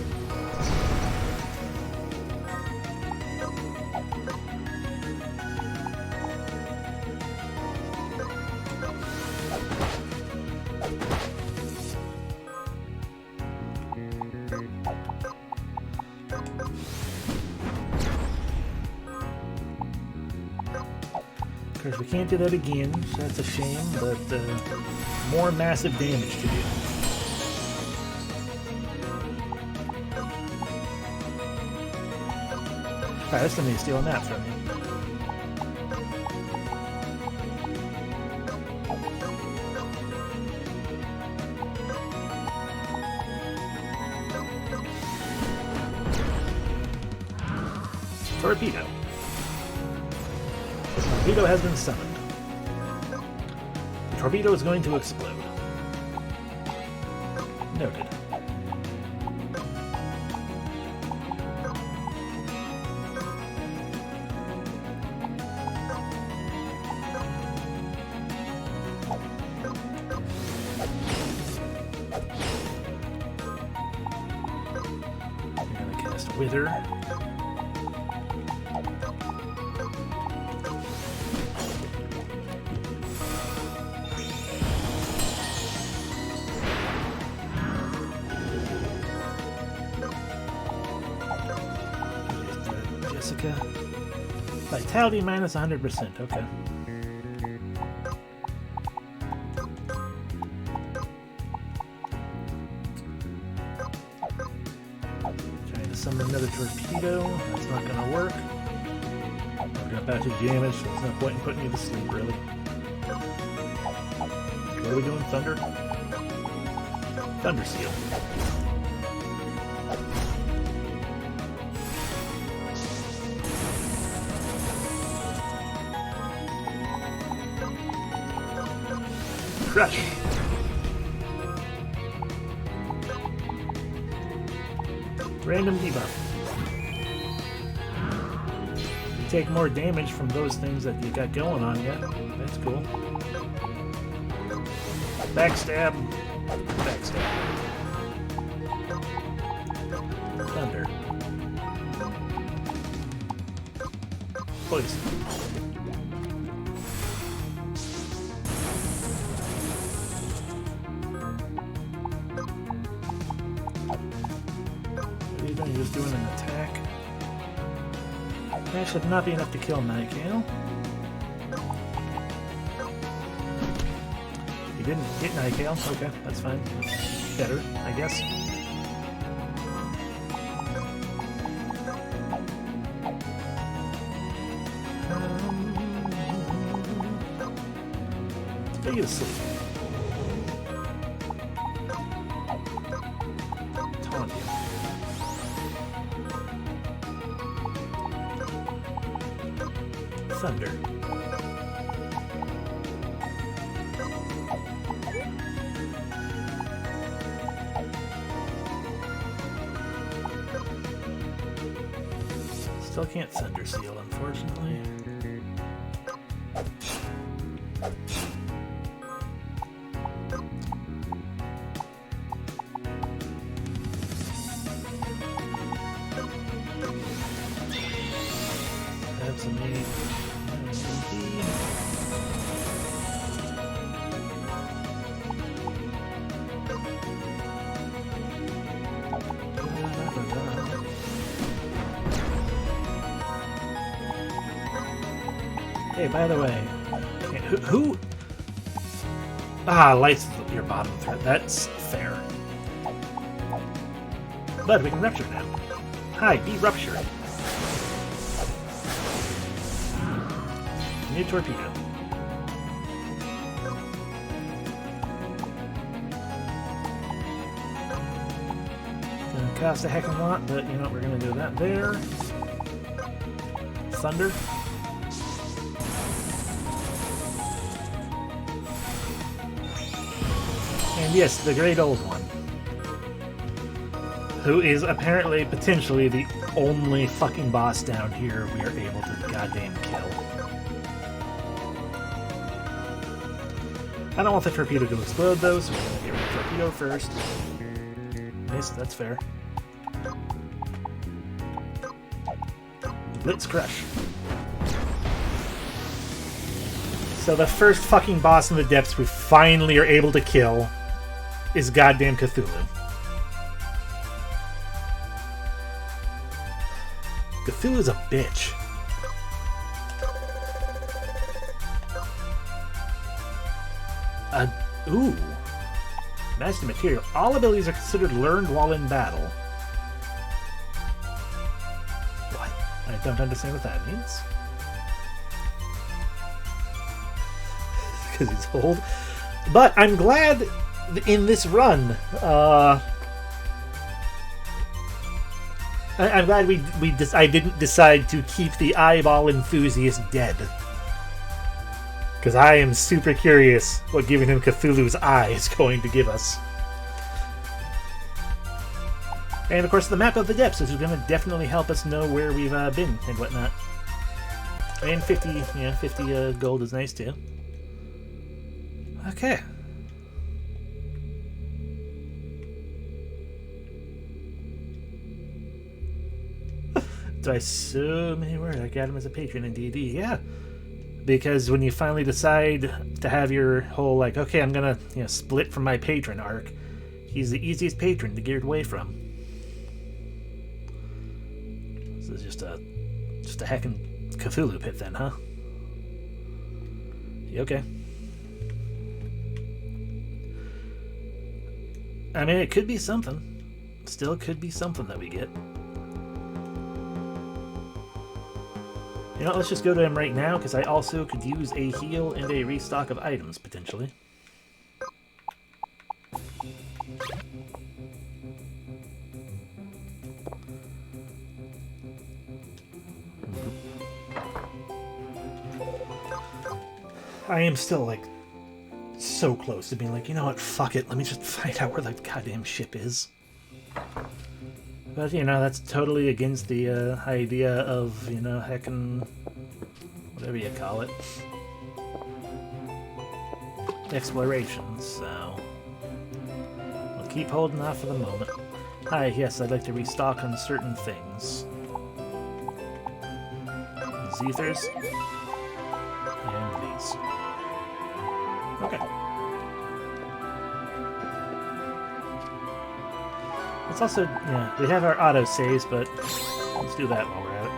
[SPEAKER 1] Of course, we can't do that again, so that's a shame, but more massive damage to do. Alright, that's somebody stealing that from me. Torpedo. The torpedo has been summoned. The torpedo is going to explode. Noted. I'm going to cast Wither. Vitality minus 100%, okay. Trying to summon another torpedo. That's not going to work. I've got about 2 damage, so there's no point in putting you to sleep, really. What are we doing? Thunder? Thunder Seal. Crush. Random debuff. You take more damage from those things that you got going on, yeah? That's cool. Backstab. Backstab. Thunder. Poison. You're just doing an attack. That should not be enough to kill Nightgale. You didn't hit Nightgale. Okay, that's fine. That's better, I guess. Stay asleep. Taunt you. Thunder. Still can't Thunder Seal, unfortunately. Have some need. Hey, by the way, who? Ah, lights your bottom threat. That's fair. But we can rupture now. Hi, be ruptured. New torpedo. Gonna cost a heck of a lot, but you know what? We're gonna do that there. Thunder. And yes, the great old one. Who is apparently, potentially, the only fucking boss down here we are able to goddamn kill. I don't want the torpedo to explode though, so we're going to get rid of the torpedo first. Nice, that's fair. Blitz Crush. So the first fucking boss in the depths we finally are able to kill is goddamn Cthulhu. Cthulhu's a bitch. Ooh. Master Material. All abilities are considered learned while in battle. What? I don't understand what that means. Because he's old. But I'm glad in this run, I'm glad I didn't decide to keep the eyeball enthusiast dead. Because I am super curious what giving him Cthulhu's eye is going to give us. And of course the map of the depths is going to definitely help us know where we've been and whatnot. And 50 gold is nice too. Okay. Do I so many words? I got him as a patron in D&D. Yeah. Because when you finally decide to have your whole, like, okay, I'm gonna split from my patron arc, he's the easiest patron to get away from. This is just a heckin' Cthulhu pit then, huh? Okay. I mean, it could be something. Still could be something that we get. You know, let's just go to him right now, because I also could use a heal and a restock of items, potentially. I am still, like, so close to being like, you know what, fuck it, let me just find out where the goddamn ship is. But, that's totally against the idea of, heckin' whatever you call it. Exploration, so we'll keep holding off for the moment. Hi, yes, I'd like to restock on certain things. These ethers. And these. Okay. Let's also, we have our auto saves, but let's do that while we're at it.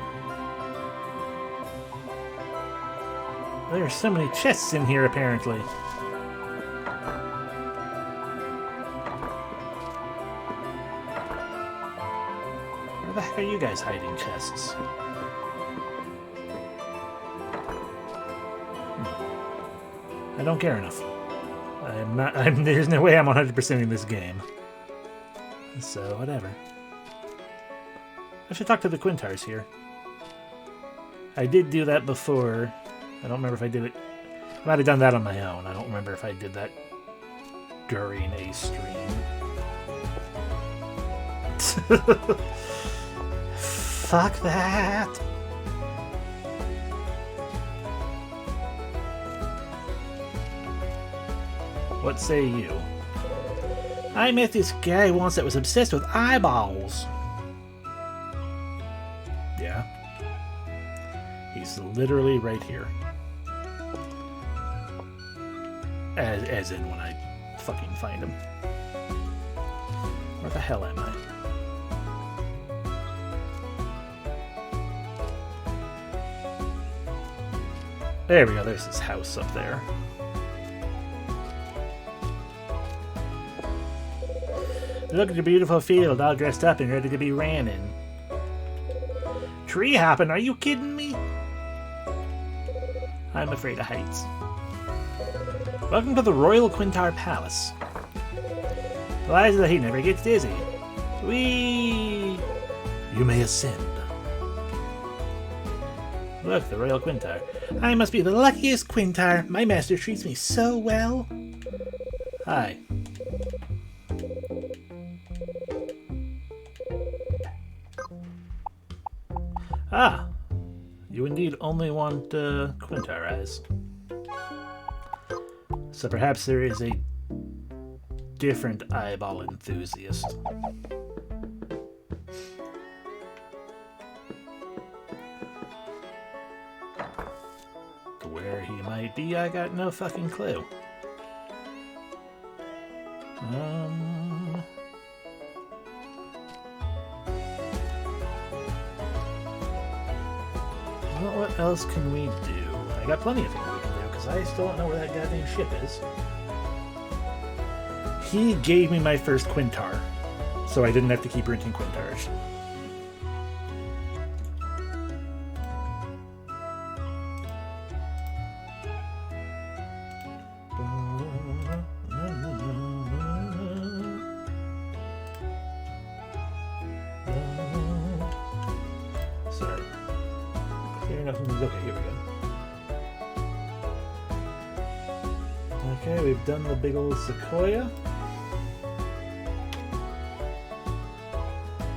[SPEAKER 1] There are so many chests in here, apparently. Where the heck are you guys hiding chests? I don't care enough. There's no way I'm 100%ing this game. So, whatever. I should talk to the Quintars here. I did do that before. I don't remember if I did it. I might have done that on my own. I don't remember if I did that during a stream. Fuck that! What say you? I met this guy once that was obsessed with eyeballs. Yeah. He's literally right here. As in when I fucking find him. Where the hell am I? There we go, there's his house up there. Look at the beautiful field, all dressed up and ready to be ran in. Tree hopping, are you kidding me? I'm afraid of heights. Welcome to the Royal Quintar Palace. Eliza, he never gets dizzy. Whee! You may ascend. Look, the Royal Quintar. I must be the luckiest Quintar. My master treats me so well. Hi. Ah, you indeed only want Quintar eyes. So perhaps there is a different eyeball enthusiast. Where he might be, I got no fucking clue. Well, what else can we do? I got plenty of things we can do, because I still don't know where that goddamn ship is. He gave me my first Quintar, so I didn't have to keep renting Quintars. Sorry. Clearing up some things. Okay, here we go. Okay, we've done the big old Sequoia.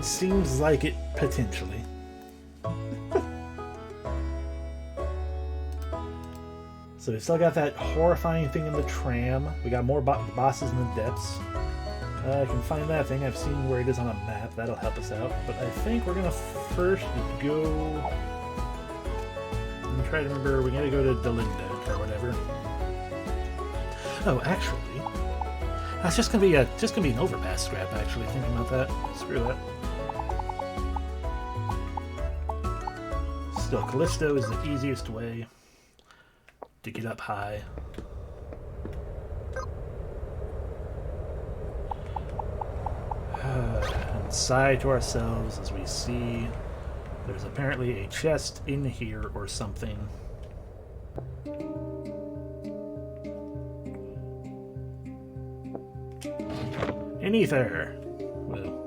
[SPEAKER 1] Seems like it, potentially. So we still got that horrifying thing in the tram. We got more bosses in the depths. I can find that thing. I've seen where it is on a map. That'll help us out. But I think we're gonna first go... I'm trying to remember. We gotta go to Delinda or whatever. Oh, actually, that's just gonna be an overpass scrap. Actually, thinking about that. Screw that. Still, Callisto is the easiest way to get up high. And sigh to ourselves as we see there's apparently a chest in here or something. An ether! Whoa.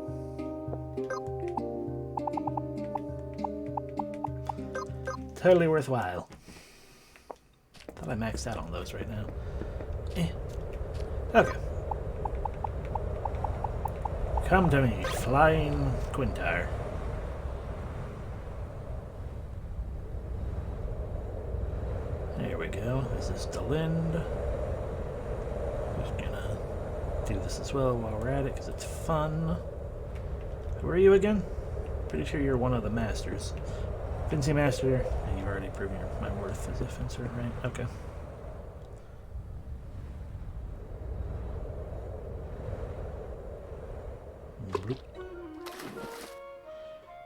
[SPEAKER 1] Totally worthwhile. Thought I maxed out on those right now. Okay. Come to me, flying Quintar. There we go. This is Delind. Just gonna do this as well while we're at it because it's fun. Who are you again? Pretty sure you're one of the masters. Fencing master. And you've already proven my worth as a fencer, right? Okay.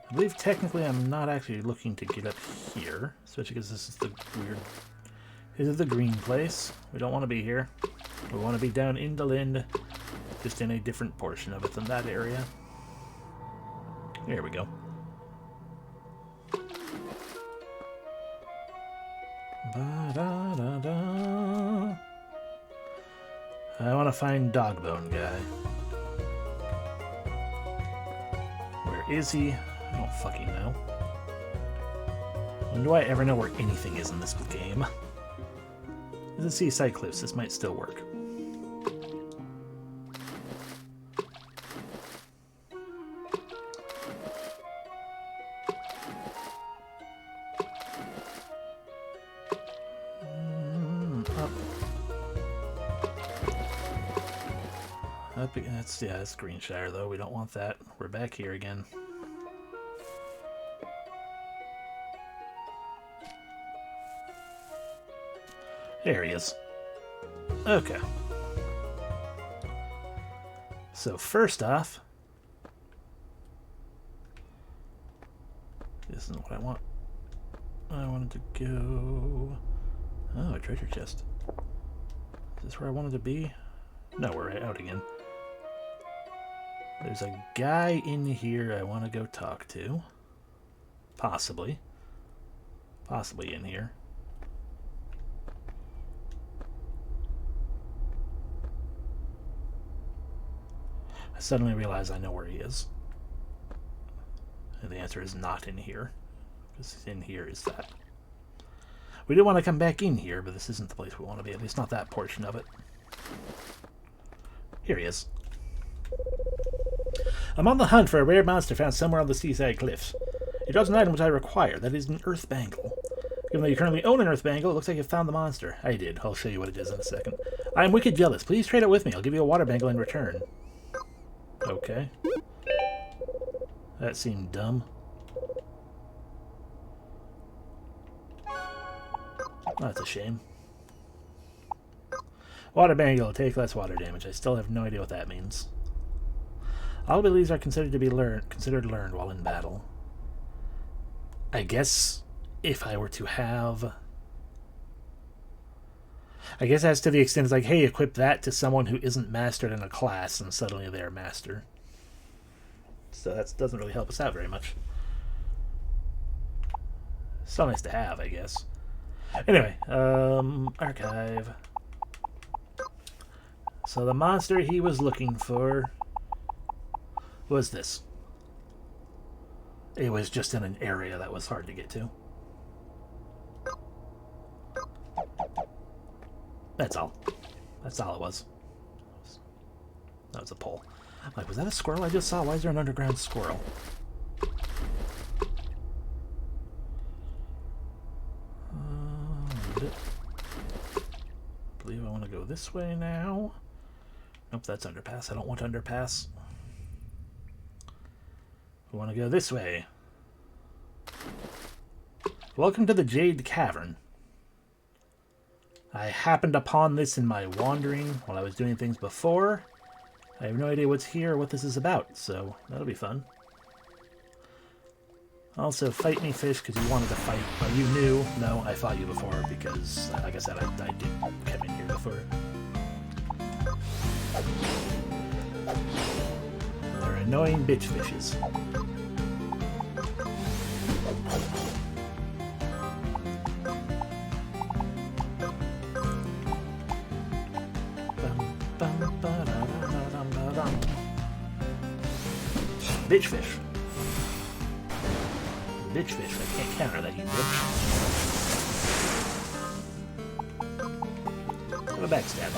[SPEAKER 1] I believe technically I'm not actually looking to get up here, especially because this is the weird... This is the green place. We don't want to be here. We want to be down in Delind, just in a different portion of it than that area. There we go. Ba-da-da-da. I want to find Dogbone guy. Where is he? I don't fucking know. When do I ever know where anything is in this game? This is Seaside Cliffs. This might still work. Up. That's Greenshire though. We don't want that. We're back here again. There he is. Okay. So first off, this isn't what I want. I wanted to go... Oh, a treasure chest. Is this where I wanted to be? No, we're out again. There's a guy in here I want to go talk to. Possibly. Possibly in here. I suddenly realize I know where he is. And the answer is not in here. Because in here is that. We didn't want to come back in here, but this isn't the place we want to be. At least not that portion of it. Here he is. I'm on the hunt for a rare monster found somewhere on the Seaside Cliffs. It draws an item which I require. That is an Earth Bangle. Even though you currently own an Earth Bangle, it looks like you found the monster. I did. I'll show you what it is in a second. I'm wicked jealous. Please trade it with me. I'll give you a water bangle in return. Okay. That seemed dumb. Oh, that's a shame. Water bangle. Take less water damage. I still have no idea what that means. All abilities are considered learned while in battle. I guess if I were to have... I guess as to the extent it's like, hey, equip that to someone who isn't mastered in a class, and suddenly they're master. So that doesn't really help us out very much. Still nice to have, I guess. Anyway, archive. So the monster he was looking for was this. It was just in an area that was hard to get to. That's all. That's all it was. That was a pole. I'm like, was that a squirrel I just saw? Why is there an underground squirrel? I believe I want to go this way now. Nope, that's underpass. I don't want underpass. I want to go this way. Welcome to the Jade Cavern. I happened upon this in my wandering while I was doing things before. I have no idea what's here or what this is about, so that'll be fun. Also, fight me, fish, because you wanted to fight. Oh, you knew. No, I fought you before because, like I said, I did come in here before. They're annoying bitch fishes. Bitch fish. Bitch fish. I can't counter that, you bitch. What a backstab.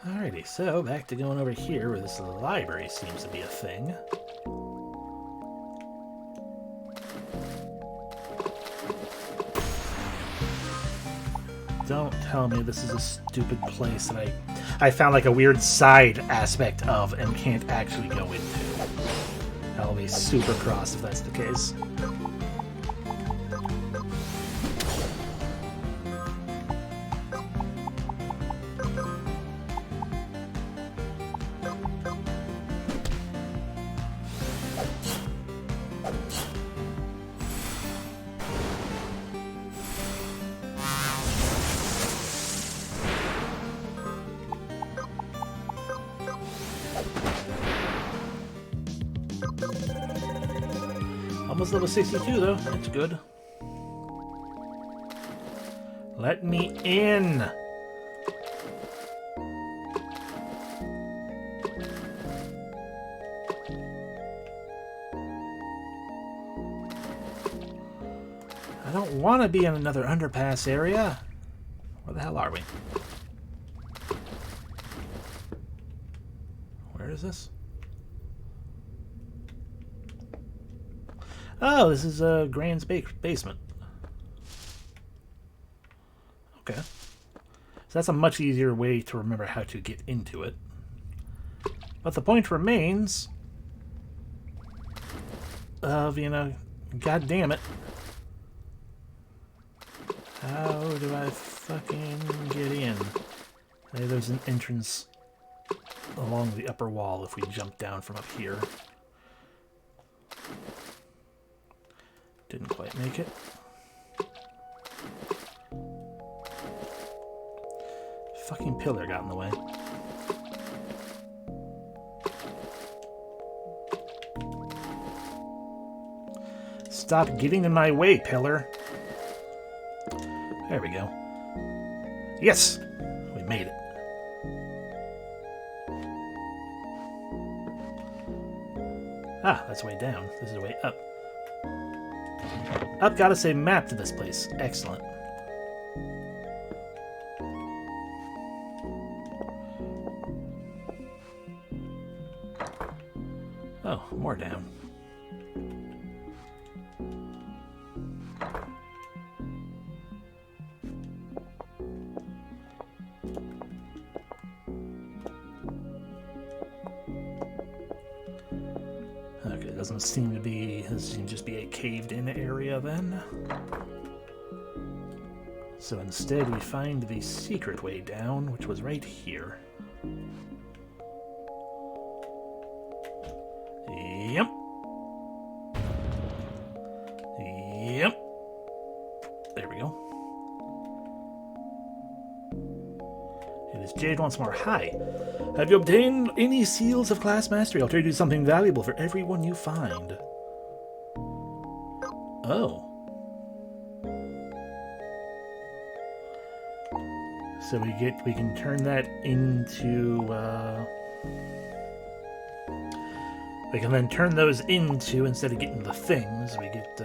[SPEAKER 1] Alrighty, so back to going over here where this library seems to be a thing. Don't tell me this is a stupid place that I found like a weird side aspect of and can't actually go into. I'll be super cross if that's the case. Almost level 62 though, that's good. Let me in! I don't want to be in another underpass area. Where the hell are we? Where is this? Oh, this is Grand's basement. Okay. So that's a much easier way to remember how to get into it. But the point remains of, you know, god damn it. How do I fucking get in? Hey, there's an entrance along the upper wall if we jump down from up here. Didn't quite make it. Fucking pillar got in the way. Stop getting in my way, pillar. There we go. Yes! We made it. Ah, that's way down. This is way up. Up, gotta say map to this place. Excellent. Oh, more down. doesn't seem to be. This seems to just be a caved-in area then. So instead, we find the secret way down, which was right here. Yep. Yep. There we go. It is Jade once more. Hi. Have you obtained any seals of class mastery? I'll trade you something valuable for every one you find. Oh. So we can turn that into, we can then turn those into, instead of getting the things, we get,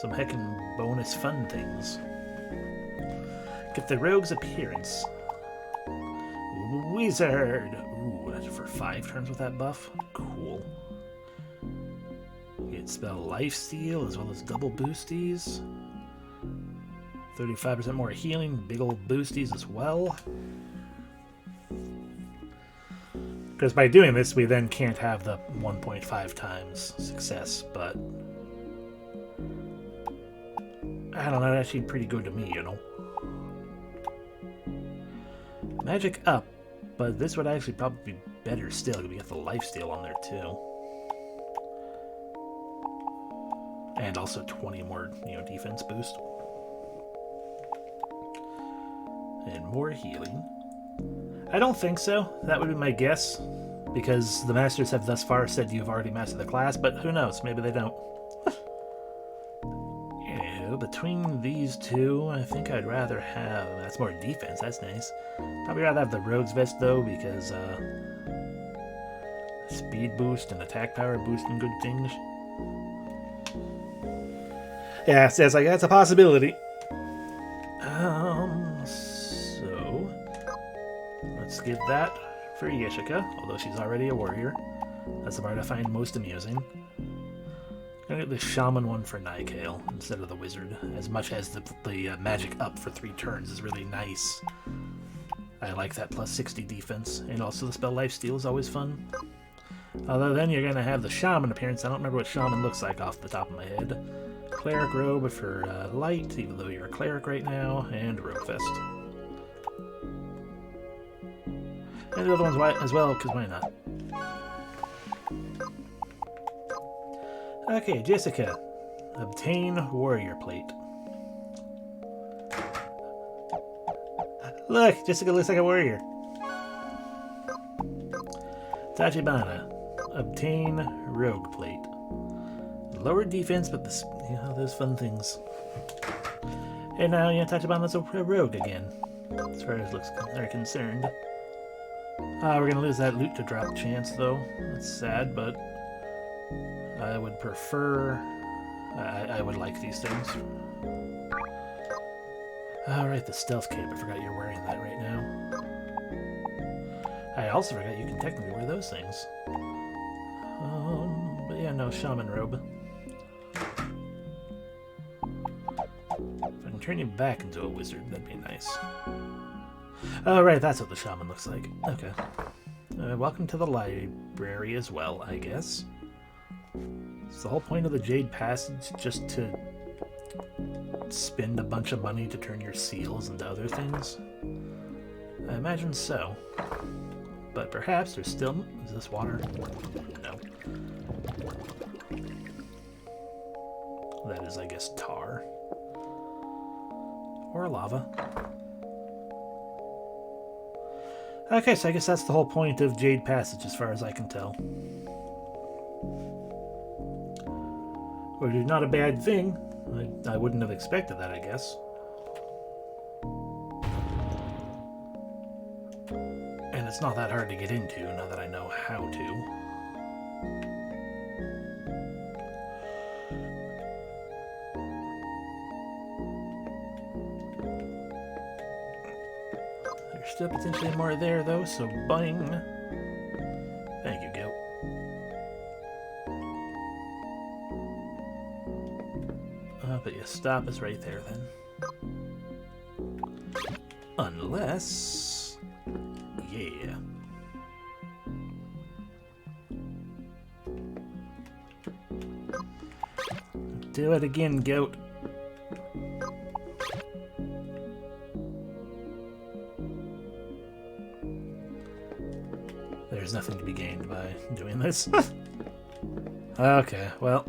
[SPEAKER 1] some heckin' bonus fun things. Get the rogue's appearance. Wizard! Ooh, that's for 5 turns with that buff. Cool. You get spell lifesteal as well as double boosties. 35% more healing, big old boosties as well. Because by doing this, we then can't have the 1.5 times success, but I don't know, that's actually pretty good to me, you know. Magic up, but this would actually probably be better still, because we get the lifesteal on there too. And also 20 more, defense boost. And more healing. I don't think so. That would be my guess. Because the masters have thus far said you've already mastered the class, but who knows? Maybe they don't. Between these two, I think I'd rather have... That's more defense, that's nice. Probably rather have the Rogue's Vest, though, because speed boost and attack power boosting good things. Yeah, it's like, that's a possibility. So... Let's get that for Yeshika, although she's already a warrior. That's the part I find most amusing. I'm gonna get the Shaman one for Nikael instead of the Wizard, as much as the magic up for 3 turns is really nice. I like that plus 60 defense, and also the spell Lifesteal is always fun. Although then you're gonna have the Shaman appearance. I don't remember what Shaman looks like off the top of my head. Cleric robe for light, even though you're a cleric right now, and Rogue Vest. And the other ones as well, because why not? Okay, Jessica. Obtain Warrior Plate. Look, Jessica looks like a warrior. Tachibana. Obtain Rogue Plate. Lower defense, but this, those fun things. And now, Tachibana's a rogue again, as far as looks are concerned. We're gonna lose that loot to drop chance, though. That's sad, but I would prefer... I would like these things. Alright, the stealth cape. I forgot you're wearing that right now. I also forgot you can technically wear those things. But yeah, no, Shaman robe. If I can turn you back into a wizard, that'd be nice. Oh, right, that's what the Shaman looks like. Okay. Welcome to the library as well, I guess. Is the whole point of the Jade Passage just to spend a bunch of money to turn your seals into other things? I imagine so. But perhaps there's still... Is this water? No. That is, I guess, tar. Or lava. Okay, so I guess that's the whole point of Jade Passage, as far as I can tell. Which is not a bad thing. I wouldn't have expected that, I guess. And it's not that hard to get into, now that I know how to. There's still potentially more there, though, so bang. Thank you, Goat. But you stop us right there, then. Unless... Yeah. Do it again, goat. There's nothing to be gained by doing this. Okay, well.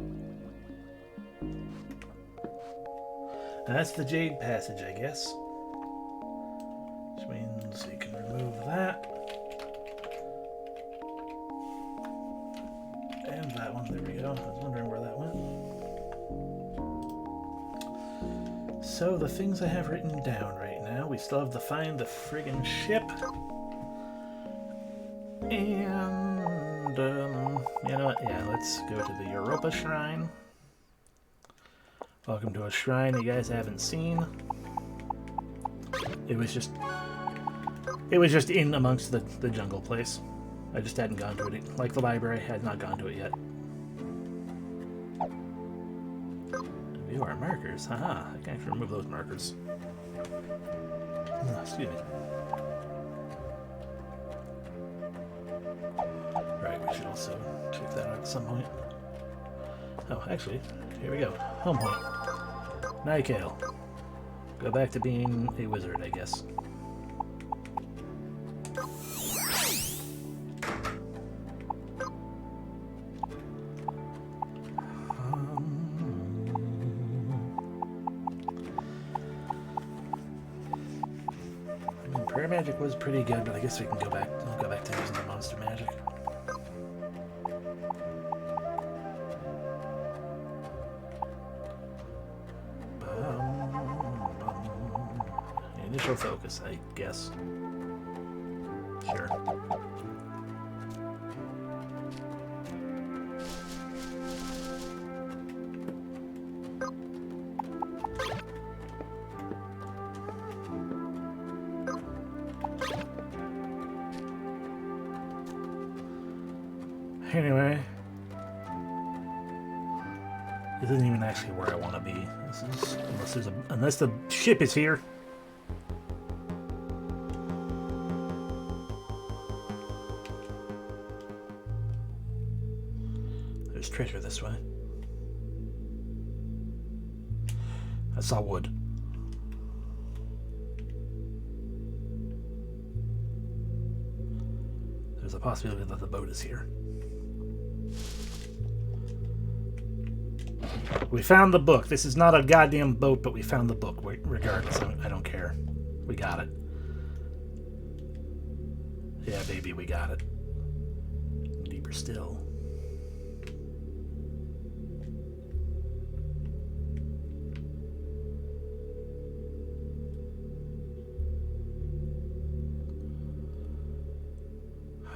[SPEAKER 1] That's the Jade Passage, I guess. Which means you can remove that. And that one, there we go. I was wondering where that went. So, the things I have written down right now, we still have to find the friggin' ship. And, you know what? Yeah, let's go to the Europa Shrine. Welcome to a shrine you guys haven't seen. It was just in amongst the jungle place. I just hadn't gone to it. Like the library, I had not gone to it yet. View our markers. Haha, I can actually remove those markers. Oh, excuse me. Right, we should also check that out at some point. Oh, actually, here we go. Home point. Nikael. Go back to being a wizard, I guess. I mean, prayer magic was pretty good, but I guess we can go back. I'll go back to using the monster magic. Initial focus, I guess. Sure. Anyway, this isn't even actually where I want to be. This is unless the ship is here. There's treasure this way. I saw wood. There's a possibility that the boat is here. We found the book. This is not a goddamn boat, but we found the book. Regardless, I don't care. We got it. Yeah, baby, we got it. Deeper still.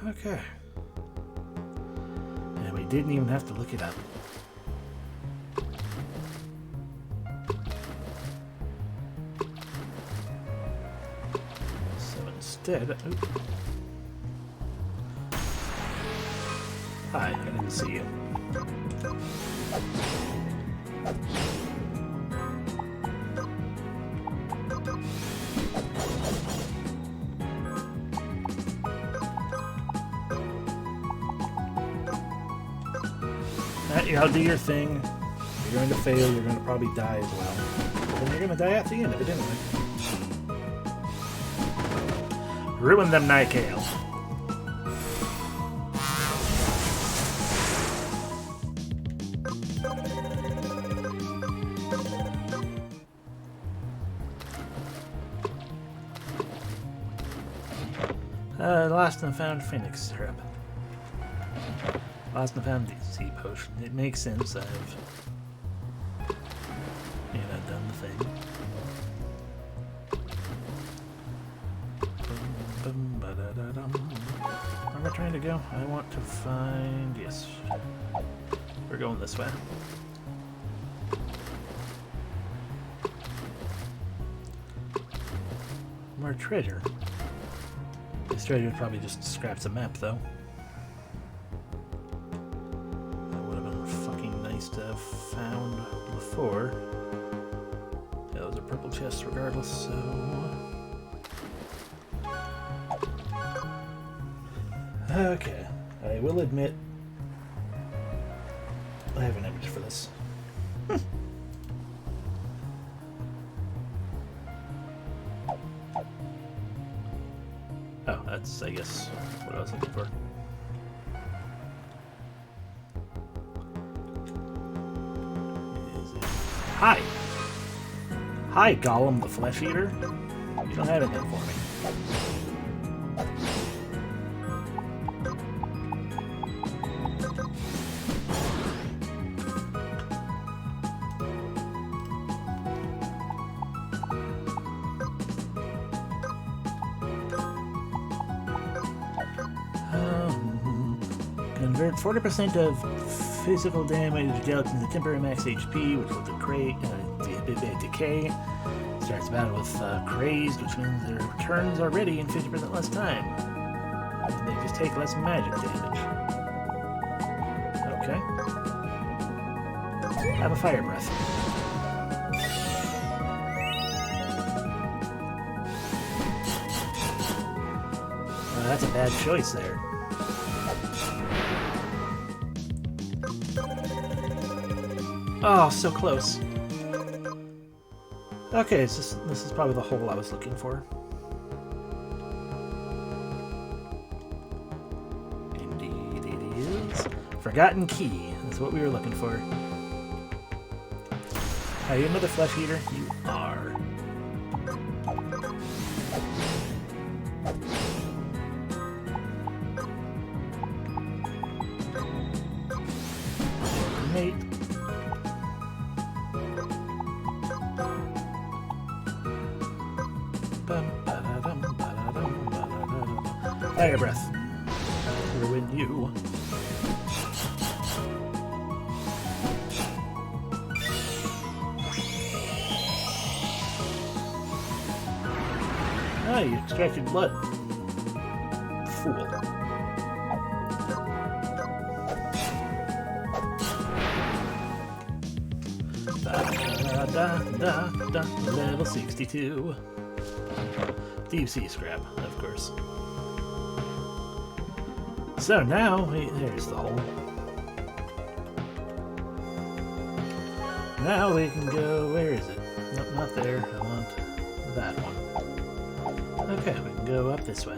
[SPEAKER 1] Okay. And we didn't even have to look it up. So instead... Oops. Hi, I didn't see you. I'll do your thing. You're going to fail. You're going to probably die as well. But then you're going to die at the end, evidently. Ruin them, Nikael. Lost and found Phoenix syrup. Lost and found DC potion. It makes sense. I've, done the thing. Where am I trying to go? I want to find... Yes. We're going this way. More treasure. This treasure probably just scraps a map, though. To have found before. Yeah, those are purple chests regardless, so... Okay. I will admit I have an image for this. that's, I guess, what I was looking for. Hi! Hi, Gollum the Flesh Eater. You don't have anything for me. Convert 40% of physical damage dealt into temporary max HP, which will decay. Starts battle with crazed, which means their turns are ready in 50% less time. They just take less magic damage. Okay. Have a fire breath. That's a bad choice there. Oh, so close. Okay, so this is probably the hole I was looking for. Indeed it is. Forgotten key. That's what we were looking for. Are you another flesh eater? You are. Mate. Fire breath. Ruin you. Ah, you extracted blood. Fool. Level 62. Deep sea scrap, of course. So now, there's the hole. Now we can go, where is it? Nope, not there. I want that one. Okay, we can go up this way.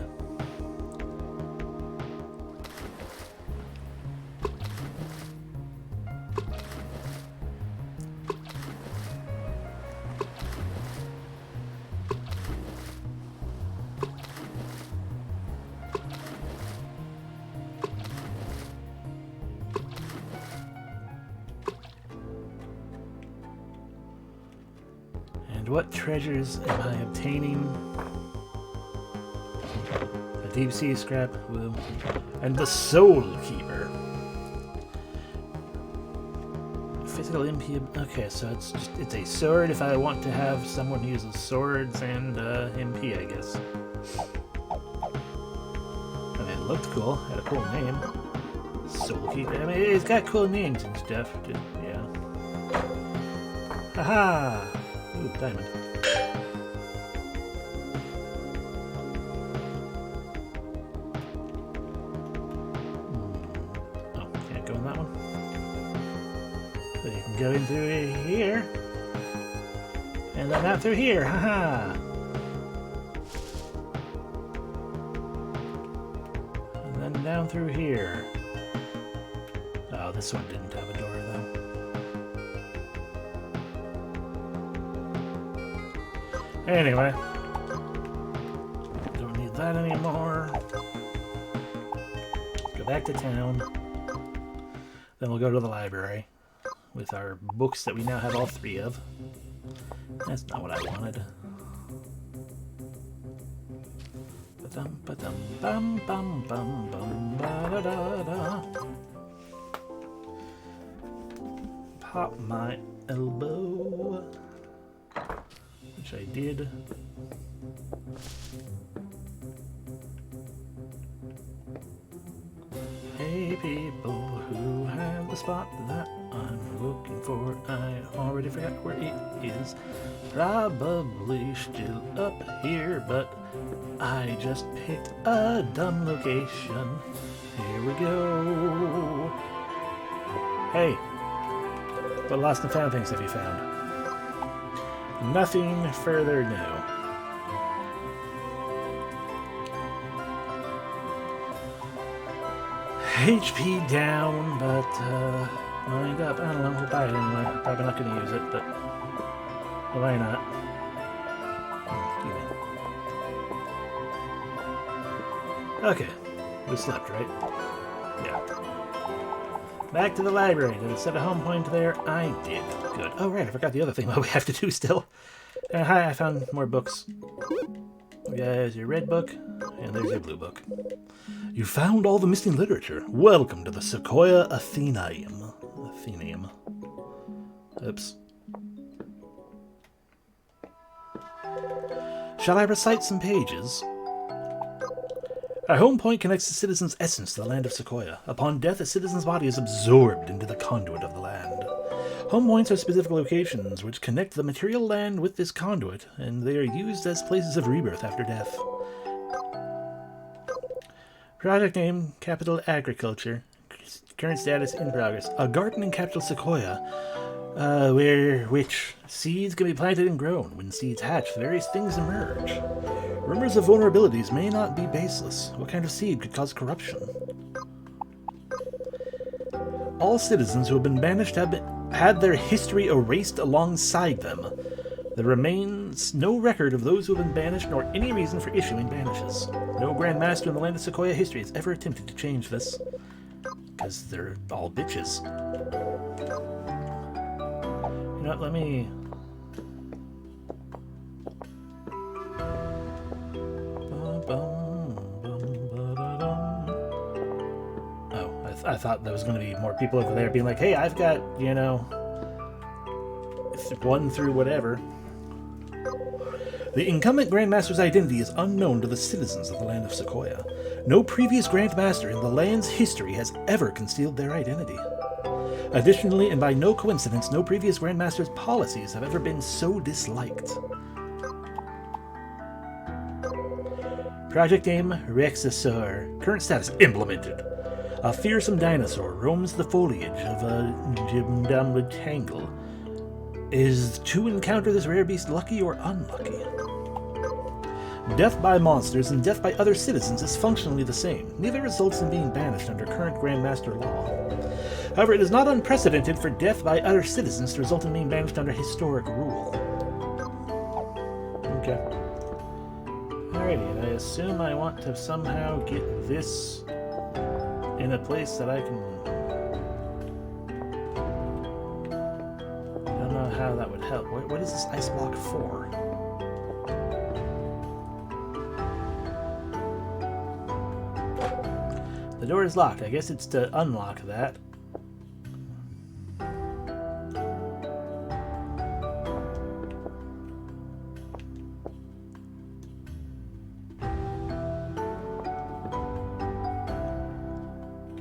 [SPEAKER 1] And what treasures am I obtaining? A deep sea scrap, woo, and the Soul Keeper. Physical MP. Okay, so it's a sword. If I want to have someone who uses swords and MP, I guess. I mean, it looked cool. Had a cool name. Soul Keeper. I mean, it's got cool names and stuff. Yeah. Haha. Ooh, diamond. Oh, can't go in that one. So you can go in through here. And then out through here. Haha. And then down through here. Oh, this one didn't have a door though. Anyway, don't need that anymore. Go back to town. Then we'll go to the library with our books that we now have all 3 of. That's not what I wanted. Ba-dum, ba-dum, bum, bum, bum, bum, ba-da-da-da. Pop my elbow. Which I did. Hey people who have the spot that I'm looking for, I already forgot where it is. Probably still up here, but I just picked a dumb location. Here we go. Hey, what lost and found things have you found? Nothing further, no. HP down, but lined up. I don't know, we'll buy it anyway. Probably not going to use it, but why not? Okay, we slept, right? Yeah. Back to the library. Did it set a home point there? I did. Good. Oh, right, I forgot the other thing that we have to do still. Hi, I found more books. There's your red book, and there's your blue book. You found all the missing literature. Welcome to the Sequoia Athenaeum. Athenaeum. Oops. Shall I recite some pages? Our home point connects the citizen's essence to the land of Sequoia. Upon death, a citizen's body is absorbed into the conduit of the land. Home points are specific locations which connect the material land with this conduit, and they are used as places of rebirth after death. Project name, Capital Agriculture. Current status in progress. A garden in capital Sequoia, which seeds can be planted and grown. When seeds hatch, various things emerge. Rumors of vulnerabilities may not be baseless. What kind of seed could cause corruption? All citizens who have been banished have had their history erased alongside them. There remains no record of those who have been banished, nor any reason for issuing banishes. No Grand Master in the land of Sequoia history has ever attempted to change this. Because they're all bitches. You know what, let me... Oh, I thought there was going to be more people over there being like, hey, I've got, you know, 1 through whatever. The incumbent Grandmaster's identity is unknown to the citizens of the land of Sequoia. No previous Grandmaster in the land's history has ever concealed their identity. Additionally, and by no coincidence, no previous Grandmaster's policies have ever been so disliked. Project name, Rexasaur. Current status, implemented. A fearsome dinosaur roams the foliage of a Jimdamba tangle. Is to encounter this rare beast lucky or unlucky? Death by monsters and death by other citizens is functionally the same. Neither results in being banished under current Grandmaster law. However, it is not unprecedented for death by other citizens to result in being banished under historic rule. Okay. Alrighty, and I assume I want to somehow get this in a place that I can... I don't know how that would help. What is this ice block for? The door is locked. I guess it's to unlock that.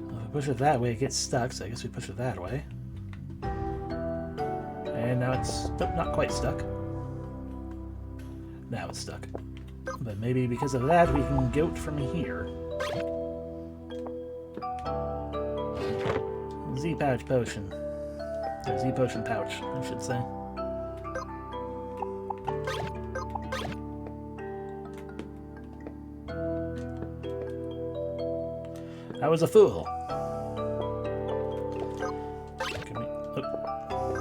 [SPEAKER 1] Well, if we push it that way, it gets stuck, so I guess we push it that way. And now it's not quite stuck. Now it's stuck. But maybe because of that, we can goat from here. Z-pouch potion. Or Z-potion pouch, I should say. I was a fool.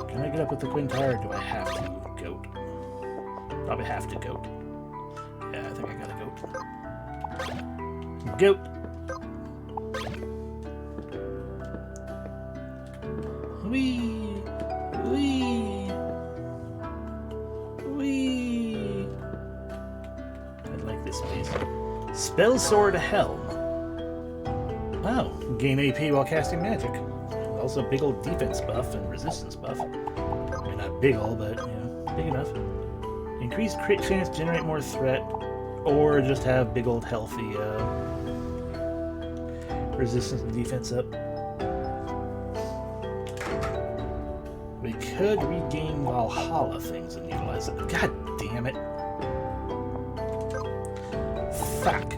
[SPEAKER 1] Can I get up with the Quintar, or do I have to goat? Probably have to goat. Yeah, I think I gotta goat. Goat! Wee! Wee! Wee! I like this place. Spell Sword Helm. Wow, gain AP while casting magic. Also big old defense buff and resistance buff. I mean, not big old, but, you know, big enough. Increased crit chance, generate more threat, or just have big old healthy resistance and defense up. We could regain Valhalla things and utilize it. God damn it. Fuck.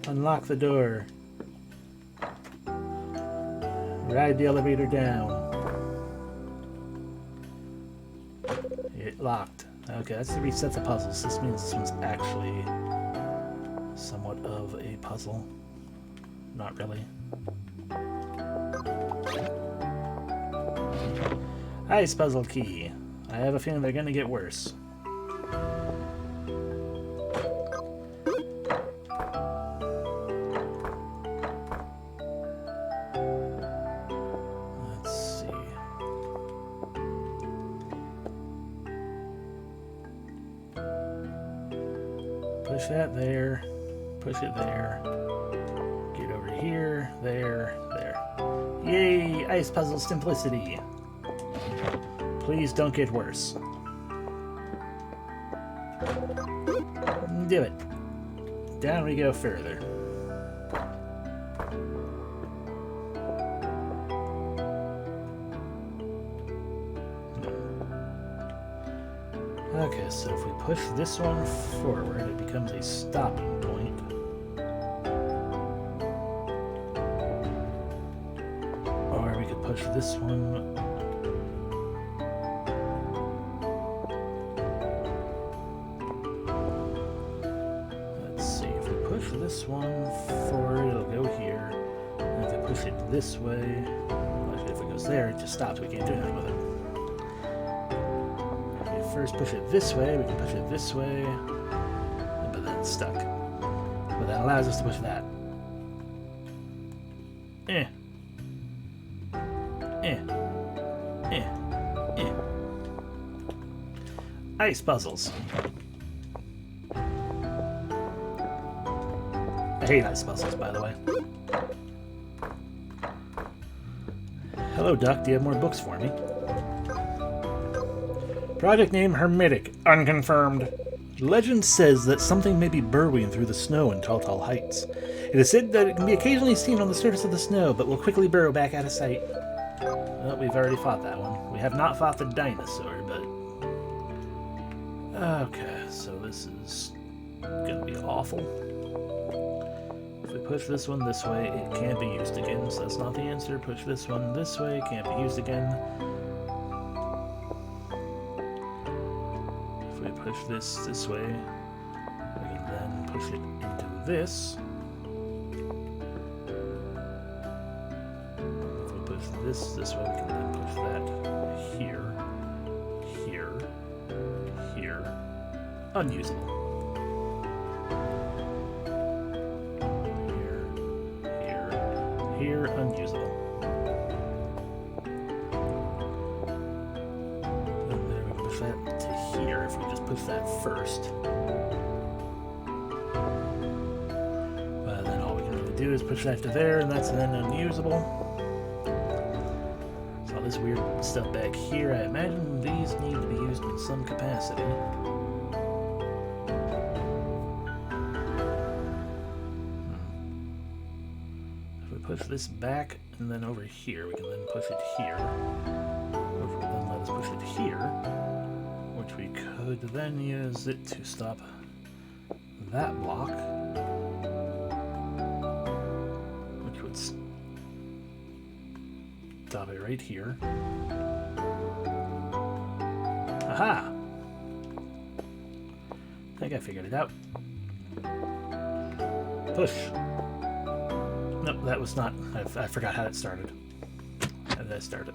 [SPEAKER 1] Unlock the door. Ride the elevator down. Locked. Okay, that's 3 sets of puzzles. This means this one's actually somewhat of a puzzle. Not really. Ice puzzle key. I have a feeling they're gonna get worse. Let's see. Push that there. Push it there. Get over here. There. There. Yay! Ice puzzle simplicity. Please don't get worse. Do it. Down we go further. Okay, so if we push this one forward, it becomes a stopping point. Or we could push this one. This one forward, it'll go here. And if I push it this way, actually if it goes there, it just stops. We can't do anything with it. If we first push it this way, we can push it this way, but then it's stuck. But that allows us to push that. Ice puzzles. I hate ice puzzles, by the way. Hello, Duck. Do you have more books for me? Project name Hermetic. Unconfirmed. Legend says that something may be burrowing through the snow in Tall Heights. It is said that it can be occasionally seen on the surface of the snow, but will quickly burrow back out of sight. Well, we've already fought that one. We have not fought the dinosaur, but... Okay, so this is gonna be awful. If we push this one this way, it can't be used again, so that's not the answer. Push this one this way, can't be used again. If we push this way, we can then push it into this. If we push this way, we can then push that here, here, here. Unusable. Here, unusable. And then we can push that to here if we just push that first. Then all we can really do is push that to there, and that's then unusable. So all this weird stuff back here, I imagine these need to be used in some capacity. Push this back, and then over here. We can then push it here. Or then let us push it here, which we could then use it to stop that block, which would stop it right here. Aha! I think I figured it out. Push. Nope, that was not... I forgot how it started. How did I start it?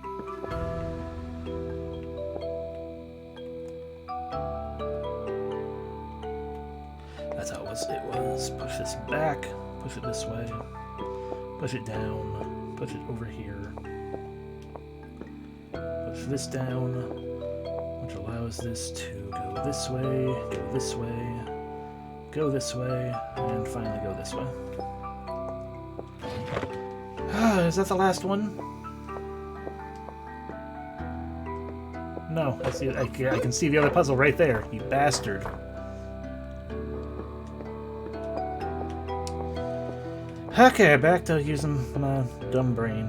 [SPEAKER 1] That's how it was. It was push this back, push it this way, push it down, push it over here, push this down, which allows this to go this way, go this way, go this way, and finally go this way. Is that the last one? No, I see. I can see the other puzzle right there. You bastard. Okay, back to using my dumb brain.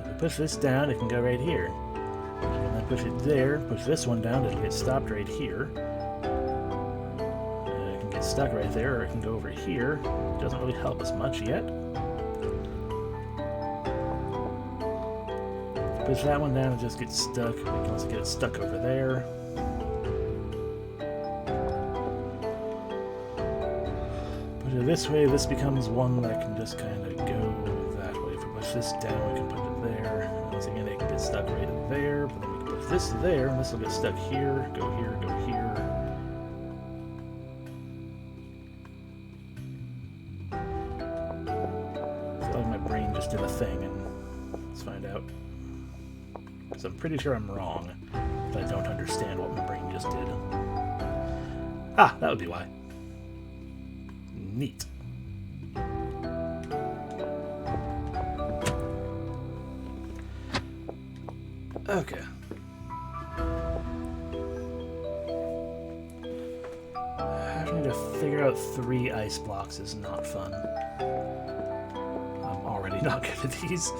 [SPEAKER 1] If we push this down, it can go right here. And then push it there. Push this one down, it'll get stopped right here. It can get stuck right there, or it can go over here. It doesn't really help us much yet. Push that one down and just get stuck. We can also get it stuck over there. this way, this becomes one that can just kind of go that way. If we push this down, we can put it there. And once again, it can get stuck right there, but then we can push this there, and this will get stuck here, go here, go here. I feel like my brain just did a thing, and let's find out. Because I'm pretty sure I'm wrong, but I don't understand what my brain just did. Ah, that would be why. Neat. Okay. Having to figure out 3 ice blocks is not fun. I'm already not good at these.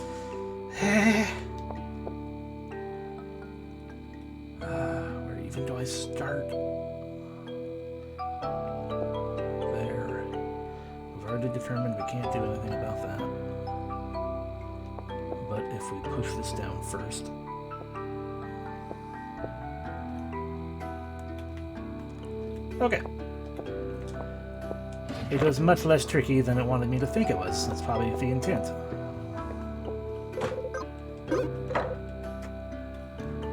[SPEAKER 1] Where even do I start? There. We've already determined we can't do anything about that. But if we push this down first... Okay. It was much less tricky than it wanted me to think it was. That's probably the intent.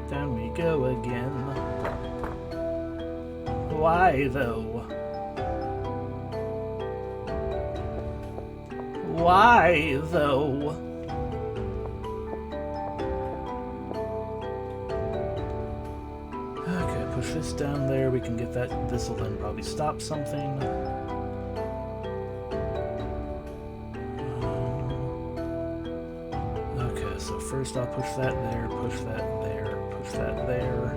[SPEAKER 1] Down we go again. Why, though? Why, though? Okay, push this down there. We can get that. This will then probably stop something. Okay, so first I'll push that there, push that there, push that there.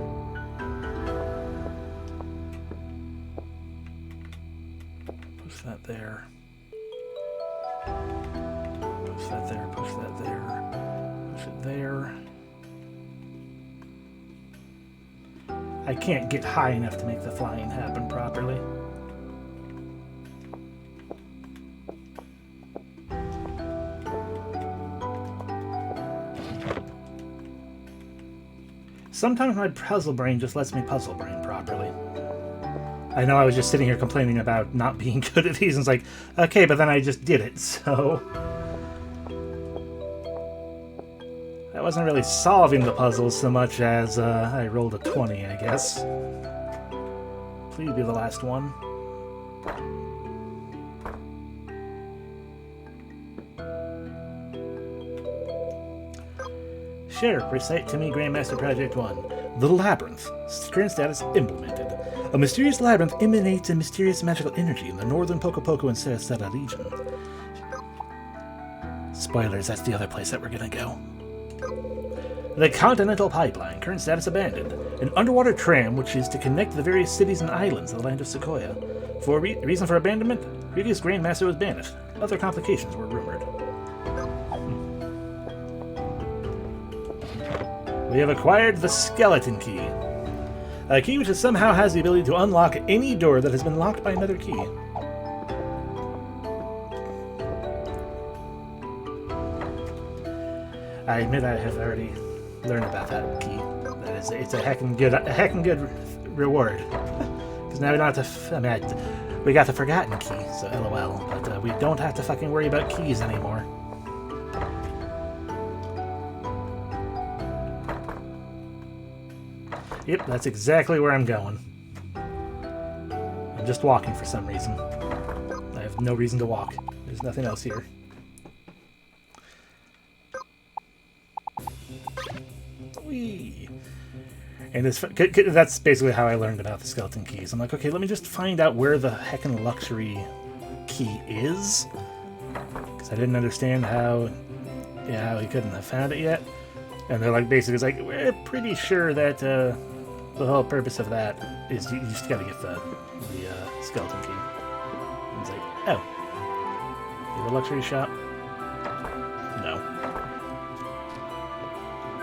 [SPEAKER 1] Push that there. Push that there, push that there. Push it there. I can't get high enough to make the flying happen properly. Sometimes my puzzle brain just lets me puzzle brain properly. I know I was just sitting here complaining about not being good at these, and it's like, okay, but then I just did it, so... I wasn't really solving the puzzles so much as I rolled a 20, I guess. Please be the last one. Sheriff, recite to me Grandmaster Project 1. The Labyrinth. Current status implemented. A mysterious labyrinth emanates a mysterious magical energy in the northern Poco Poco and Sarasota region. Spoilers, that's the other place that we're gonna go. The Continental Pipeline, current status abandoned. An underwater tram which is to connect the various cities and islands of the land of Sequoia. For reason for abandonment, previous Grandmaster was banished. Other complications were rumored. We have acquired the Skeleton Key. A key which somehow has the ability to unlock any door that has been locked by another key. I admit I have already learned about that key. That is, it's a heckin' good reward. Because now we don't have to. We got the Forgotten Key, so LOL. But we don't have to fucking worry about keys anymore. Yep, that's exactly where I'm going. I'm just walking for some reason. I have no reason to walk. There's nothing else here. Whee! And that's basically how I learned about the skeleton keys. I'm like, okay, let me just find out where the heckin' luxury key is. Because I didn't understand how he couldn't have found it yet. And they're like, basically, it's like, we're pretty sure that the whole purpose of that is you just gotta get the skeleton key. And it's like, oh. You have a luxury shop? No.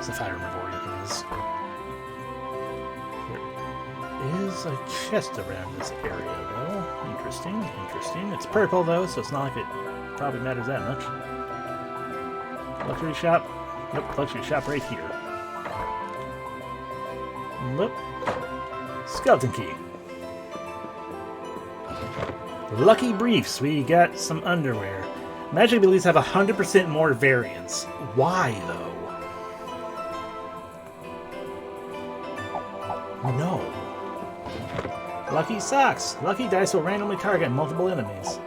[SPEAKER 1] So if I remember where it is. There is a chest around this area, though. Interesting, interesting. It's purple, though, so it's not like it probably matters that much. Luxury shop? Nope, luxury shop right here. Nope. Skeleton key. Lucky Briefs. We got some underwear. Magic abilities have 100% more variance. Why, though? No. Lucky Socks. Lucky Dice will randomly target multiple enemies.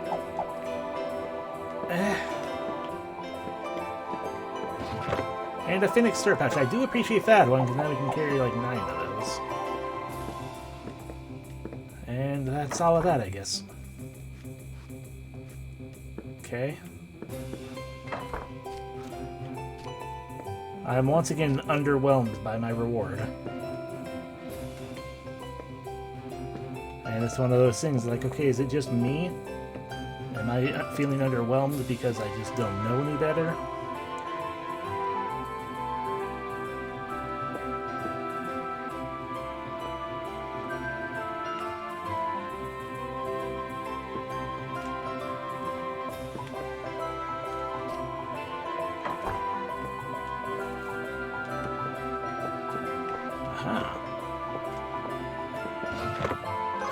[SPEAKER 1] And a Phoenix Stir Pouch. I do appreciate that one, because now we can carry like 9 of those. And that's all of that, I guess. Okay. I'm once again underwhelmed by my reward. And it's one of those things like, okay, is it just me? Am I feeling underwhelmed because I just don't know any better?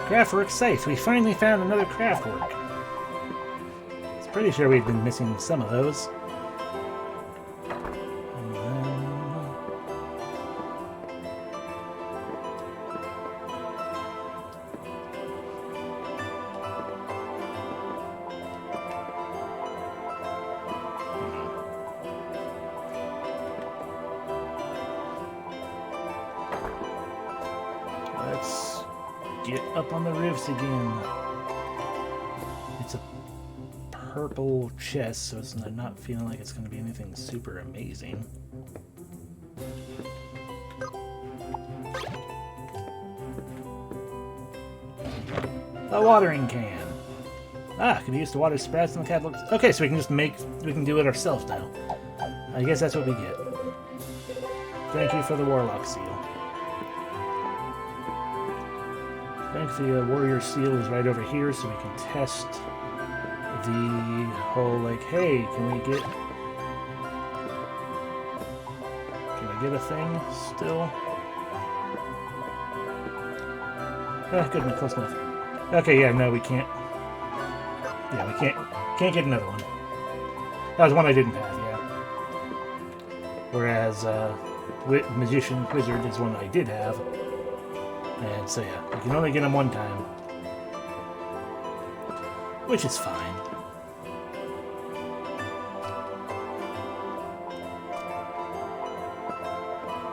[SPEAKER 1] Craftwork sites. We finally found another craftwork. I was pretty sure we'd been missing some of those. Let's get up on the roofs again. It's a purple chest, so I'm not feeling like it's going to be anything super amazing. A watering can. Ah, can be used to water sprouts in the cat looks. Okay, so we can do it ourselves now. I guess that's what we get. Thank you for the Warlock Seal. I think the Warrior Seal is right over here, so we can test the whole, like, hey, can I get a thing still? Ah, good enough, close enough. Okay, yeah, no, we can't. Yeah, we can't get another one. That was one I didn't have, yeah. Whereas, Magician Wizard is one I did have. And so yeah, you can only get them one time. Which is fine.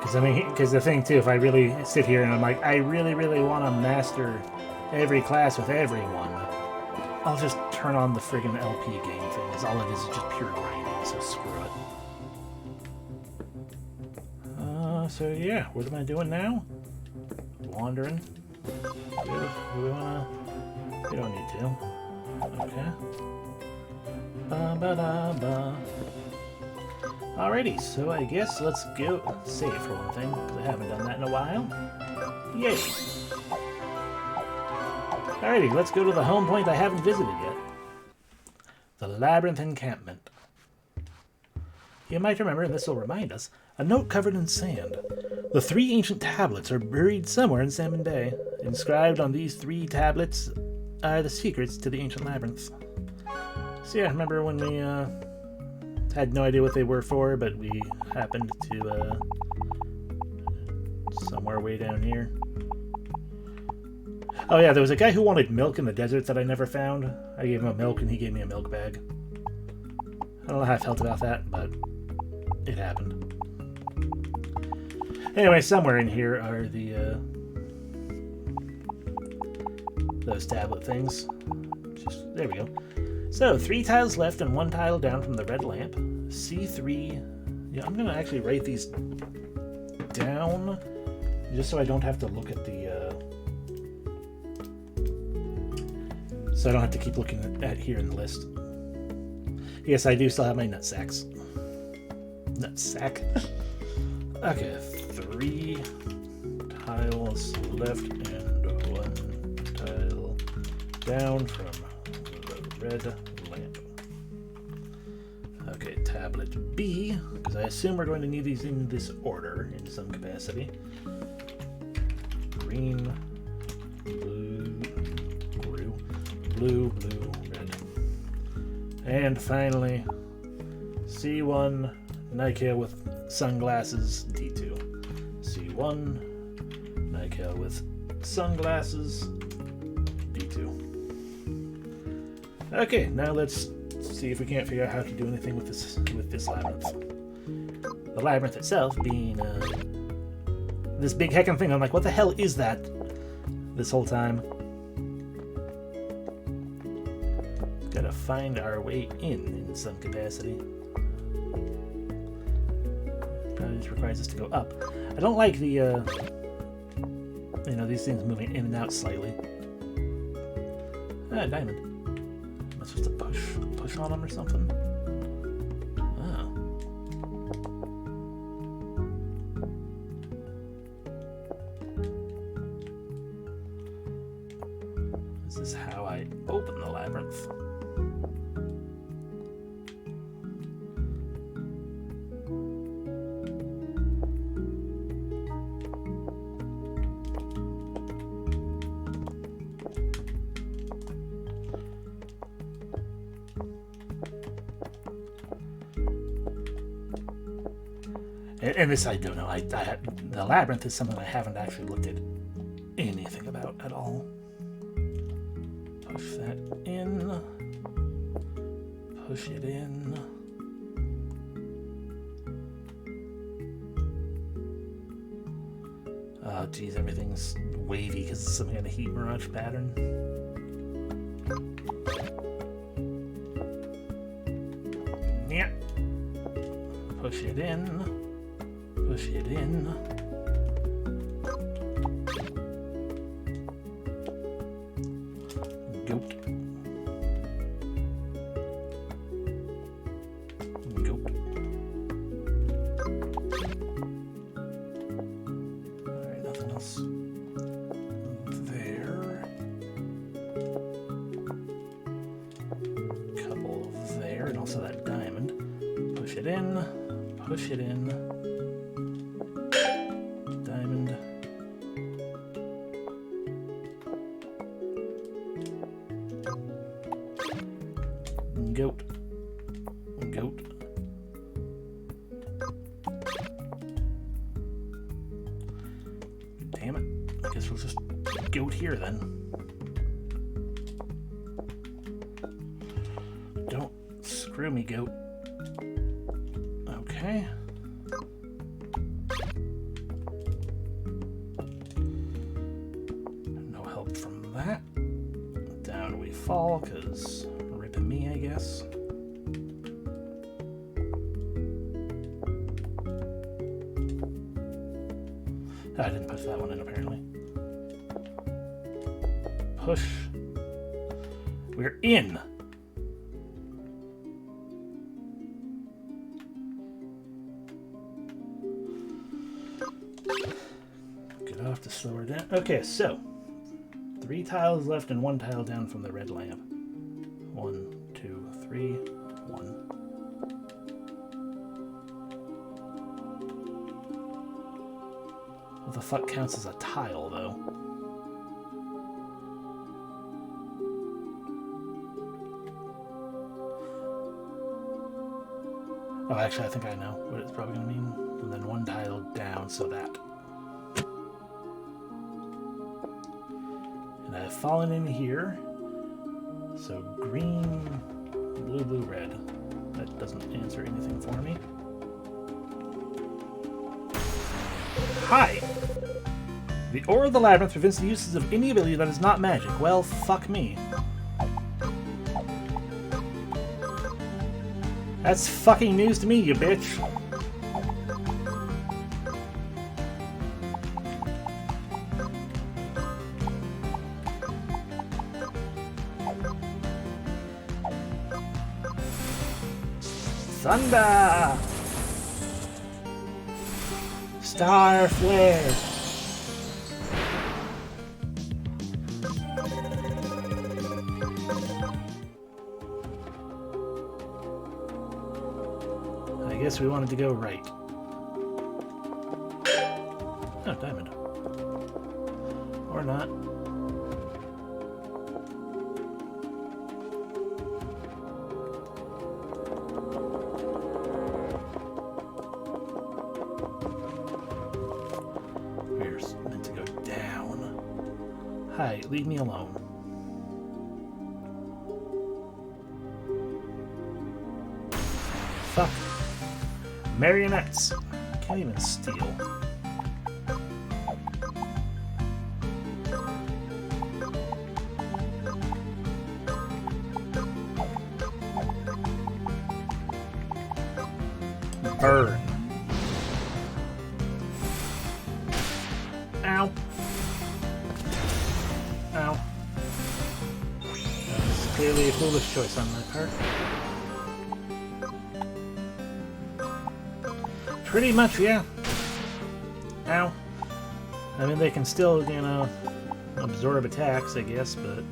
[SPEAKER 1] Because the thing too, if I really sit here and I'm like, I really want to master every class with everyone, I'll just turn on the friggin' LP game thing, because all it is just pure grinding, so screw it. So yeah, what am I doing now? Wandering. We don't need to. Okay. Ba-ba-da-ba. Alrighty, so I guess let's go save for one thing, because I haven't done that in a while. Yay! Alrighty, let's go to the home point I haven't visited yet. The Labyrinth Encampment. You might remember, and this will remind us, a note covered in sand. The 3 ancient tablets are buried somewhere in Salmon Bay. Inscribed on these 3 tablets are the secrets to the ancient labyrinth. So yeah, remember when we had no idea what they were for, but we happened to somewhere way down here. Oh yeah, there was a guy who wanted milk in the desert that I never found. I gave him a milk and he gave me a milk bag. I don't know how I felt about that, but it happened. Anyway, somewhere in here are the those tablet things. There we go. So 3 tiles left and 1 tile down from the red lamp. C3. Yeah, I'm gonna actually write these down just so I don't have to look at the. So I don't have to keep looking at here in the list. Yes, I do still have my nutsacks. Nutsack. Okay, 3 tiles left and 1 tile down from the red lamp. Okay, tablet B, because I assume we're going to need these in this order in some capacity. Green, blue, blue, blue, red. And finally, C1, Nycale with sunglasses, D2. C1, Nycale with sunglasses, D2. Okay, now let's see if we can't figure out how to do anything with this labyrinth. The labyrinth itself being this big heckin' thing. I'm like, what the hell is that? This whole time. Gotta find our way in some capacity. Probably just requires us to go up. I don't like the, these things moving in and out slightly. Ah, diamond. Am I supposed to push on them or something? Oh. This is how I open the labyrinth. And this I don't know. The labyrinth is something I haven't actually looked at anything about at all. Push that in. Push it in. Oh, geez, everything's wavy because it's some kind of heat mirage pattern. Yeah. Push it in. Push it in. Goat. Goat. Alright, nothing else there. Couple there, and also that diamond. Push it in. Push it in. Diamond. Goat. Goat. Damn it. I guess we'll just goat here then. Don't screw me, goat. Okay. No help from that. Down we fall, because ripping me, I guess. Oh, I didn't push that one in, apparently. Push. We're in. Get off to slow her down. Okay, so 3 tiles left and 1 tile down from the red lamp. 1, 2, 3, 1. What the fuck counts as a tile, though? Oh, actually, I think I know what it's probably going to mean. And then 1 tile down, so that. And I've fallen in here. So green, blue, blue, red. That doesn't answer anything for me. Hi! The Aura of the Labyrinth prevents the uses of any ability that is not magic. Well, fuck me. That's fucking news to me, you bitch. Thunder! Star flare! I guess we wanted to go right. Oh, diamond. Or not. Alright, leave me alone. Fuck. Marionettes. Can't even steal. Burn. Ow. Ow. That's clearly a foolish choice on my part. Pretty much, yeah. Ow. I mean, they can still, you know, absorb attacks, I guess, but...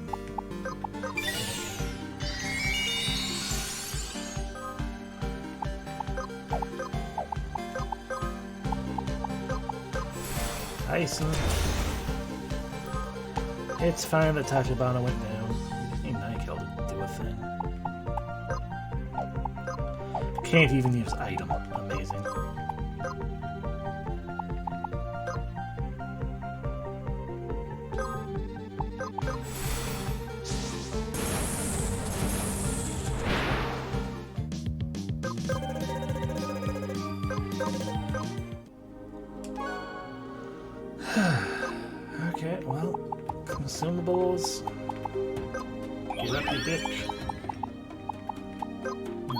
[SPEAKER 1] Tyson. It's fine that Tachibana went down. We just need Nykill to do a thing. Can't even use item. Amazing. Okay, well, consumables. Get up, you bitch.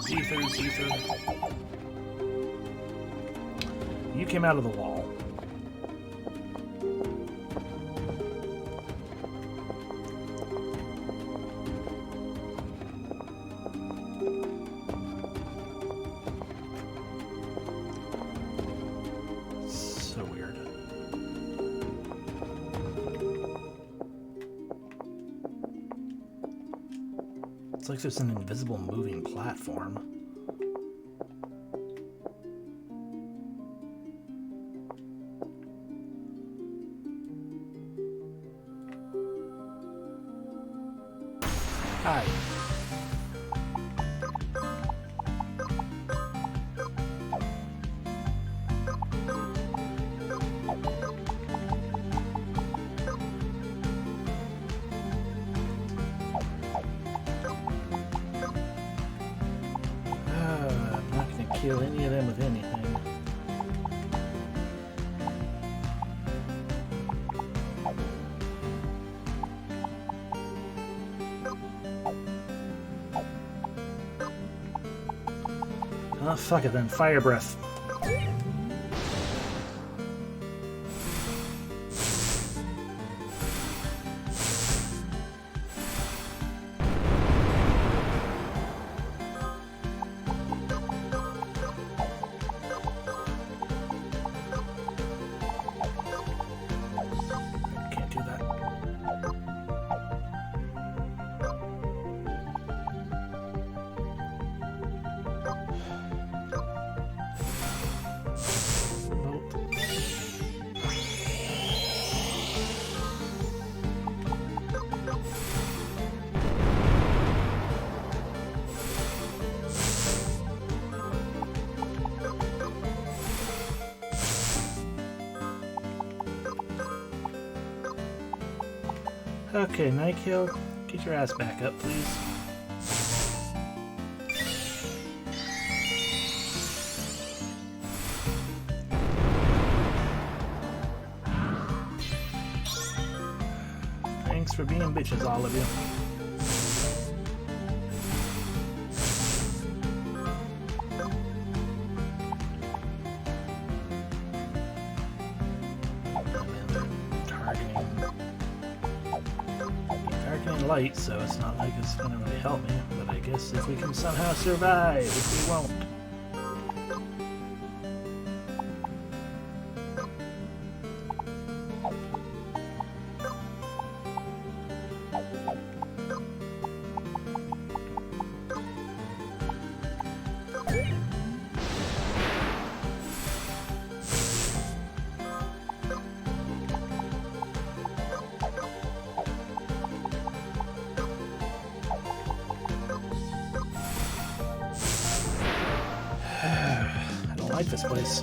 [SPEAKER 1] Zether. You came out of the wall. So weird. It's like there's an invisible moving platform. Hi. I'm not going to kill any of them with anything. Oh, fuck it then. Fire breath. Can't do that. Okay, Nykill, get your ass back up, please. Thanks for being bitches, all of you. Light, so it's not like it's gonna really help me, but I guess if we can somehow survive, if we won't. I don't like this place.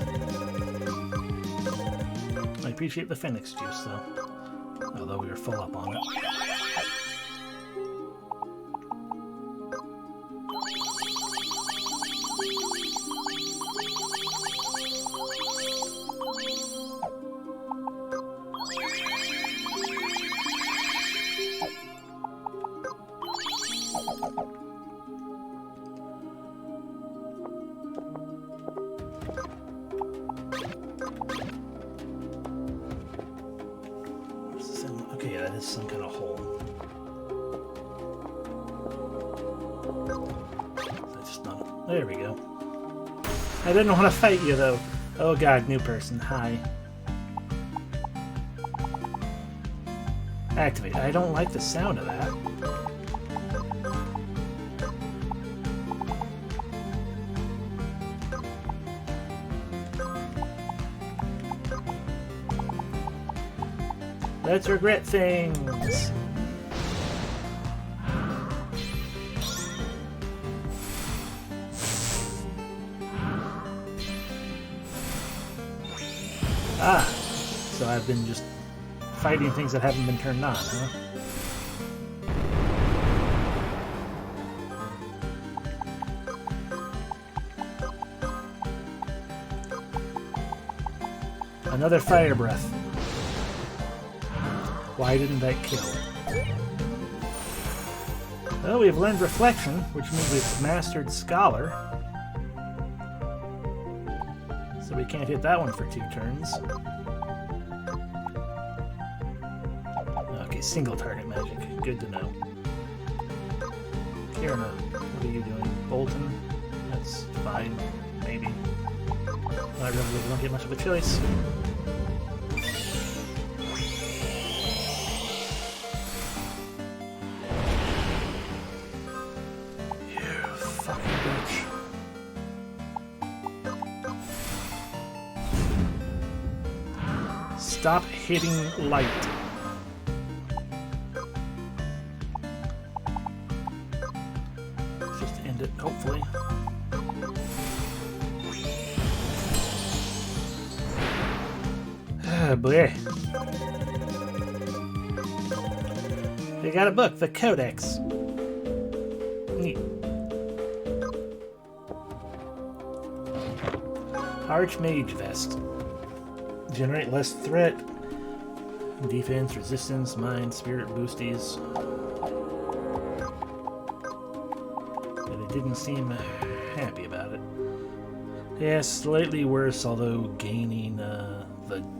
[SPEAKER 1] I appreciate the Phoenix juice, though. Although we were full up on it. Okay, that is some kind of hole. That's just not. There we go. I didn't want to fight you though. Oh god, new person. Hi. Activate. I don't like the sound of that. Let's regret things. Ah, so I've been just fighting things that haven't been turned on, huh? Another fire breath. Why didn't that kill? Well, we've learned Reflection, which means we've mastered Scholar. So we can't hit that one for 2 turns. Okay, single target magic. Good to know. Kirna, what are you doing? Bolton? That's fine. Maybe. I really don't get much of a choice. Stop hitting light. Let's just end it, hopefully. Ah, boy. They got a book, the Codex. Neat. Archmage Vest. Generate less threat, defense, resistance, mind, spirit boosties. But it didn't seem happy about it. Yeah, slightly worse, although gaining the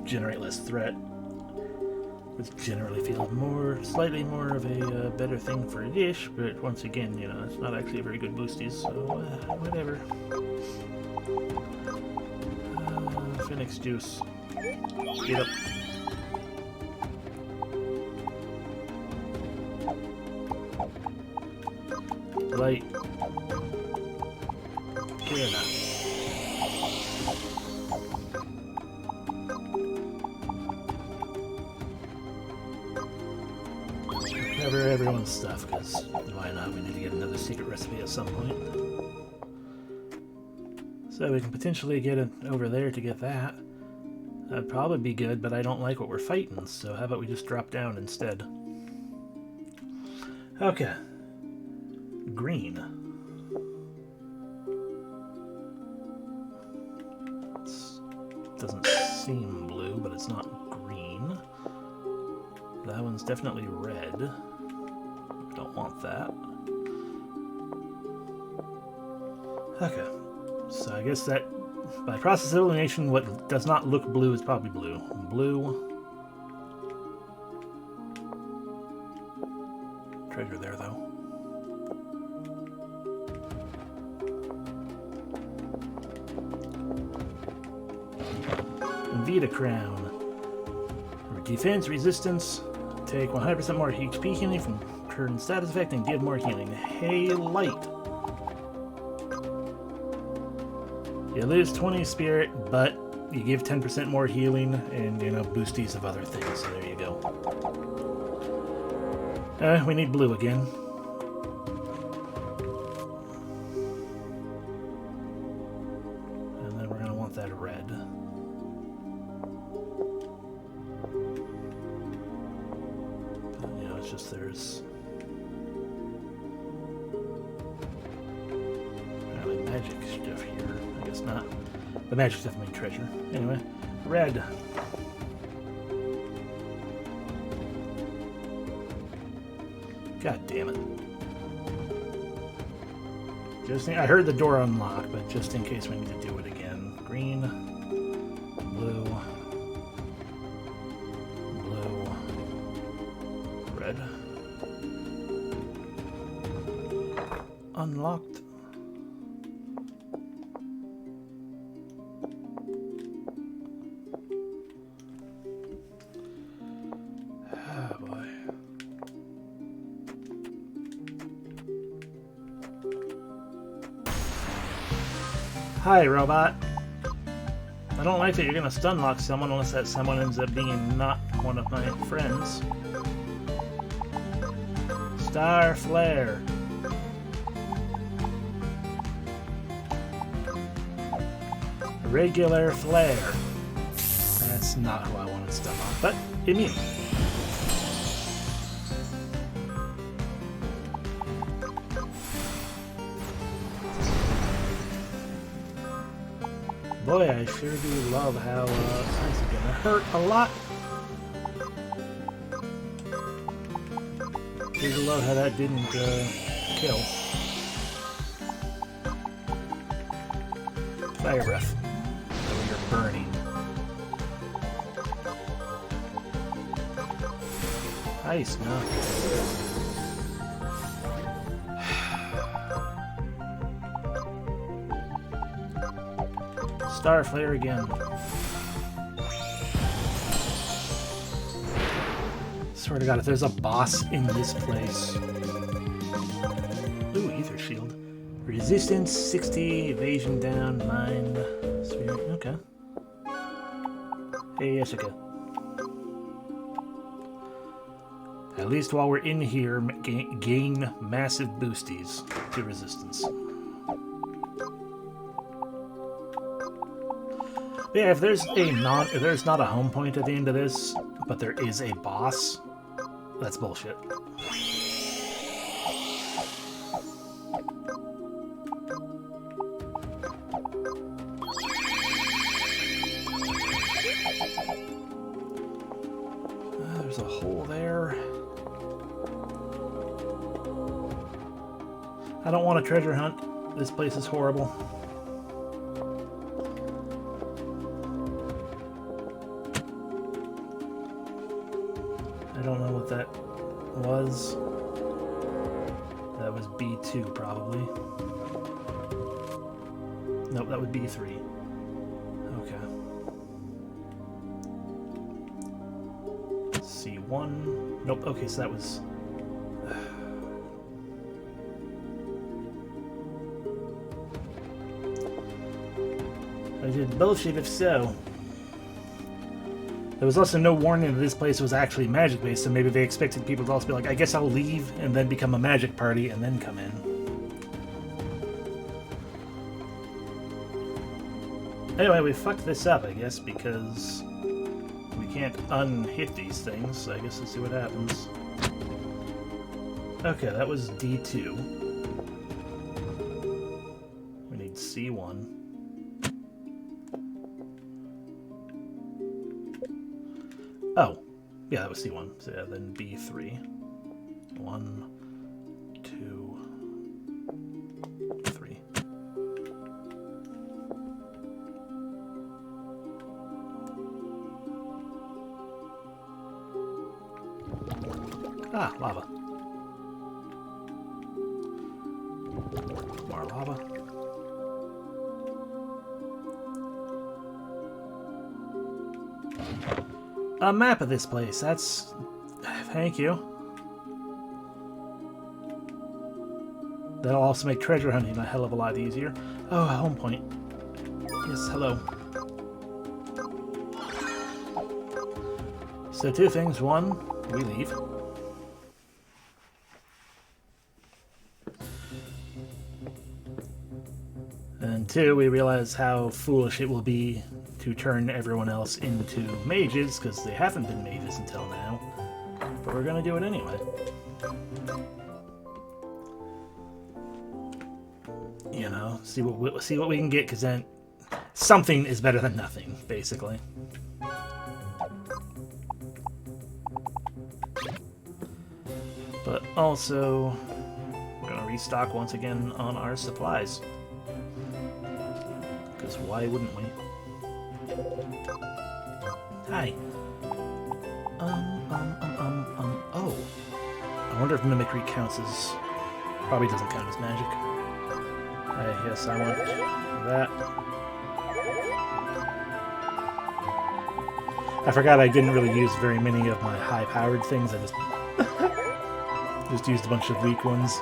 [SPEAKER 1] generate less threat, which generally feels slightly more of a better thing for a dish. But once again, you know, it's not actually a very good boosties, so whatever. Phoenix juice. Get up. Light. Clear now. Cover everyone's stuff, because why not? We need to get another secret recipe at some point. So we can potentially get it over there to get that. That'd probably be good, but I don't like what we're fighting, so how about we just drop down instead? Okay. Green. It doesn't seem blue, but it's not green. That one's definitely red. Don't want that. Okay. So I guess that, by process of elimination, what does not look blue is probably blue. Blue. Treasure there, though. Vita Crown. Defense, resistance. Take 100% more HP healing from current status effect and give more healing. Hey, light. You lose 20 spirit, but you give 10% more healing and, you know, boosties of other things. So there you go. We need blue again. And then we're going to want that red. magic stuff here. I guess not. The magic stuff made treasure. Anyway, red. God damn it. I heard the door unlock, but just in case we need to do it again. Green, blue, blue, red. Unlocked. Oh boy. Hi, robot. I don't like that you're gonna stun lock someone unless that someone ends up being not one of my friends. Star Flare. Regular Flare. That's not who I wanted to stun lock, but immune. Boy, I sure do love how this is gonna hurt a lot. Sure do love how that didn't kill. Fire breath. So you're burning. Ice, no. Star Flare again. Swear to God, if there's a boss in this place. Ooh, Ether Shield. Resistance 60, evasion down 9. Sphere. Okay. Hey, Jessica. At least while we're in here, gain massive boosties to resistance. Yeah, if there's not a home point at the end of this, but there is a boss, that's bullshit. There's a hole there. I don't want a treasure hunt. This place is horrible. I don't know what that was. That was B2 probably. Nope, that was B3. Okay. C1. Nope, okay, so that was... I did bullshit if so. There was also no warning that this place was actually magic-based, so maybe they expected people to also be like, I guess I'll leave and then become a magic party and then come in. Anyway, we fucked this up, I guess, because we can't unhit these things, so I guess let's see what happens. Okay, that was D2. We need C1. Oh, yeah, that was C1. So yeah, then B3. 1, 2, 3. Ah, lava. More lava. A map of this place. That's... Thank you. That'll also make treasure hunting a hell of a lot easier. Oh, a home point. Yes, hello. So two things. One, we leave. And two, we realize how foolish it will be to turn everyone else into mages, because they haven't been mages until now. But we're gonna do it anyway. you know, see what we can get, because then something is better than nothing, basically. But also, we're gonna restock once again on our supplies, because why wouldn't we? Hi. Oh. I wonder if mimicry counts as... Probably doesn't count as magic. Yes, I want that. I forgot I didn't really use very many of my high-powered things. I just used a bunch of weak ones.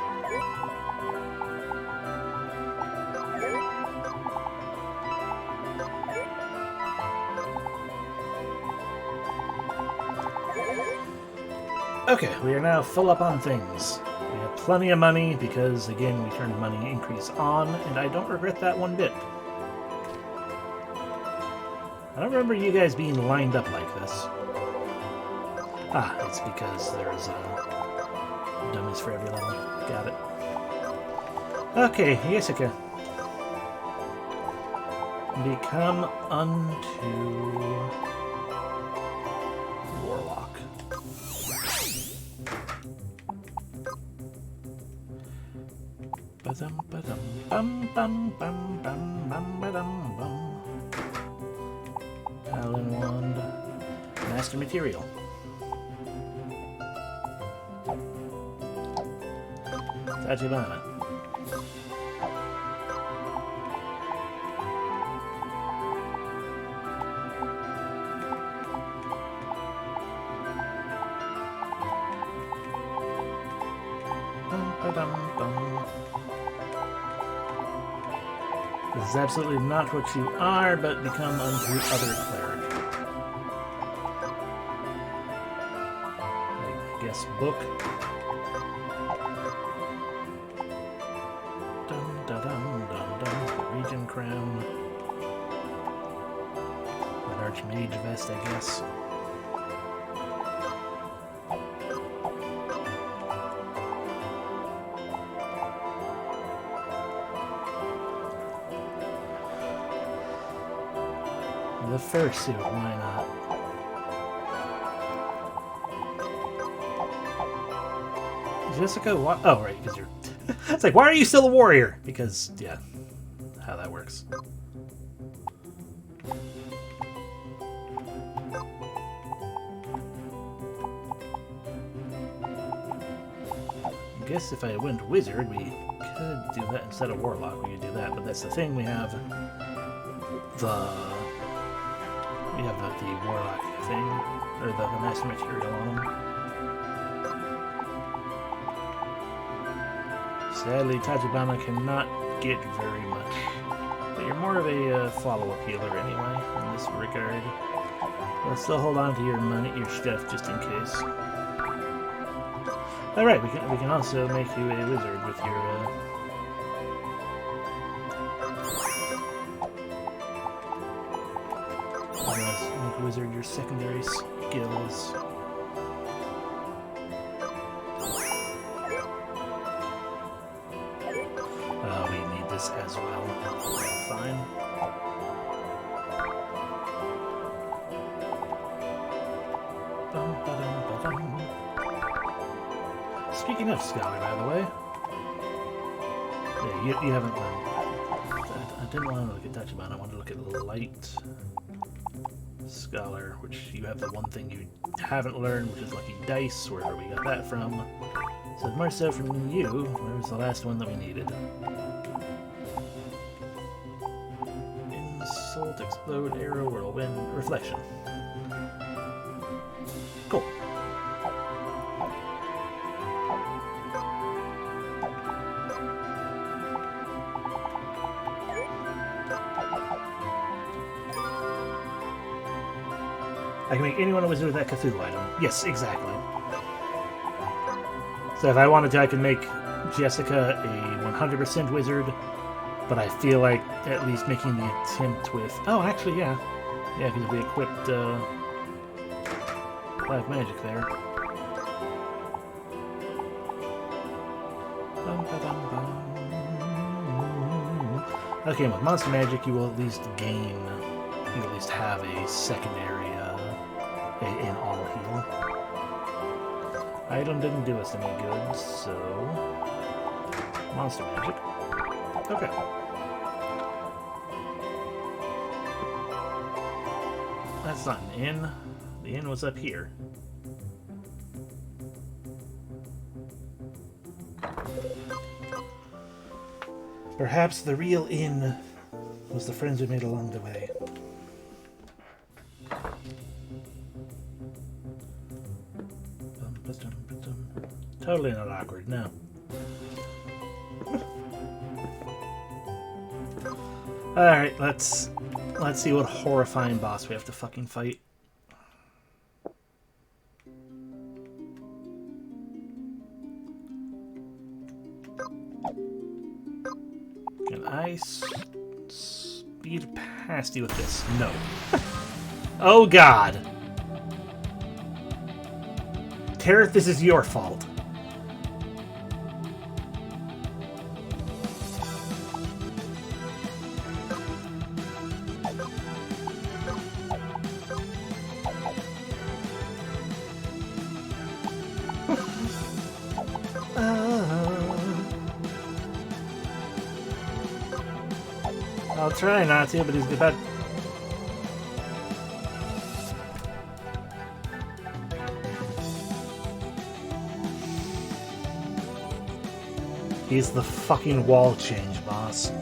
[SPEAKER 1] Okay, we are now full up on things. We have plenty of money because, again, we turned money increase on, and I don't regret that one bit. I don't remember you guys being lined up like this. Ah, it's because there's dummies for every level. Got it. Okay, Jessica. Become unto Warlock. Ba-dum, ba-dum, bum, bum, bum, bum, bum, ba-dum, bum. Paladin Wand. Master Material. Tachibana. This is absolutely not what you are, but become unto other cleric. I guess book. Dum da dum dum dum. Region crown. An archmage vest, I guess. The fursuit, why not? Jessica, what? Oh, right, because you're... It's like, why are you still a warrior? Because, yeah, how that works. I guess if I went wizard, we could do that instead of warlock. We could do that, but that's the thing. We have the warlock thing, or the master material on them. Sadly, Tachibana cannot get very much, but you're more of a follow-up healer anyway in this regard. Let's still hold on to your money, your stuff, just in case. All right, we can also make you a wizard with your. Make a wizard your secondary skills. We need this as well. Fine. Speaking of Scholar, by the way, yeah, you haven't learned. I didn't want to look at Tachibana, I wanted to look at Light Scholar, which you have the one thing you haven't learned, which is Lucky Dice, wherever we got that from. So more so from you, where was the last one that we needed? Insult, Explode, Arrow, Whirlwind, Reflection. Cool. I can make anyone a wizard with that Cthulhu item. Yes, exactly. So if I wanted to, I could make Jessica a 100% wizard, but I feel like at least making the attempt with... Oh, actually, yeah. Yeah, because we equipped Black Magic there. Bum, ba, dum, bum. Okay, with Monster Magic, you will at least gain, you at least have a secondary, an auto heal. Item didn't do us any good, so Monster Magic. Okay. That's not an inn. The inn was up here. Perhaps the real inn was the friends we made along the way. Totally not awkward, no. Alright, let's see what horrifying boss we have to fucking fight. Can I speed past you with this? No. Oh god! Tareth, this is your fault. I'll try not to, but he's about... He's the fucking wall change boss.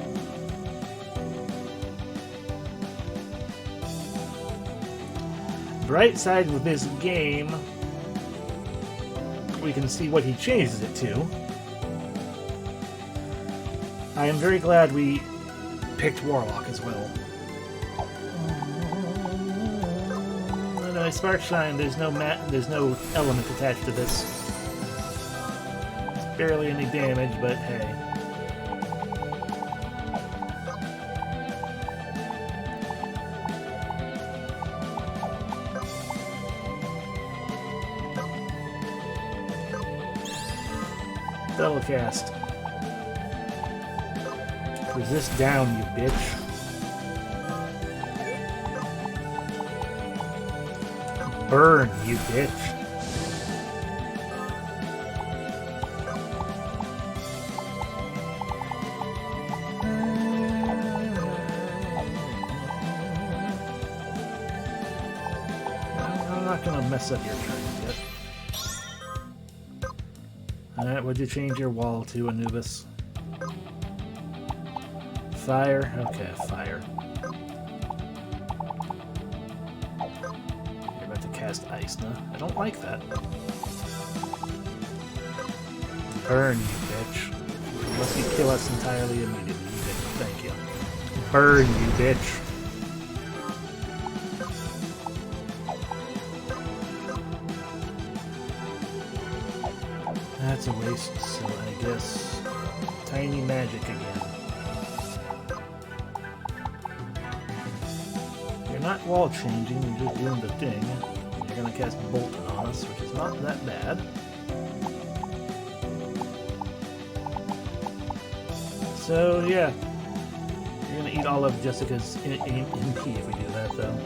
[SPEAKER 1] Bright side with this game, we can see what he changes it to. I am very glad we picked Warlock as well. Oh, no, Spark Shine, there's no element attached to this. It's barely any damage, but hey. Double cast. Resist down, you bitch. Burn, you bitch. I'm not gonna mess up your turn yet. Alright, what'd you change your wall to, Anubis? Fire? Okay, fire. You're about to cast ice, huh? I don't like that. Burn, you bitch. Unless you kill us entirely immediately. Thank you. Burn, you bitch. That's a waste, so I guess tiny magic again. You're not wall changing, you're just doing the thing. You're gonna cast Bolton on us, which is not that bad. So yeah, you're gonna eat all of Jessica's MP if we do that though.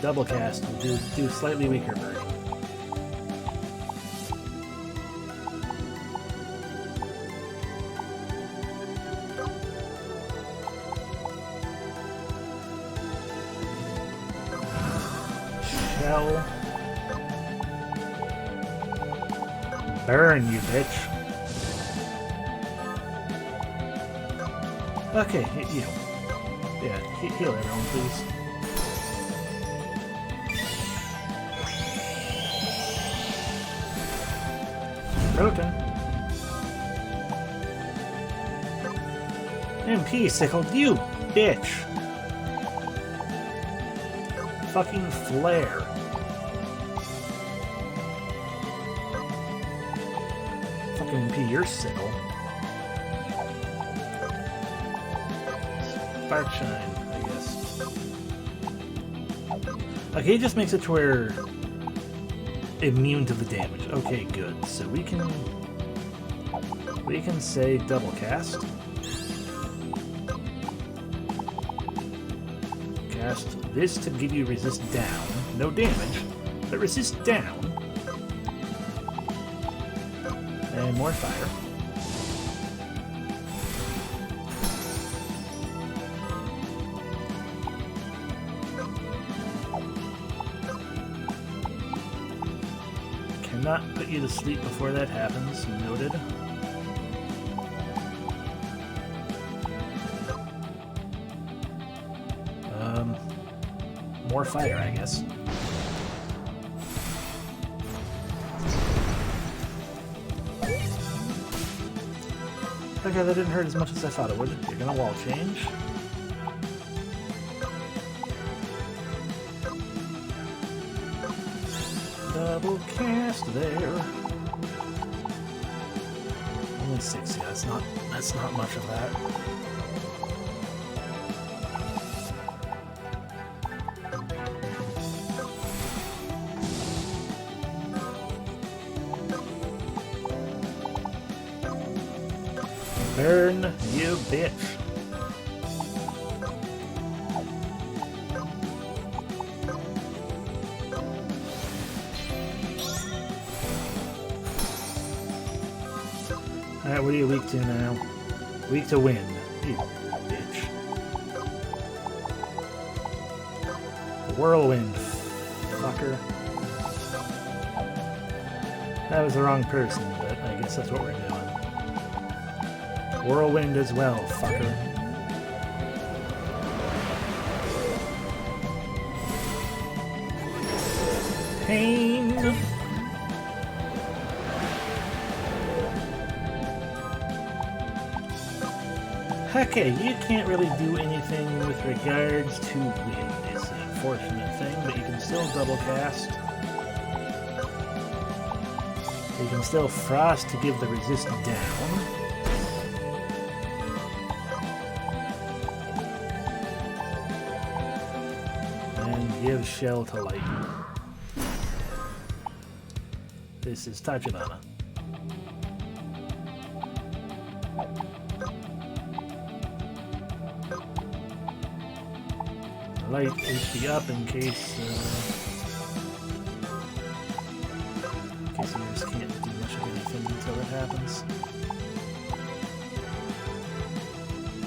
[SPEAKER 1] Double cast, we'll do a slightly weaker version. Burn, you bitch. Okay, you. Yeah, heal everyone, please. Broken. MP sickled, you bitch. Fucking flare. MP your sickle. Spark Shine, I guess. Okay, it just makes it to where immune to the damage. Okay, good. So we can say double cast. cast this to give you resist down. No damage, but resist down. And more fire. Cannot put you to sleep before that happens. Noted. More fire, I guess. Okay, that didn't hurt as much as I thought it would. You're gonna wall change. Double cast there. Only 6, yeah, that's not much of that. Burn, you bitch. Alright, what are you weak to now? Weak to wind, you bitch. Whirlwind, fucker. That was the wrong person, but I guess that's what we're doing. Whirlwind as well, fucker. Pain. Okay, you can't really do anything with regards to wind, is the unfortunate thing, but you can still double cast. You can still frost to give the resist down. Give shell to light. This is Tachibana. Light HP up in case you just can't do much of anything until it happens.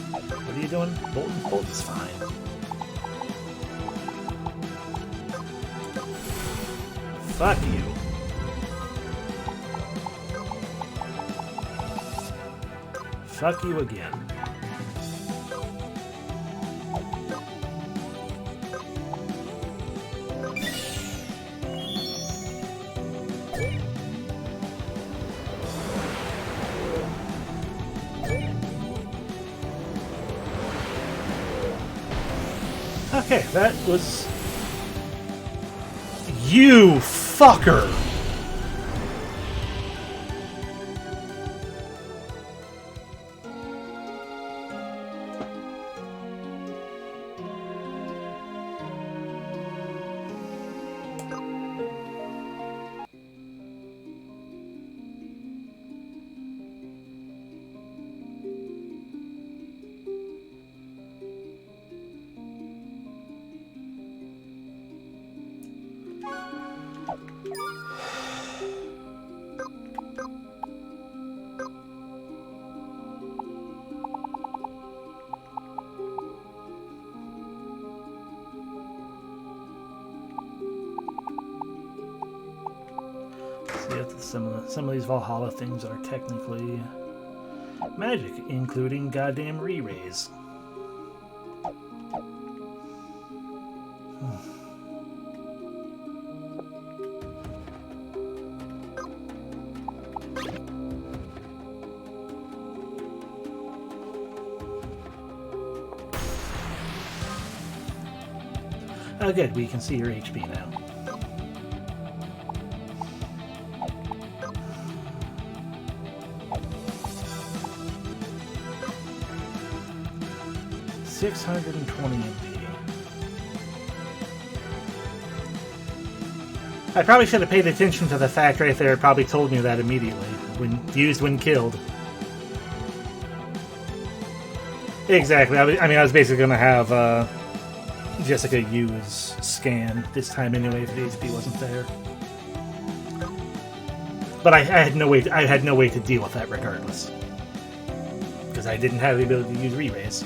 [SPEAKER 1] What are you doing? Bolton? Bolton's fine. Fuck you. Fuck you again. Okay, that was... You fucker! Some of these Valhalla things are technically magic, including goddamn re-raise. Oh good, we can see your HP now. $620 MP. I probably should have paid attention to the fact right there. It probably told me that immediately. When used when killed. Exactly. I was basically going to have Jessica use scan this time anyway if the HP wasn't there. But I had no way. I had no way to deal with that regardless, because I didn't have the ability to use re-raise.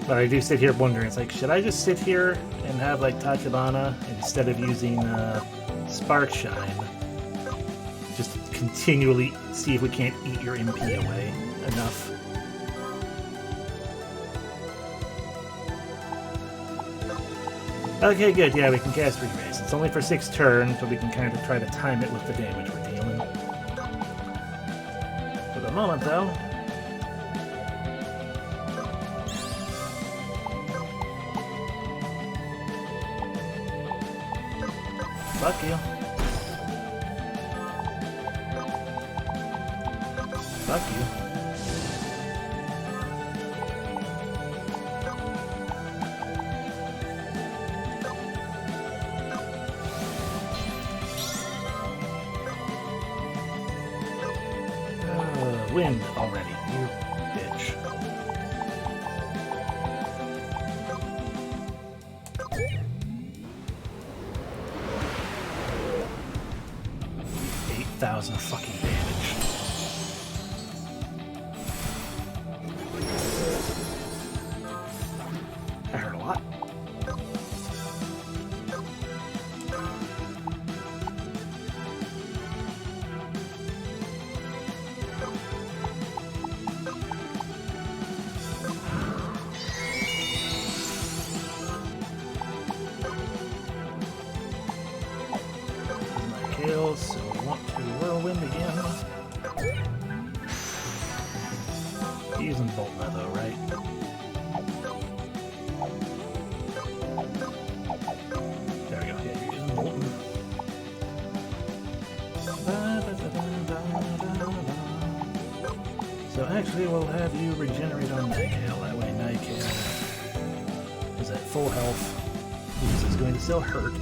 [SPEAKER 1] But I do sit here wondering, it's like, should I just sit here and have like Tachibana instead of using Spark Shine? Just continually see if we can't eat your MP away enough. Okay, good. Yeah, we can cast re-raise. It's only for 6 turns, but we can kind of try to time it with the damage we're dealing. For the moment, though, fuck you. Fuck you. Wind already, you bitch. $8,000 fucking damage. I heard a lot. So we want to whirlwind again. Using Boltna though, right? There we go. Yeah, you're using Bolton. So actually, we'll have you regenerate on Nightgale. That way, Nightgale is at full health. This is going to still hurt.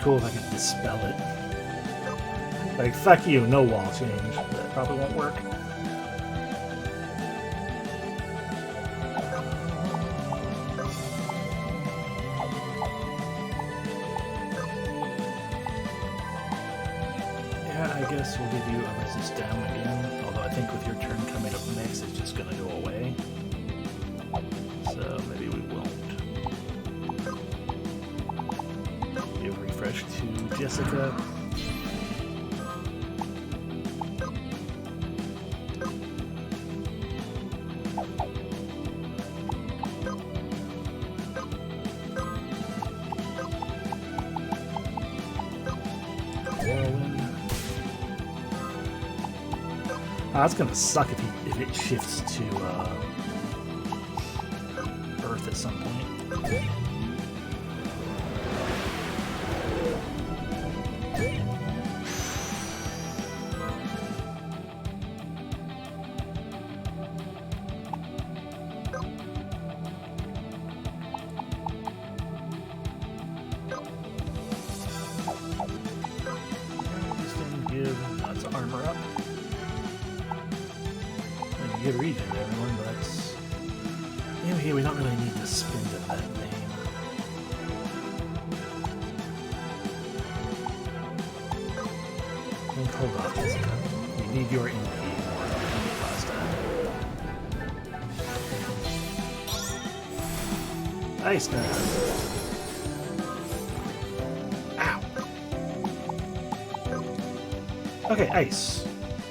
[SPEAKER 1] Cool if I could dispel it. Like, fuck you, no wall change. That probably won't work. Yeah, I guess we'll give you a resist down again. Although I think with your turn coming up next, it's just gonna go away. So maybe we won't. Refresh to Jessica. That's gonna suck if it shifts to Earth at some point. Let's armor up. Good read to everyone, but that's... Maybe we don't really need to spend in that name. Hold off, Jessica. We need your MP more than we did last time. Ice now. Ow! Okay, ice.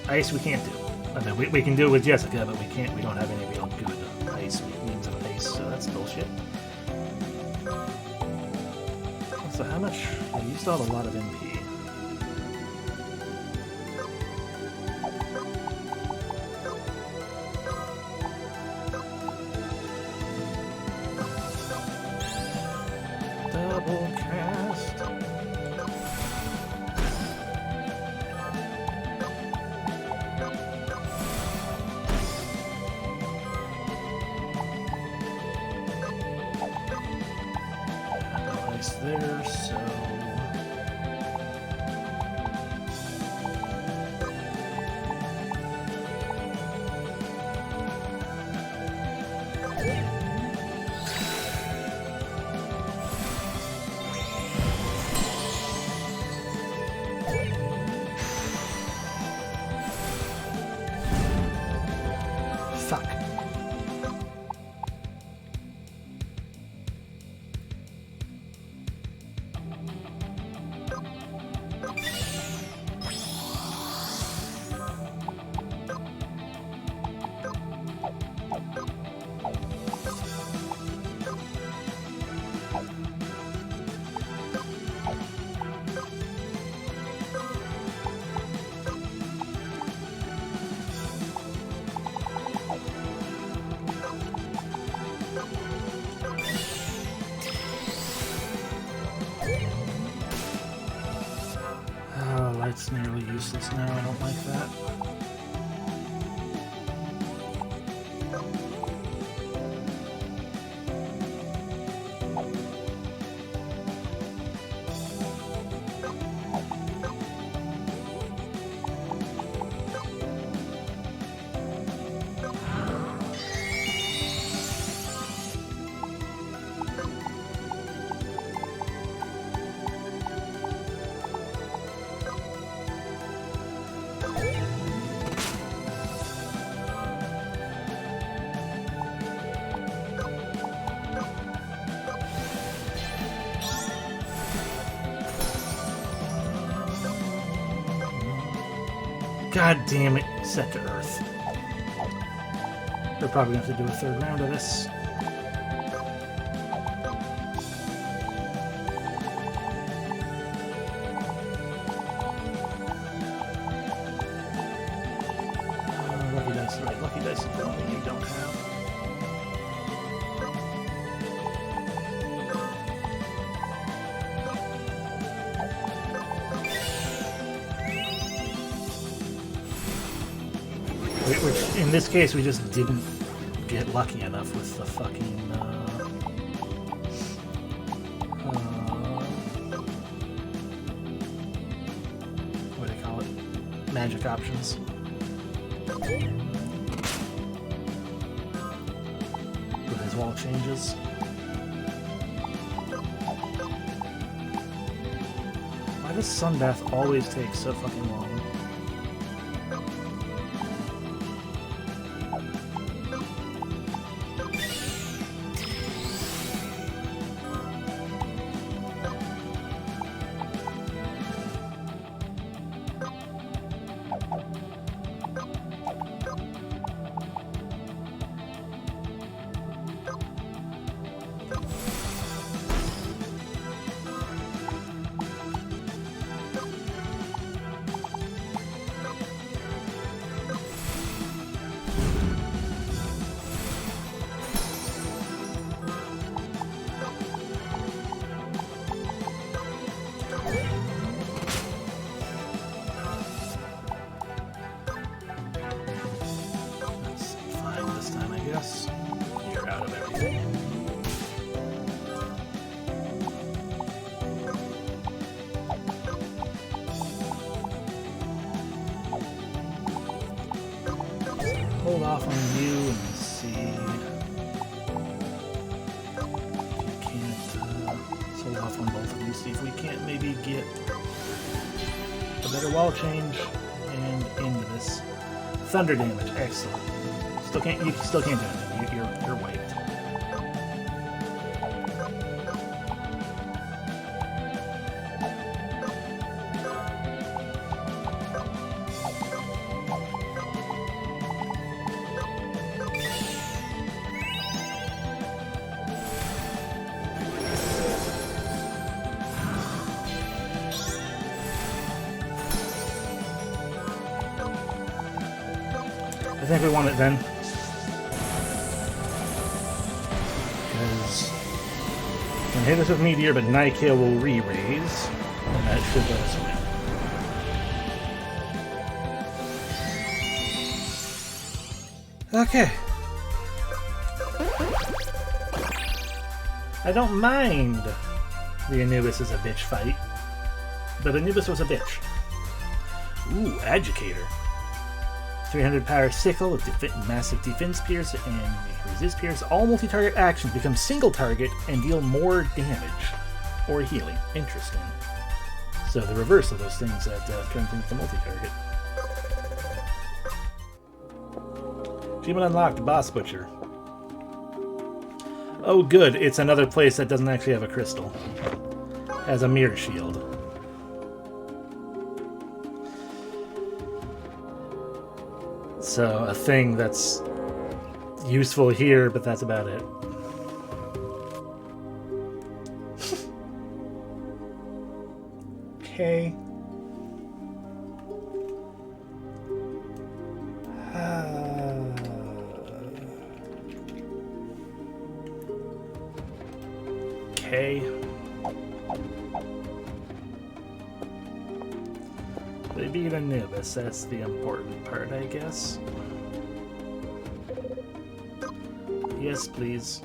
[SPEAKER 1] Ice we can't do. I mean, we can do it with Jessica, but we can't. We don't have any real good ice means of ice, so that's bullshit. So how much? You still have a lot of MP. there, so... Fuck. Light's nearly useless now, I don't like that. God damn it, set to Earth. We're probably going to have to do a third round of this. Lucky dice, right? Lucky dice is the one you don't have. Which, in this case, we just didn't get lucky enough with the fucking, what do they call it? Magic options. With his wall changes. Why does Sunbath always take so fucking long? You're out of everything. Hold off on you and see. We can't hold off on both of you. See if we can't maybe get a better wall change and into this. Thunder damage, excellent. You still can't do anything. You're wiped. I think we want it then. Because you can hit us with Meteor, but Nike will re-raise, and that should let us win. Okay. I don't mind the Anubis is a bitch fight. But Anubis was a bitch. Ooh, Agitator. 300 power sickle with massive defense pierce and resist pierce. All multi-target actions become single target and deal more damage or healing. Interesting. So the reverse of those things that turn things to multi-target. Achievement unlocked, Boss Butcher. Oh good, it's another place that doesn't actually have a crystal. Has a mirror shield. So, a thing that's useful here, but that's about it. Okay. Okay. They beat Anubis, that's the important part, I guess. Yes, please.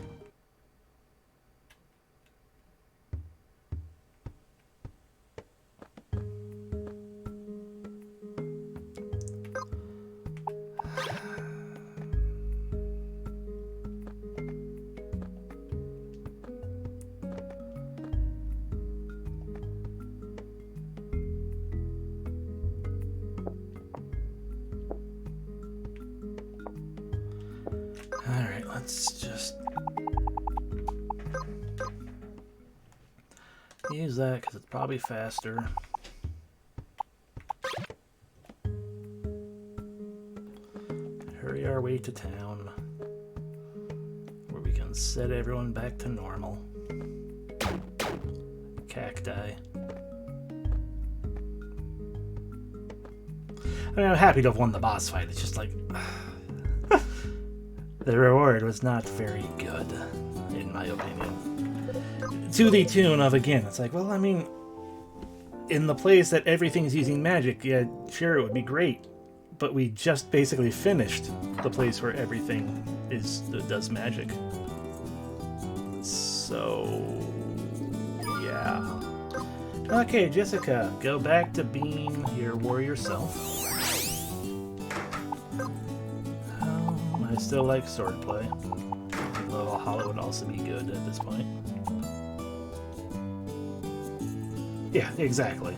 [SPEAKER 1] Alright, let's just use that because it's probably faster. Hurry our way to town where we can set everyone back to normal. Cacti. I mean, I'm happy to have won the boss fight. It's just like the reward was not very good, in my opinion. To the tune of, again, it's like, well, I mean, in the place that everything's using magic, yeah, sure, it would be great. But we just basically finished the place where everything does magic. So, yeah. Okay, Jessica, go back to being your warrior self. I still like swordplay, although Hollow would also be good at this point. Yeah, exactly.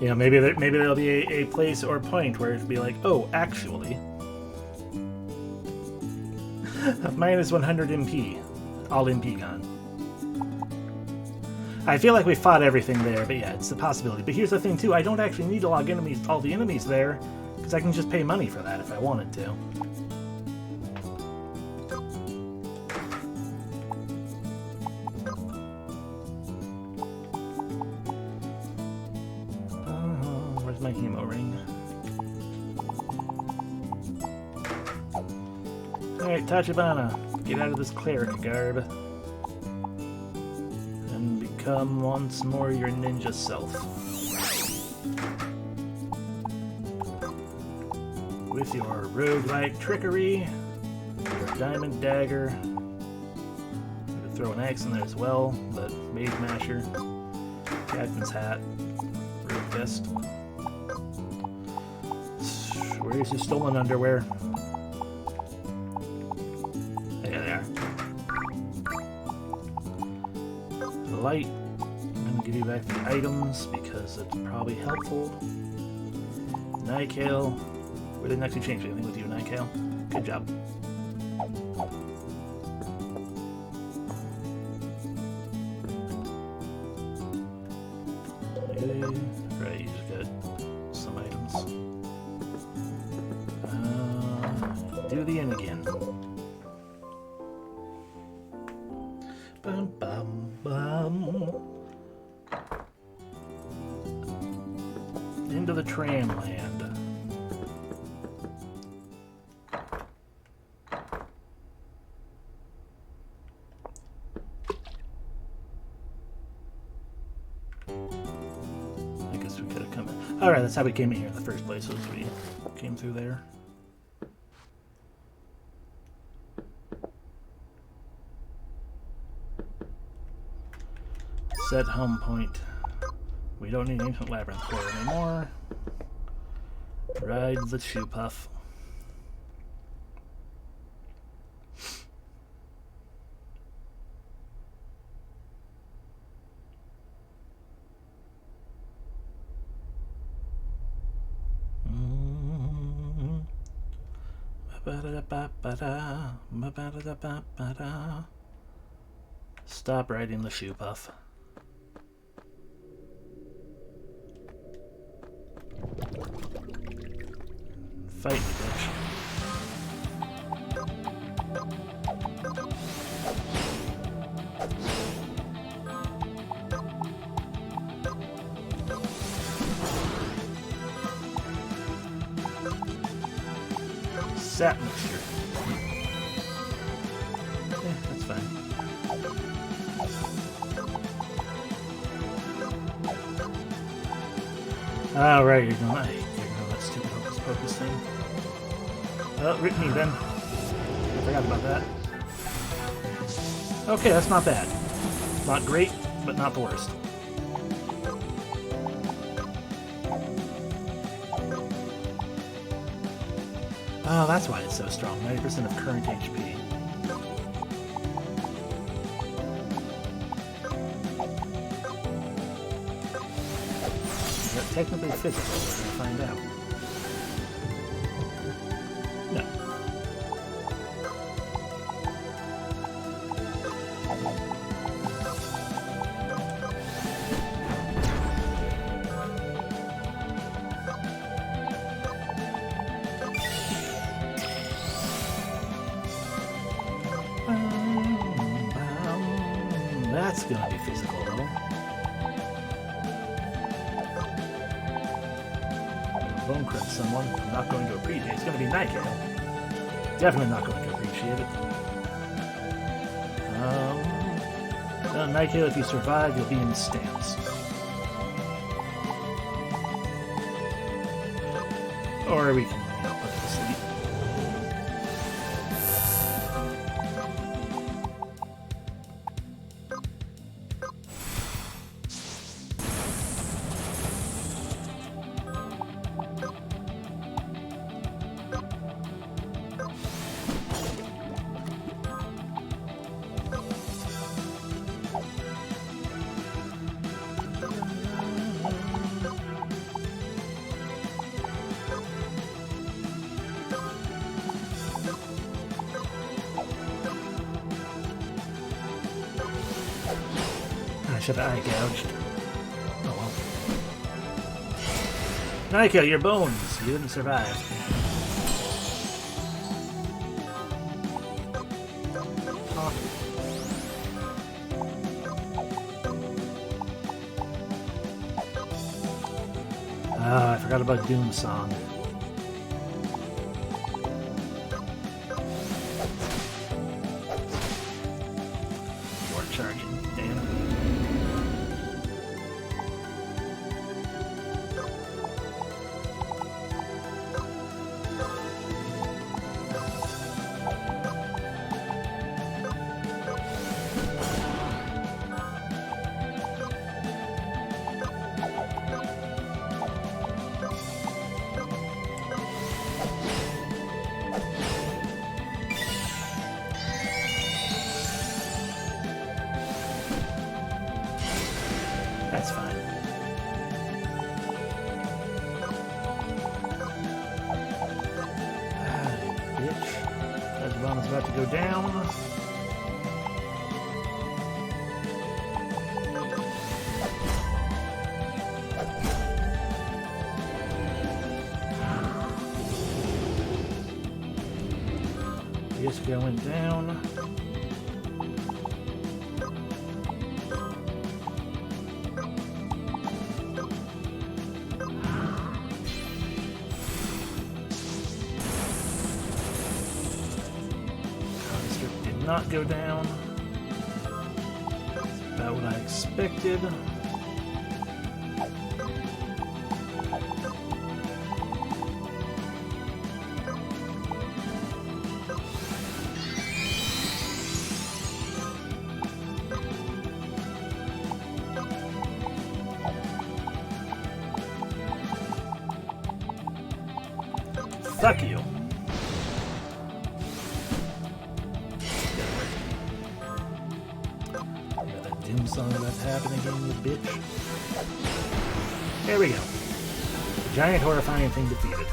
[SPEAKER 1] You know, maybe there'll be a place or point where it'd be like, oh, actually, minus 100 MP, all MP gone. I feel like we fought everything there, but yeah, it's a possibility. But here's the thing too: I don't actually need to log all the enemies there, because I can just pay money for that if I wanted to. My hemo ring. Alright, Tachibana, get out of this cleric garb and become once more your ninja self. With your roguelike trickery, your diamond dagger, you could throw an axe in there as well, but Mage Masher, Captain's Hat, Rogue Vest. Where's your stolen underwear? There they are. Light. I'm going to give you back the items because it's probably helpful. Nightcale. We didn't actually change anything with you, Nightcale. Good job. Right, you just got some items. Do the end again. Bum, bum, bum. Into the tram land. I guess we could have come in. Alright, that's how we came in here in the first place, was we came through there. Set home point. We don't need ancient labyrinth core anymore. Ride the shoe puff. Stop riding the shoe puff. Fight me, bitch. Sap mixture. That's fine. Oh, right, you're going that stupid hocus pocus thing. Oh, rip me then. I forgot about that. Okay, that's not bad. Not great, but not the worst. Oh, that's why it's so strong. 90% of current HP. Is that technically physical? We're going to find out. No. That's gonna be physical, though. Bone crimp someone. I'm not going to appreciate it. It's gonna be Nightcale. Definitely not going to appreciate it. Nightcale, if you survive, you'll be in the stance. Or we can, put it to sleep. I should have eye gouged. Oh well. Nightcale, your bones! You didn't survive. Huh. Ah, I forgot about Doom Song. More charging, damn. That's fine. Bitch. That bomb is about to go down. It's going down. Not go down. About what I expected. Fuck you. Got that doom song about to happen again, you bitch. There we go. Giant horrifying thing defeated.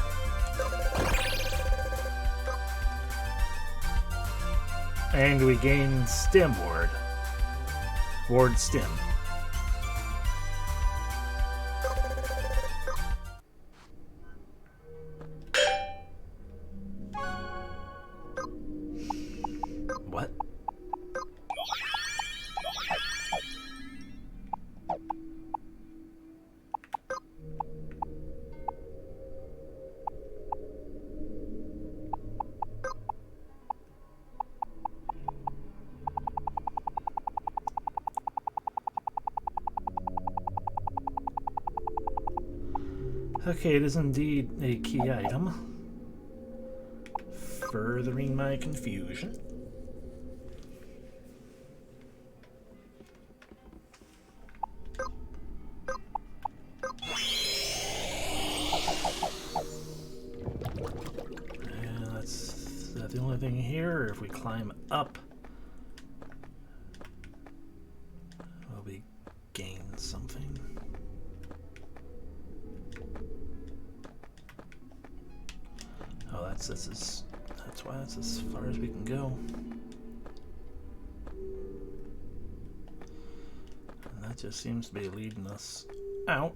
[SPEAKER 1] And we gain Stim Ward. Ward Stim. What? Okay, it is indeed a key item. Furthering my confusion. And is that the only thing here? Or if we climb up, will we gain something? Oh, that's why that's as far as we can go. And that just seems to be leading us out.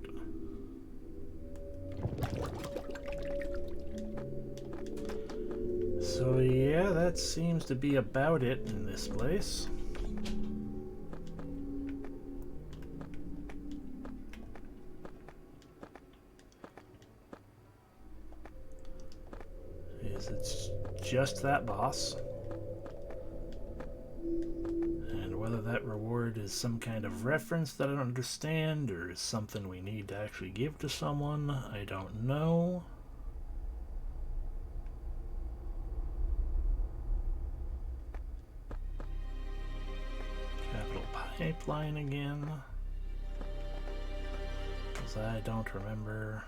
[SPEAKER 1] So yeah, that seems to be about it in this place. It's just that boss. And whether that reward is some kind of reference that I don't understand or is something we need to actually give to someone, I don't know. Capital Pipeline again. Because I don't remember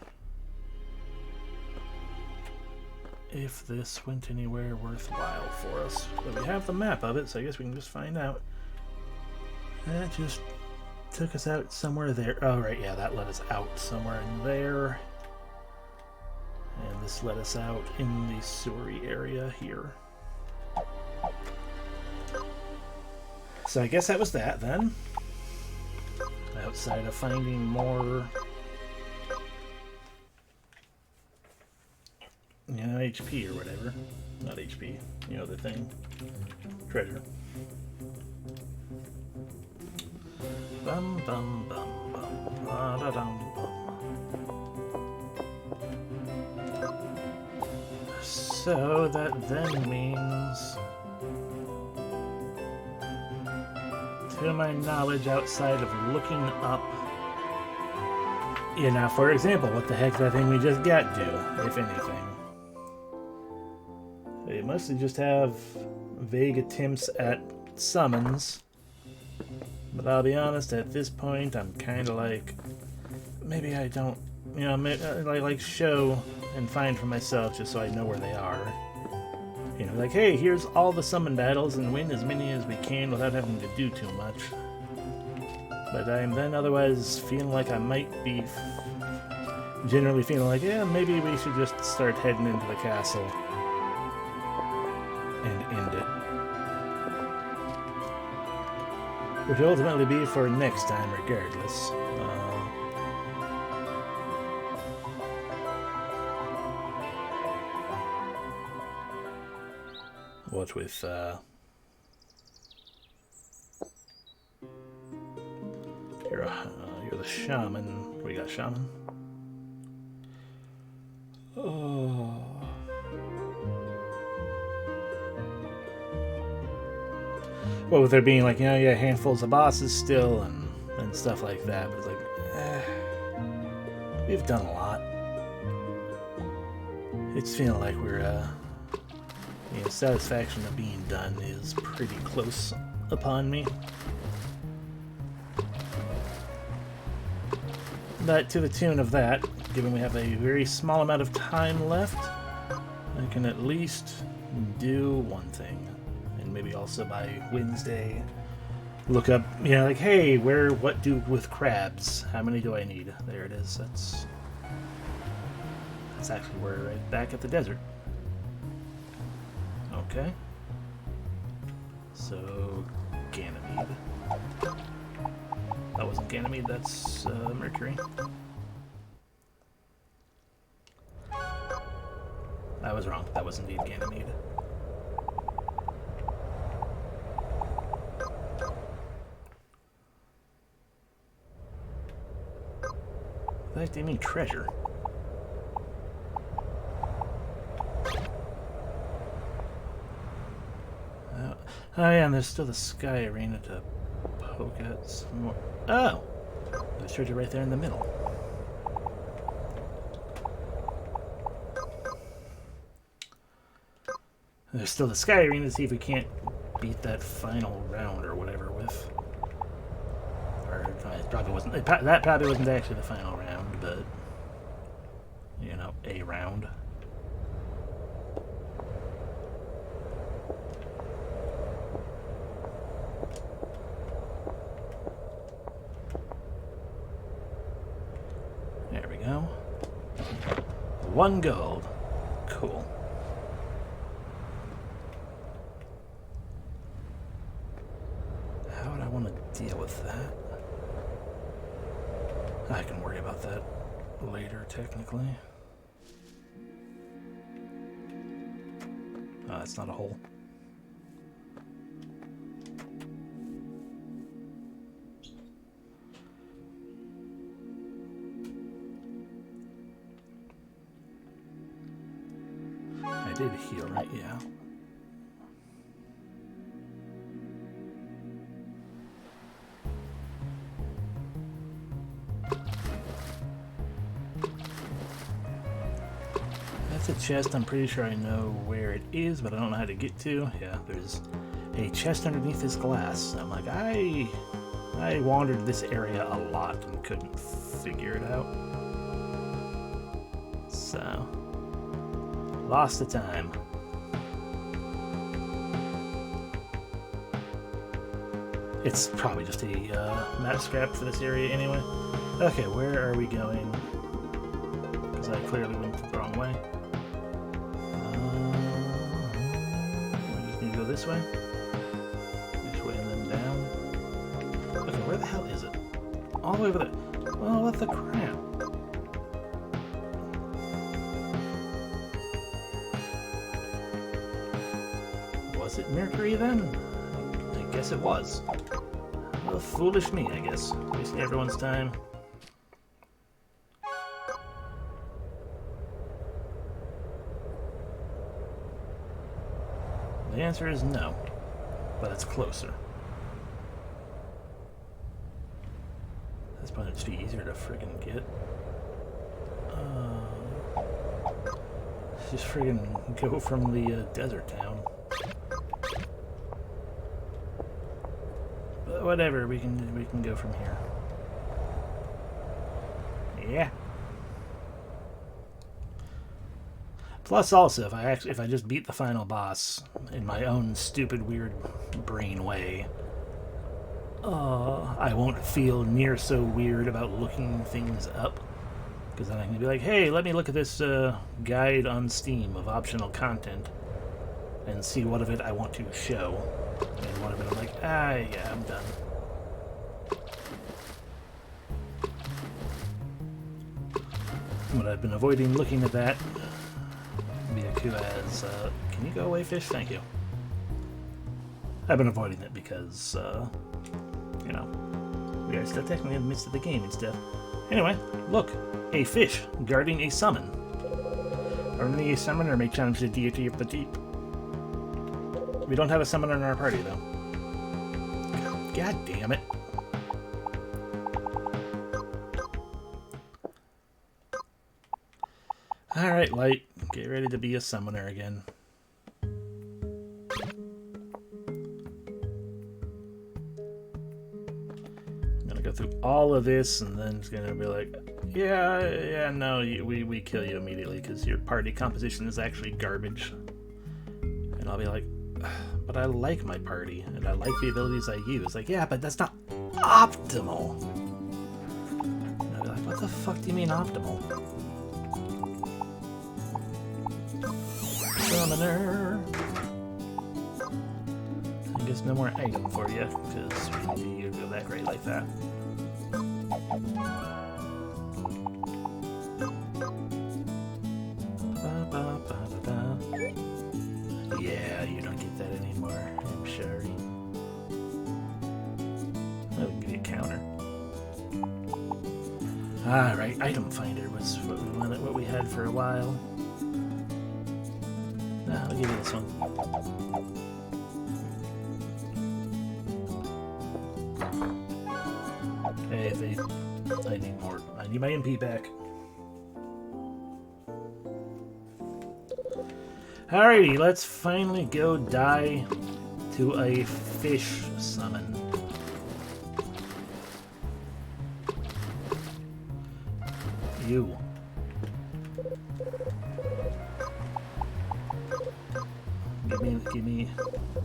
[SPEAKER 1] if this went anywhere worthwhile for us. But we have the map of it, so I guess we can just find out. That just took us out somewhere there. Oh, right, yeah, that led us out somewhere in there. And this led us out in the sewery area here. So I guess that was that then. Outside of finding more, you know, HP or whatever. Not HP, you know, the thing. Treasure. Bum bum bum bum ba da dum bum. So that then means, to my knowledge, outside of looking up, you know, for example, what the heck that thing we just got do, if anything? They mostly just have vague attempts at summons. But I'll be honest, at this point, I'm kind of like, maybe I don't, you know, I like show and find for myself just so I know where they are. You know, like, hey, here's all the summon battles and win as many as we can without having to do too much. But I'm then otherwise feeling like I might be generally feeling like, yeah, maybe we should just start heading into the castle and end it. Which will ultimately be for next time, regardless. What with, you're the shaman. We got shaman. Oh. Well, with there being like, you know, yeah, handfuls of bosses still and stuff like that, but it's like, we've done a lot. It's feeling like we're, you know, satisfaction of being done is pretty close upon me. But to the tune of that, given we have a very small amount of time left, I can at least do one thing. And maybe also by Wednesday look up, you know, like, hey, what do with crabs? How many do I need? There it is. That's actually we're right back at the desert. Okay. So, Ganymede. That wasn't Ganymede, that's Mercury. I was wrong. That was indeed Ganymede. In fact, I mean treasure. Oh yeah, and there's still the sky arena to poke at some more. Oh! There's treasure right there in the middle. There's still the sky arena to see if we can't beat that final round or whatever with. Or it probably wasn't. That probably wasn't actually the final round, but you know, a round. There we go. 1 gold. Cool. How would I want to deal with that? I can worry about that later, technically. Oh, that's not a hole. I did heal, right? Yeah. That's a chest. I'm pretty sure I know where it is, but I don't know how to get to. Yeah, there's a chest underneath this glass. I'm like, I wandered this area a lot and couldn't figure it out. So, lost the time. It's probably just a map scrap for this area anyway. Okay, where are we going? Because I clearly went the wrong way. We just need to go this way. Which way and then down. Okay, where the hell is it? All the way over there. Well, what the crap? Was it Mercury then? I guess it was. Well, foolish me, I guess. Wasting everyone's time. The answer is no, but it's closer. That's probably just be easier to friggin' get. Just friggin' go from the desert town. But whatever, we can go from here. Yeah. Plus, also, if I just beat the final boss in my own stupid, weird brain way, I won't feel near so weird about looking things up. Because then I can be like, hey, let me look at this guide on Steam of optional content and see what of it I want to show. And one of it I'm like, yeah, I'm done. But I've been avoiding looking at that. Byaku as, can you go away, fish? Thank you. I've been avoiding it because, you know, we are still technically in the midst of the game and stuff. Anyway, look, a fish guarding a summon. Only a summoner may challenge the deity of the deep. We don't have a summoner in our party, though. God damn it. Alright, Light. Get ready to be a summoner again. I'm gonna go go through all of this, and then it's gonna be like, yeah, no, we kill you immediately because your party composition is actually garbage. And I'll be like, but I like my party, and I like the abilities I use. Like, yeah, but that's not optimal. And I'll be like, what the fuck do you mean optimal? Summoner. I guess no more item for you, because you go that great like that. Yeah, you don't get that anymore. I'm sorry. Oh, we can get a counter. Alright, item finder was what we had for a while. I'll give you this one. Hey, I need more. I need my MP back. Alrighty, let's finally go die to a fish summon. You. Give me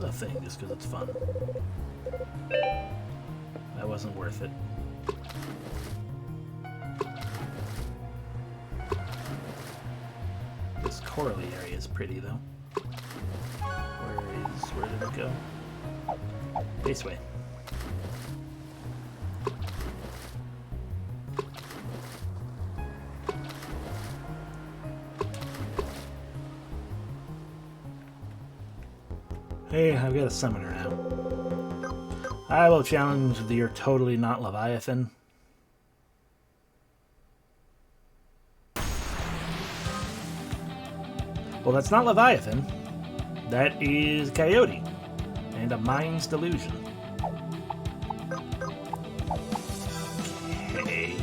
[SPEAKER 1] a thing just because it's fun. That wasn't worth it. This corally area is pretty though. Where did it go? This way. Hey, I've got a summoner now. I will challenge the You're Totally Not Leviathan. Well, that's not Leviathan. That is Coyote. And a Mind's Delusion. Okay.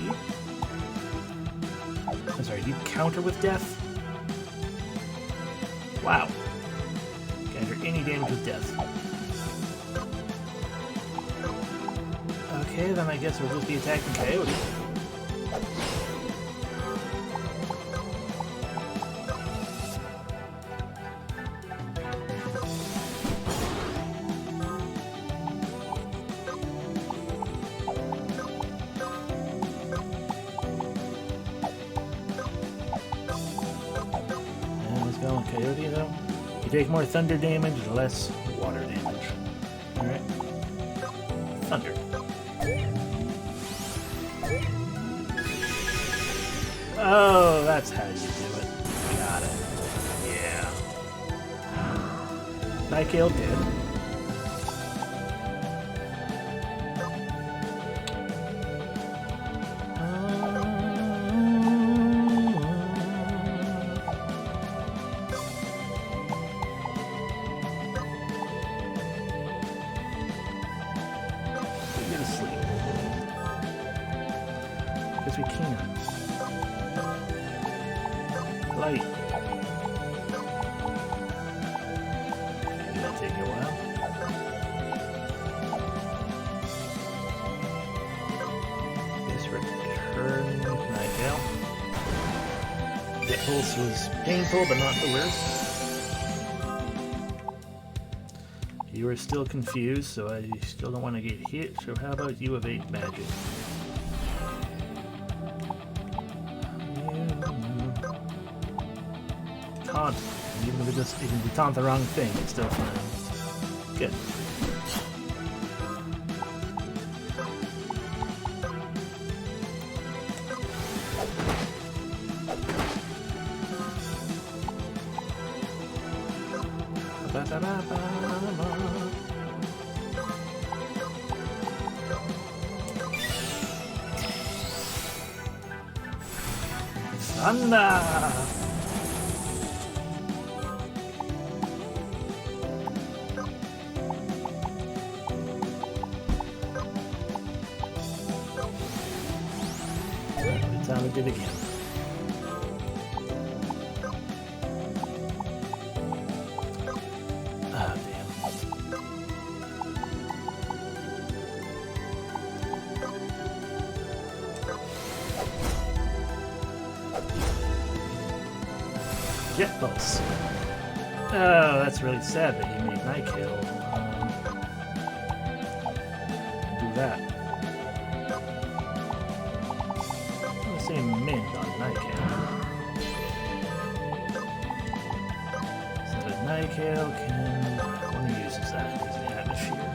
[SPEAKER 1] I'm sorry, you counter with death? Wow. Counter any damage with death. Okay, then I guess we'll just be attacking Coyote. Coyote though. You take more thunder damage, less water damage. Alright. Thunder. Oh, that's how you do it. Got it. Yeah. Nightgale dead. We can. Light. That'll take you a while. Just return Nightgale. The pulse was painful, but not the worst. You are still confused, so I still don't want to get hit, so how about you evade magic? Taunt. Even if we taunt the wrong thing, it's still fine. Good. Thunder! Time we did again. Ah, damn. I don't know. 'Cause Jet Pulse. Oh, that's really sad that he made Nightkill. Do that. I'm gonna say Mint on Nightkill. So that Nightkill can... when he uses that, use the atmosphere.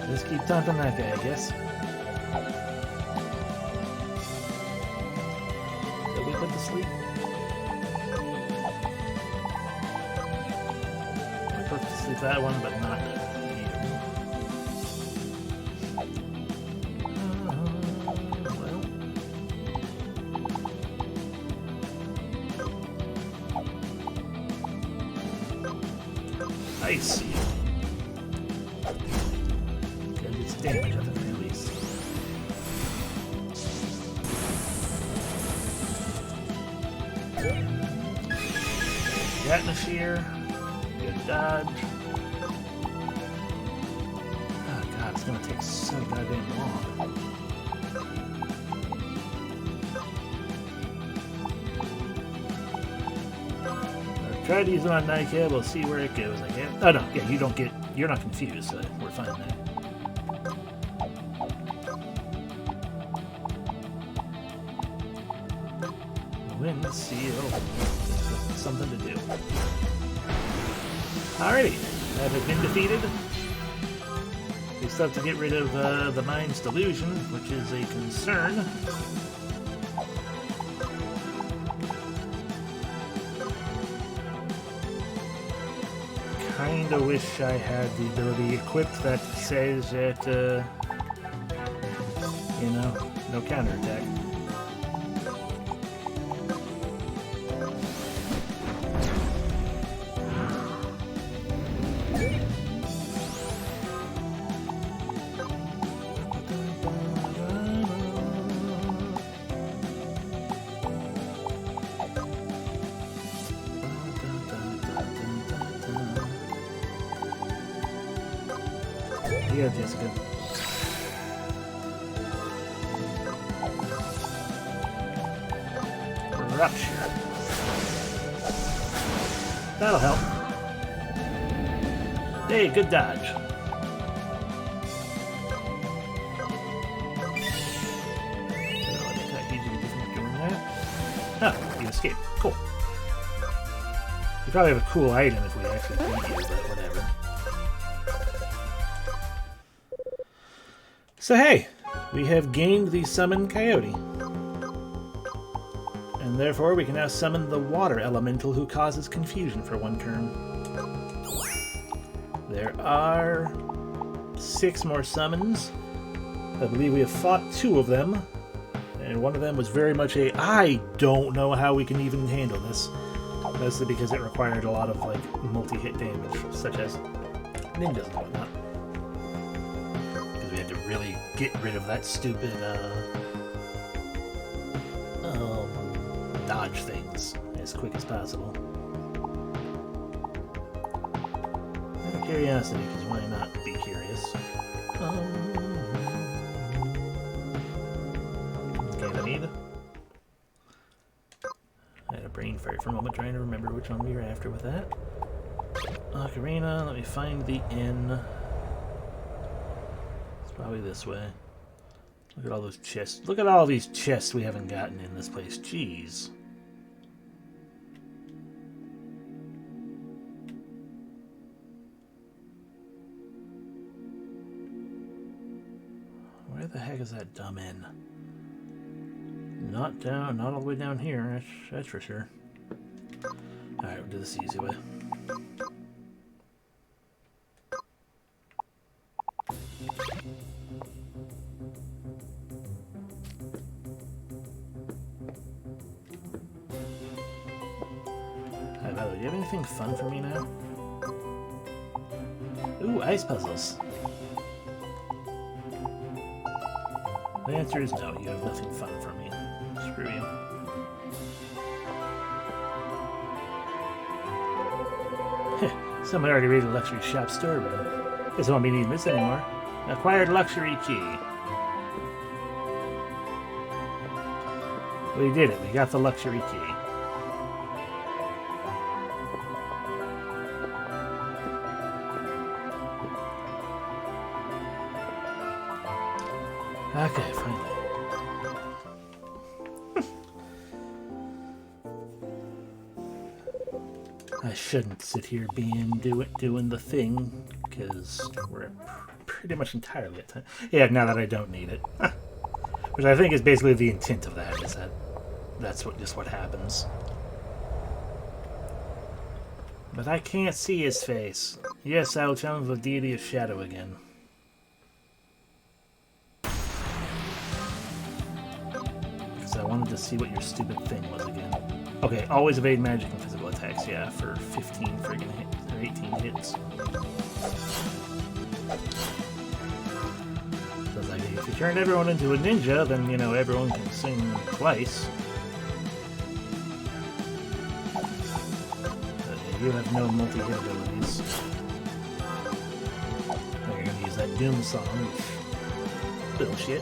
[SPEAKER 1] Just keep taunting that guy, I guess. Did we put to sleep? We put to sleep that one, but not either. Well. I see. Damage at the very least. Atmosphere. Good dodge. Oh god, it's gonna take so goddamn long. I've tried to use it on Nightkill, we'll see where it goes, I guess. Oh no, yeah, you're not confused, so we're fine there. Wind seal. Something to do. Alrighty, that has been defeated. We still have to get rid of the Mind's Delusion, which is a concern. Kinda wish I had the ability equipped that says that, you know, no counterattack. Yeah, Jessica. Rupture. That'll help. Hey, good dodge. Oh, you escaped. Cool. You probably have a cool item if we actually beat you, but whatever. So hey, we have gained the Summon Coyote. And therefore we can now summon the Water Elemental who causes confusion for one turn. There are 6 more summons. I believe we have fought 2 of them. And one of them was very much a, I don't know how we can even handle this. Mostly because it required a lot of like multi-hit damage, such as ninjas and whatnot. Because we had to really get rid of that stupid dodge things as quick as possible. Out of curiosity, because why not be curious? Okay, I need. I had a brain fart for a moment trying to remember which one we were after with that. Ocarina, let me find the inn. It's probably this way. Look at all those chests. Look at all these chests we haven't gotten in this place. Jeez. Where the heck is that dumb inn? Not down, not all the way down here, that's for sure. Alright, we'll do this the easy way. Alright, by the way, do you have anything fun for me now? Ooh, ice puzzles. The answer is no, you have nothing fun for me. Screw you. Someone already raided a luxury shop storeroom. Doesn't want me needing this anymore. Acquired luxury key. We did it. We got the luxury key. Okay, finally. I shouldn't sit here doing the thing, because we're pretty much entirely at time. Yeah, now that I don't need it. Which I think is basically the intent of that, is that that's just what happens. But I can't see his face. Yes, I will challenge the deity of shadow again. Because I wanted to see what your stupid thing was again. Okay, always evade magic and physical attacks, yeah, for 15 friggin' hits, or 18 hits. So like, if you turn everyone into a ninja, then, you know, everyone can sing twice. But you have no multi-hit abilities. Now you're gonna use that Doom song, which... little shit.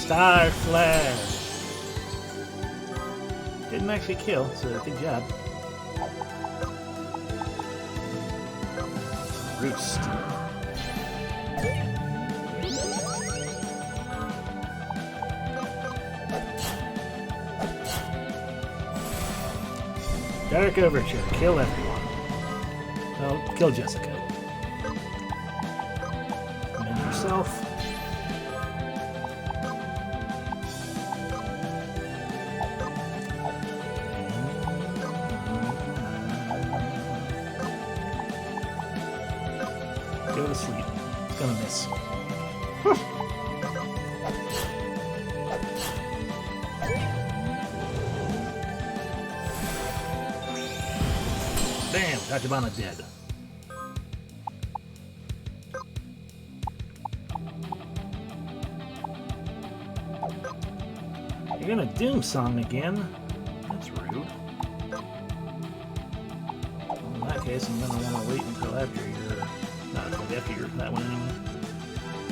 [SPEAKER 1] Star Flare! Didn't actually kill, so good job. Roost. Dark Overture, kill everyone. Well, kill Jessica. And then yourself. Go to sleep. It's gonna miss. Bam! Tachibana dead. You're gonna Doom Song again? That's rude. Well, in that case, I'm gonna want to wait until after you're... not until after you're that one anyway.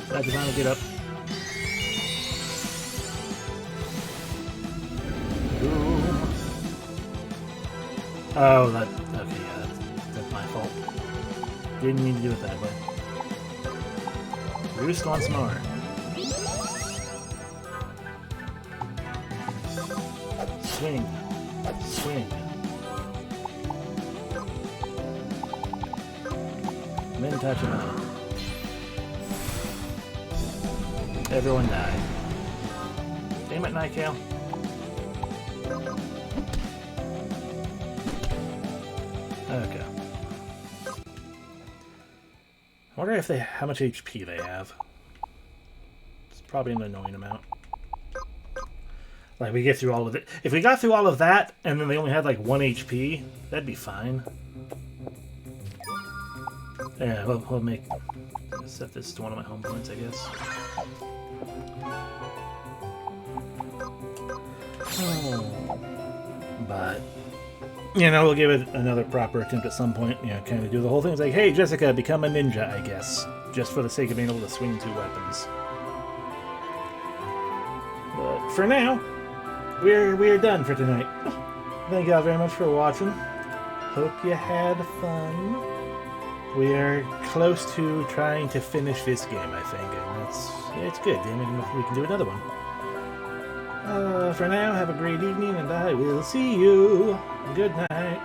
[SPEAKER 1] Tachibana, get up. Boom. Oh, that... okay, yeah, that's my fault. Didn't mean to do it that way. Roost once more. Swing. Swing. And then Tachibana. Everyone died. Damn it, Nightcale. Okay. I wonder if how much HP they have. It's probably an annoying amount. Like, we get through all of it. If we got through all of that, and then they only had, like, 1 HP, that'd be fine. Yeah, we'll make... set this to one of my home points, I guess. Oh. But... you know, we'll give it another proper attempt at some point. You know, kind of do the whole thing. It's like, hey, Jessica, become a ninja, I guess. Just for the sake of being able to swing 2 weapons. But for now, we're done for tonight. Thank you all very much for watching. Hope you had fun. We are close to trying to finish this game, I think. And it's good. Then we can do another one. For now, have a great evening, and I will see you. Good night.